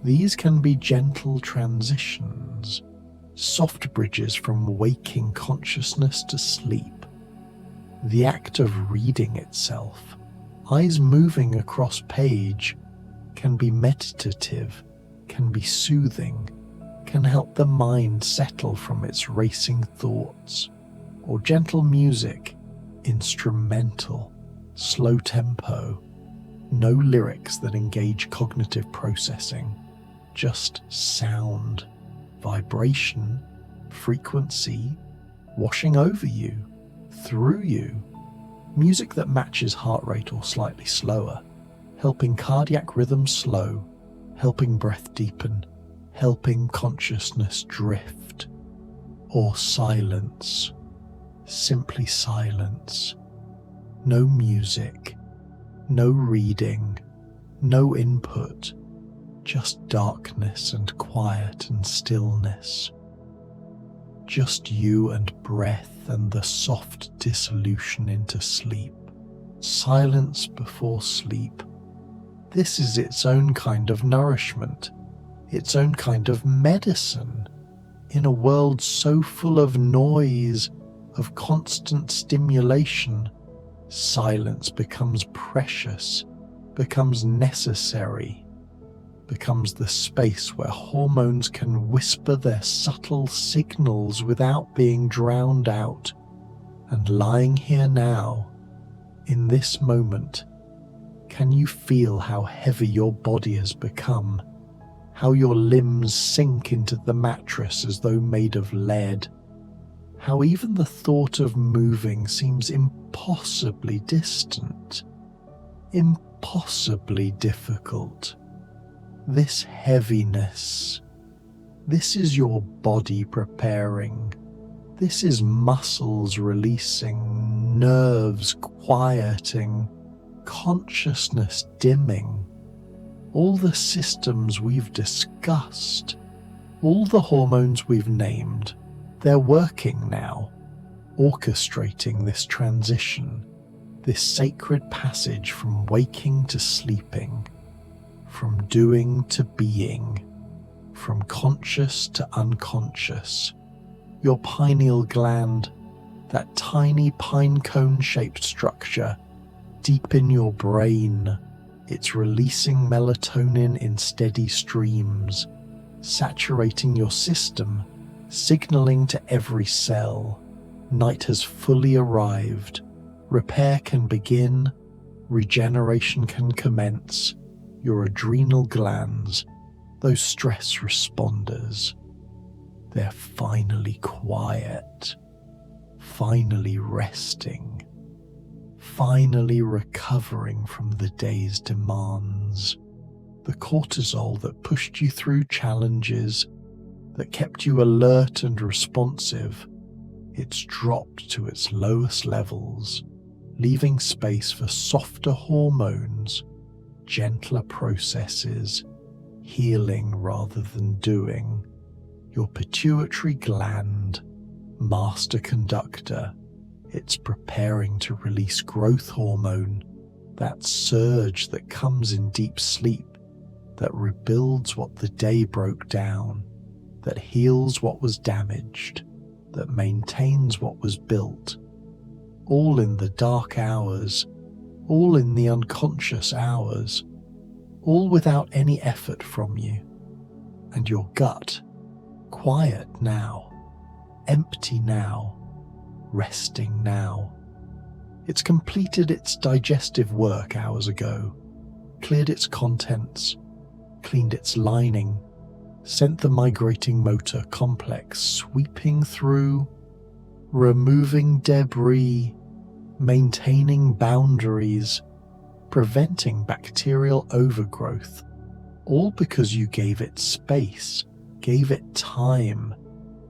These can be gentle transitions, soft bridges from waking consciousness to sleep. The act of reading itself, eyes moving across page, can be meditative, can be soothing, can help the mind settle from its racing thoughts. Or gentle music, instrumental, slow tempo, no lyrics that engage cognitive processing, just sound, vibration, frequency, washing over you, through you. Music that matches heart rate or slightly slower, helping cardiac rhythm slow, helping breath deepen, helping consciousness drift. Or silence, simply silence. No music, no reading, no input, just darkness and quiet and stillness. Just you and breath and the soft dissolution into sleep. Silence before sleep. This is its own kind of nourishment, its own kind of medicine. In a world so full of noise, of constant stimulation, silence becomes precious, becomes necessary, becomes the space where hormones can whisper their subtle signals without being drowned out. And lying here now, in this moment, can you feel how heavy your body has become? How your limbs sink into the mattress as though made of lead? How even the thought of moving seems impossibly distant, impossibly difficult. This heaviness, this is your body preparing. This is muscles releasing, nerves quieting, consciousness dimming. All the systems we've discussed, all the hormones we've named, they're working now, orchestrating this transition, this sacred passage from waking to sleeping, from doing to being, from conscious to unconscious. Your pineal gland, that tiny pine cone-shaped structure deep in your brain, it's releasing melatonin in steady streams, saturating your system, signaling to every cell. Night has fully arrived. Repair can begin. Regeneration can commence. Your adrenal glands, those stress responders, they're finally quiet, finally resting, finally recovering from the day's demands. The cortisol that pushed you through challenges, that kept you alert and responsive, It's dropped to its lowest levels, leaving space for softer hormones, gentler processes, healing rather than doing. Your pituitary gland, master conductor, it's preparing to release growth hormone, that surge that comes in deep sleep, that rebuilds what the day broke down, that heals what was damaged, that maintains what was built, all in the dark hours, all in the unconscious hours, all without any effort from you. And your gut, quiet now, empty now, resting now. It's completed its digestive work hours ago, cleared its contents, cleaned its lining, sent the migrating motor complex sweeping through, removing debris, maintaining boundaries, preventing bacterial overgrowth, all because you gave it space, gave it time,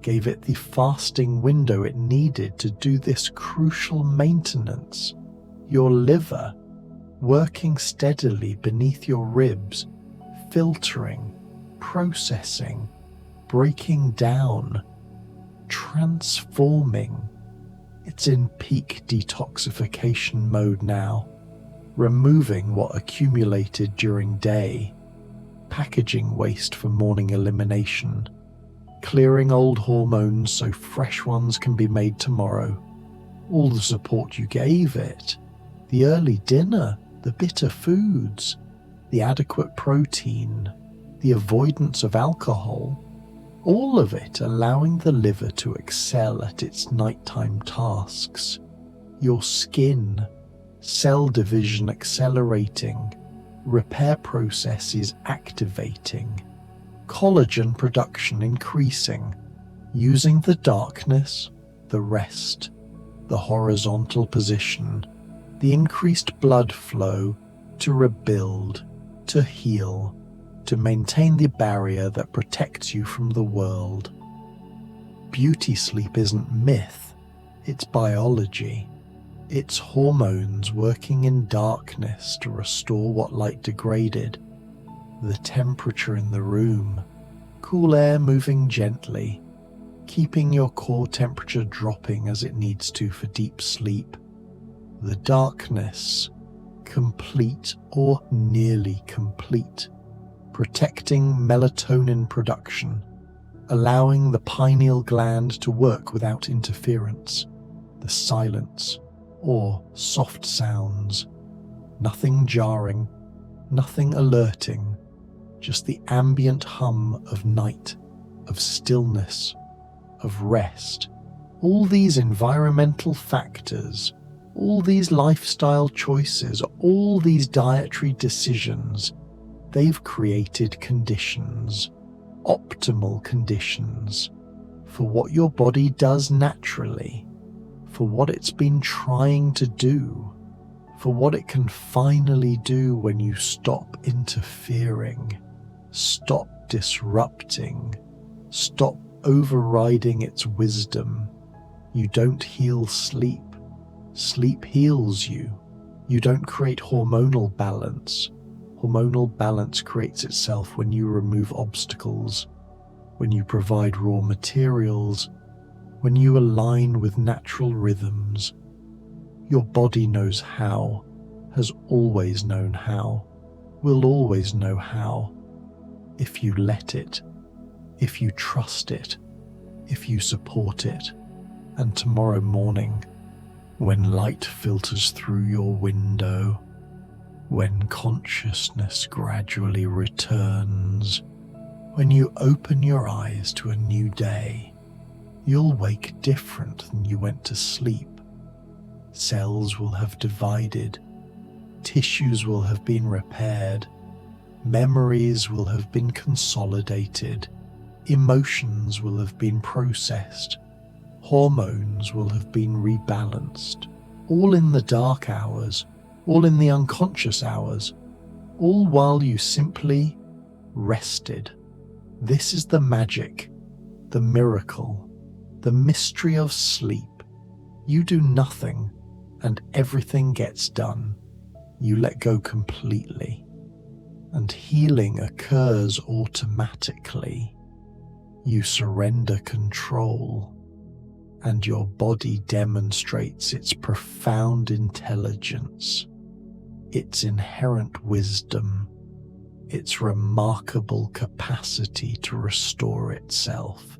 gave it the fasting window it needed to do this crucial maintenance. Your liver, working steadily beneath your ribs, filtering, processing, breaking down, transforming. It's in peak detoxification mode now, removing what accumulated during day, packaging waste for morning elimination, clearing old hormones so fresh ones can be made tomorrow. All the support you gave it, the early dinner, the bitter foods, the adequate protein, the avoidance of alcohol, all of it allowing the liver to excel at its nighttime tasks. Your skin, cell division accelerating, repair processes activating, collagen production increasing, using the darkness, the rest, the horizontal position, the increased blood flow to rebuild, to heal, to maintain the barrier that protects you from the world. Beauty sleep isn't myth, it's biology. It's hormones working in darkness to restore what light degraded. The temperature in the room, cool air moving gently, keeping your core temperature dropping as it needs to for deep sleep. The darkness, complete or nearly complete, protecting melatonin production, allowing the pineal gland to work without interference. The silence, or soft sounds, nothing jarring, nothing alerting, just the ambient hum of night, of stillness, of rest. All these environmental factors, all these lifestyle choices, all these dietary decisions, they've created conditions, optimal conditions, for what your body does naturally, for what it's been trying to do, for what it can finally do when you stop interfering, stop disrupting, stop overriding its wisdom. You don't heal sleep. Sleep heals you. You don't create hormonal balance. Hormonal balance creates itself when you remove obstacles, when you provide raw materials, when you align with natural rhythms. Your body knows how, has always known how, will always know how. If you let it, if you trust it, if you support it. And tomorrow morning, when light filters through your window, when consciousness gradually returns, when you open your eyes to a new day, you'll wake different than you went to sleep. Cells will have divided, tissues will have been repaired, memories will have been consolidated, emotions will have been processed, hormones will have been rebalanced, all in the dark hours, all in the unconscious hours, all while you simply rested. This is the magic, the miracle, The mystery of sleep. You do nothing and everything gets done. You let go completely, and healing occurs automatically. You surrender control, and your body demonstrates its profound intelligence, its inherent wisdom, its remarkable capacity to restore itself.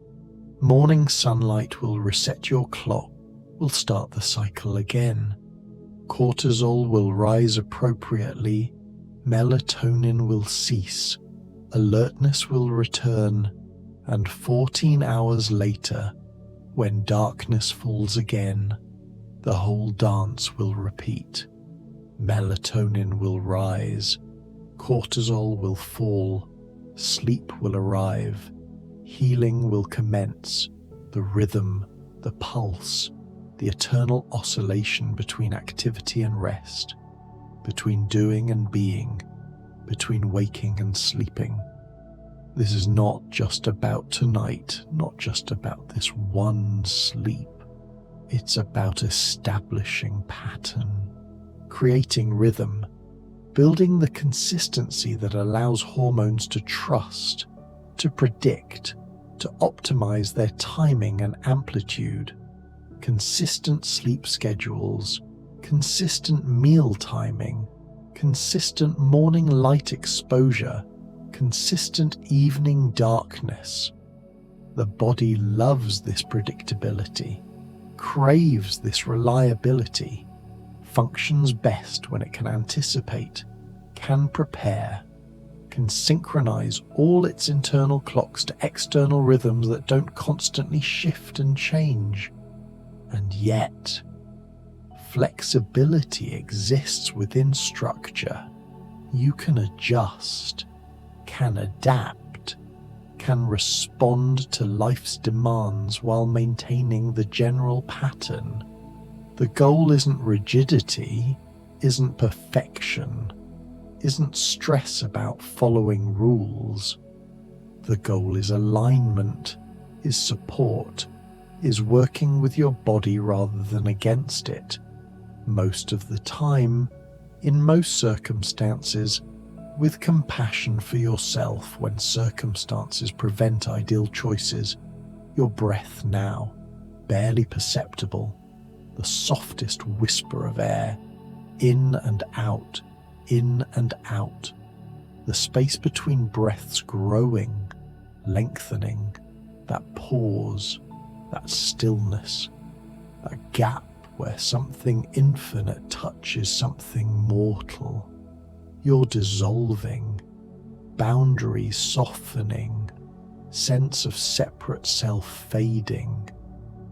Morning sunlight will reset your clock, will start the cycle again. Cortisol will rise appropriately, melatonin will cease, alertness will return, and 14 hours later, when darkness falls again, the whole dance will repeat. Melatonin will rise, cortisol will fall, sleep will arrive, healing will commence, the rhythm, the pulse, the eternal oscillation between activity and rest, between doing and being, between waking and sleeping. This is not just about tonight, not just about this one sleep. It's about establishing pattern, creating rhythm, building the consistency that allows hormones to trust, to predict, to optimize their timing and amplitude. Consistent sleep schedules, consistent meal timing, consistent morning light exposure, consistent evening darkness. The body loves this predictability, craves this reliability, functions best when it can anticipate, can prepare, can synchronize all its internal clocks to external rhythms that don't constantly shift and change. And yet, flexibility exists within structure. You can adjust, can adapt, can respond to life's demands while maintaining the general pattern. The goal isn't rigidity, isn't perfection, isn't stress about following rules. The goal is alignment, is support, is working with your body rather than against it. Most of the time, in most circumstances, with compassion for yourself when circumstances prevent ideal choices. Your breath now, barely perceptible, the softest whisper of air, in and out, in and out. The space between breaths growing, lengthening, that pause, that stillness, that gap where something infinite touches something mortal. You're dissolving, boundaries softening, sense of separate self fading,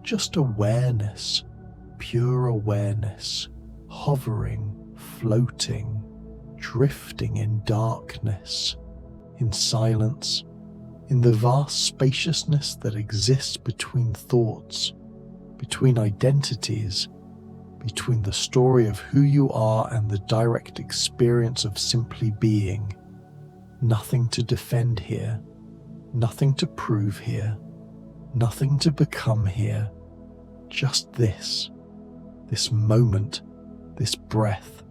just awareness, pure awareness, hovering, floating, drifting in darkness, in silence, in the vast spaciousness that exists between thoughts, between identities, between the story of who you are and the direct experience of simply being. Nothing to defend here, nothing to prove here, nothing to become here. Just this moment, this breath,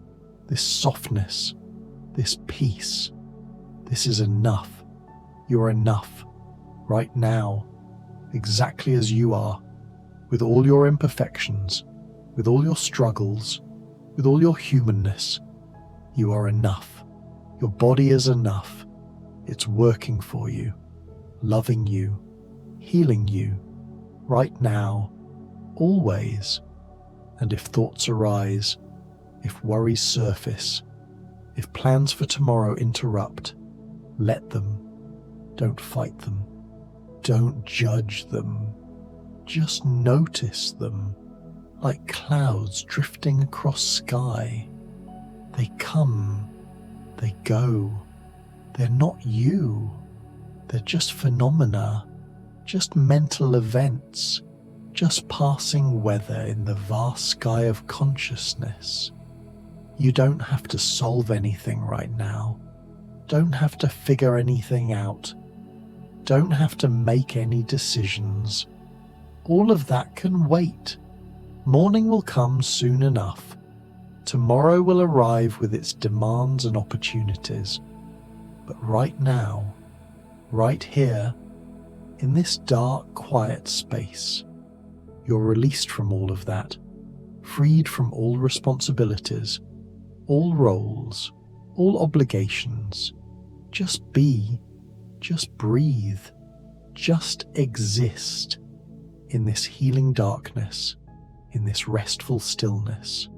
this softness, this peace. This is enough. You're enough, right now, exactly as you are, with all your imperfections, with all your struggles, with all your humanness. You are enough. Your body is enough. It's working for you, loving you, healing you, right now, always. And if thoughts arise, if worries surface, if plans for tomorrow interrupt, let them. Don't fight them. Don't judge them. Just notice them, like clouds drifting across sky. They come, they go. They're not you. They're just phenomena, just mental events, just passing weather in the vast sky of consciousness. You don't have to solve anything right now. Don't have to figure anything out. Don't have to make any decisions. All of that can wait. Morning will come soon enough. Tomorrow will arrive with its demands and opportunities. But right now, right here, in this dark, quiet space, you're released from all of that, freed from all responsibilities, all roles, all obligations. Just be, just breathe, just exist in this healing darkness, in this restful stillness,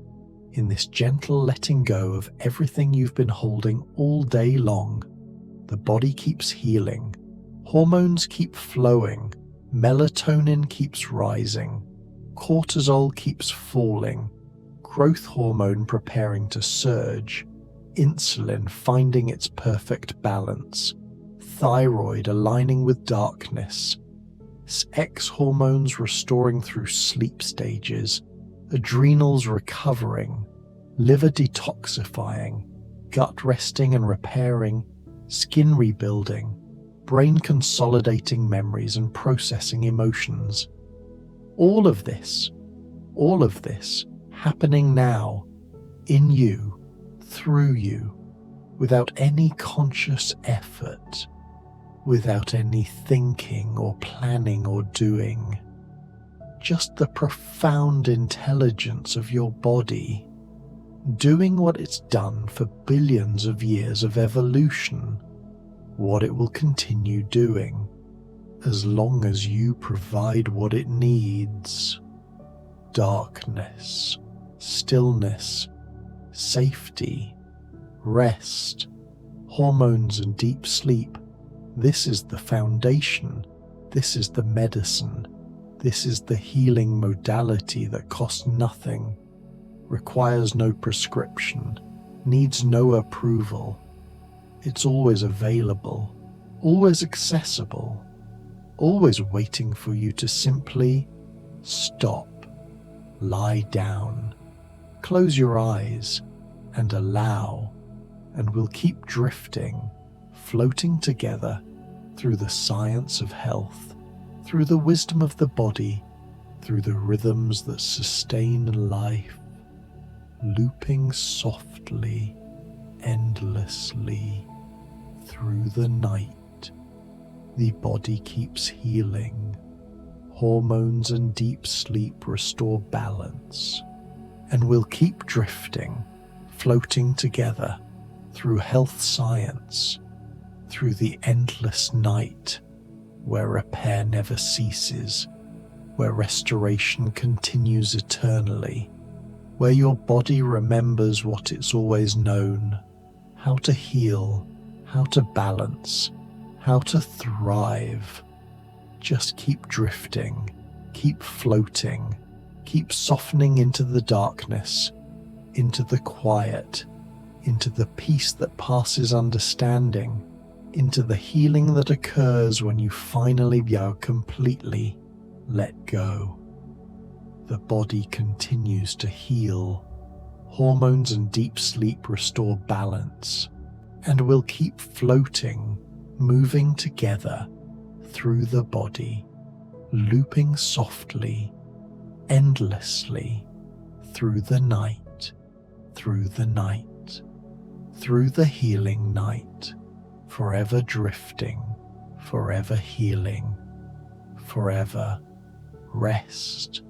in this gentle letting go of everything you've been holding all day long. The body keeps healing, hormones keep flowing, melatonin keeps rising, cortisol keeps falling, growth hormone preparing to surge, insulin finding its perfect balance, thyroid aligning with darkness, sex hormones restoring through sleep stages, adrenals recovering, liver detoxifying, gut resting and repairing, skin rebuilding, brain consolidating memories and processing emotions. All of this happening now, in you, through you, without any conscious effort, without any thinking or planning or doing. Just the profound intelligence of your body doing what it's done for billions of years of evolution, what it will continue doing as long as you provide what it needs. Darkness, stillness, safety, rest, hormones and deep sleep. This is the foundation. This is the medicine. This is the healing modality that costs nothing, requires no prescription, needs no approval. It's always available, always accessible, always waiting for you to simply stop, lie down, close your eyes, and allow, and we'll keep drifting, floating together through the science of health, through the wisdom of the body, through the rhythms that sustain life, looping softly, endlessly, through the night. The body keeps healing. Hormones and deep sleep restore balance. And we'll keep drifting, floating together through health science, through the endless night, where repair never ceases, where restoration continues eternally, where your body remembers what it's always known, how to heal, how to balance, how to thrive. Just keep drifting, keep floating, keep softening into the darkness, into the quiet, into the peace that passes understanding, into the healing that occurs when you finally are completely let go. The body continues to heal. Hormones and deep sleep restore balance, and we'll keep floating, moving together through the body, looping softly, endlessly, through the night, through the night, through the healing night, forever drifting, forever healing, forever rest.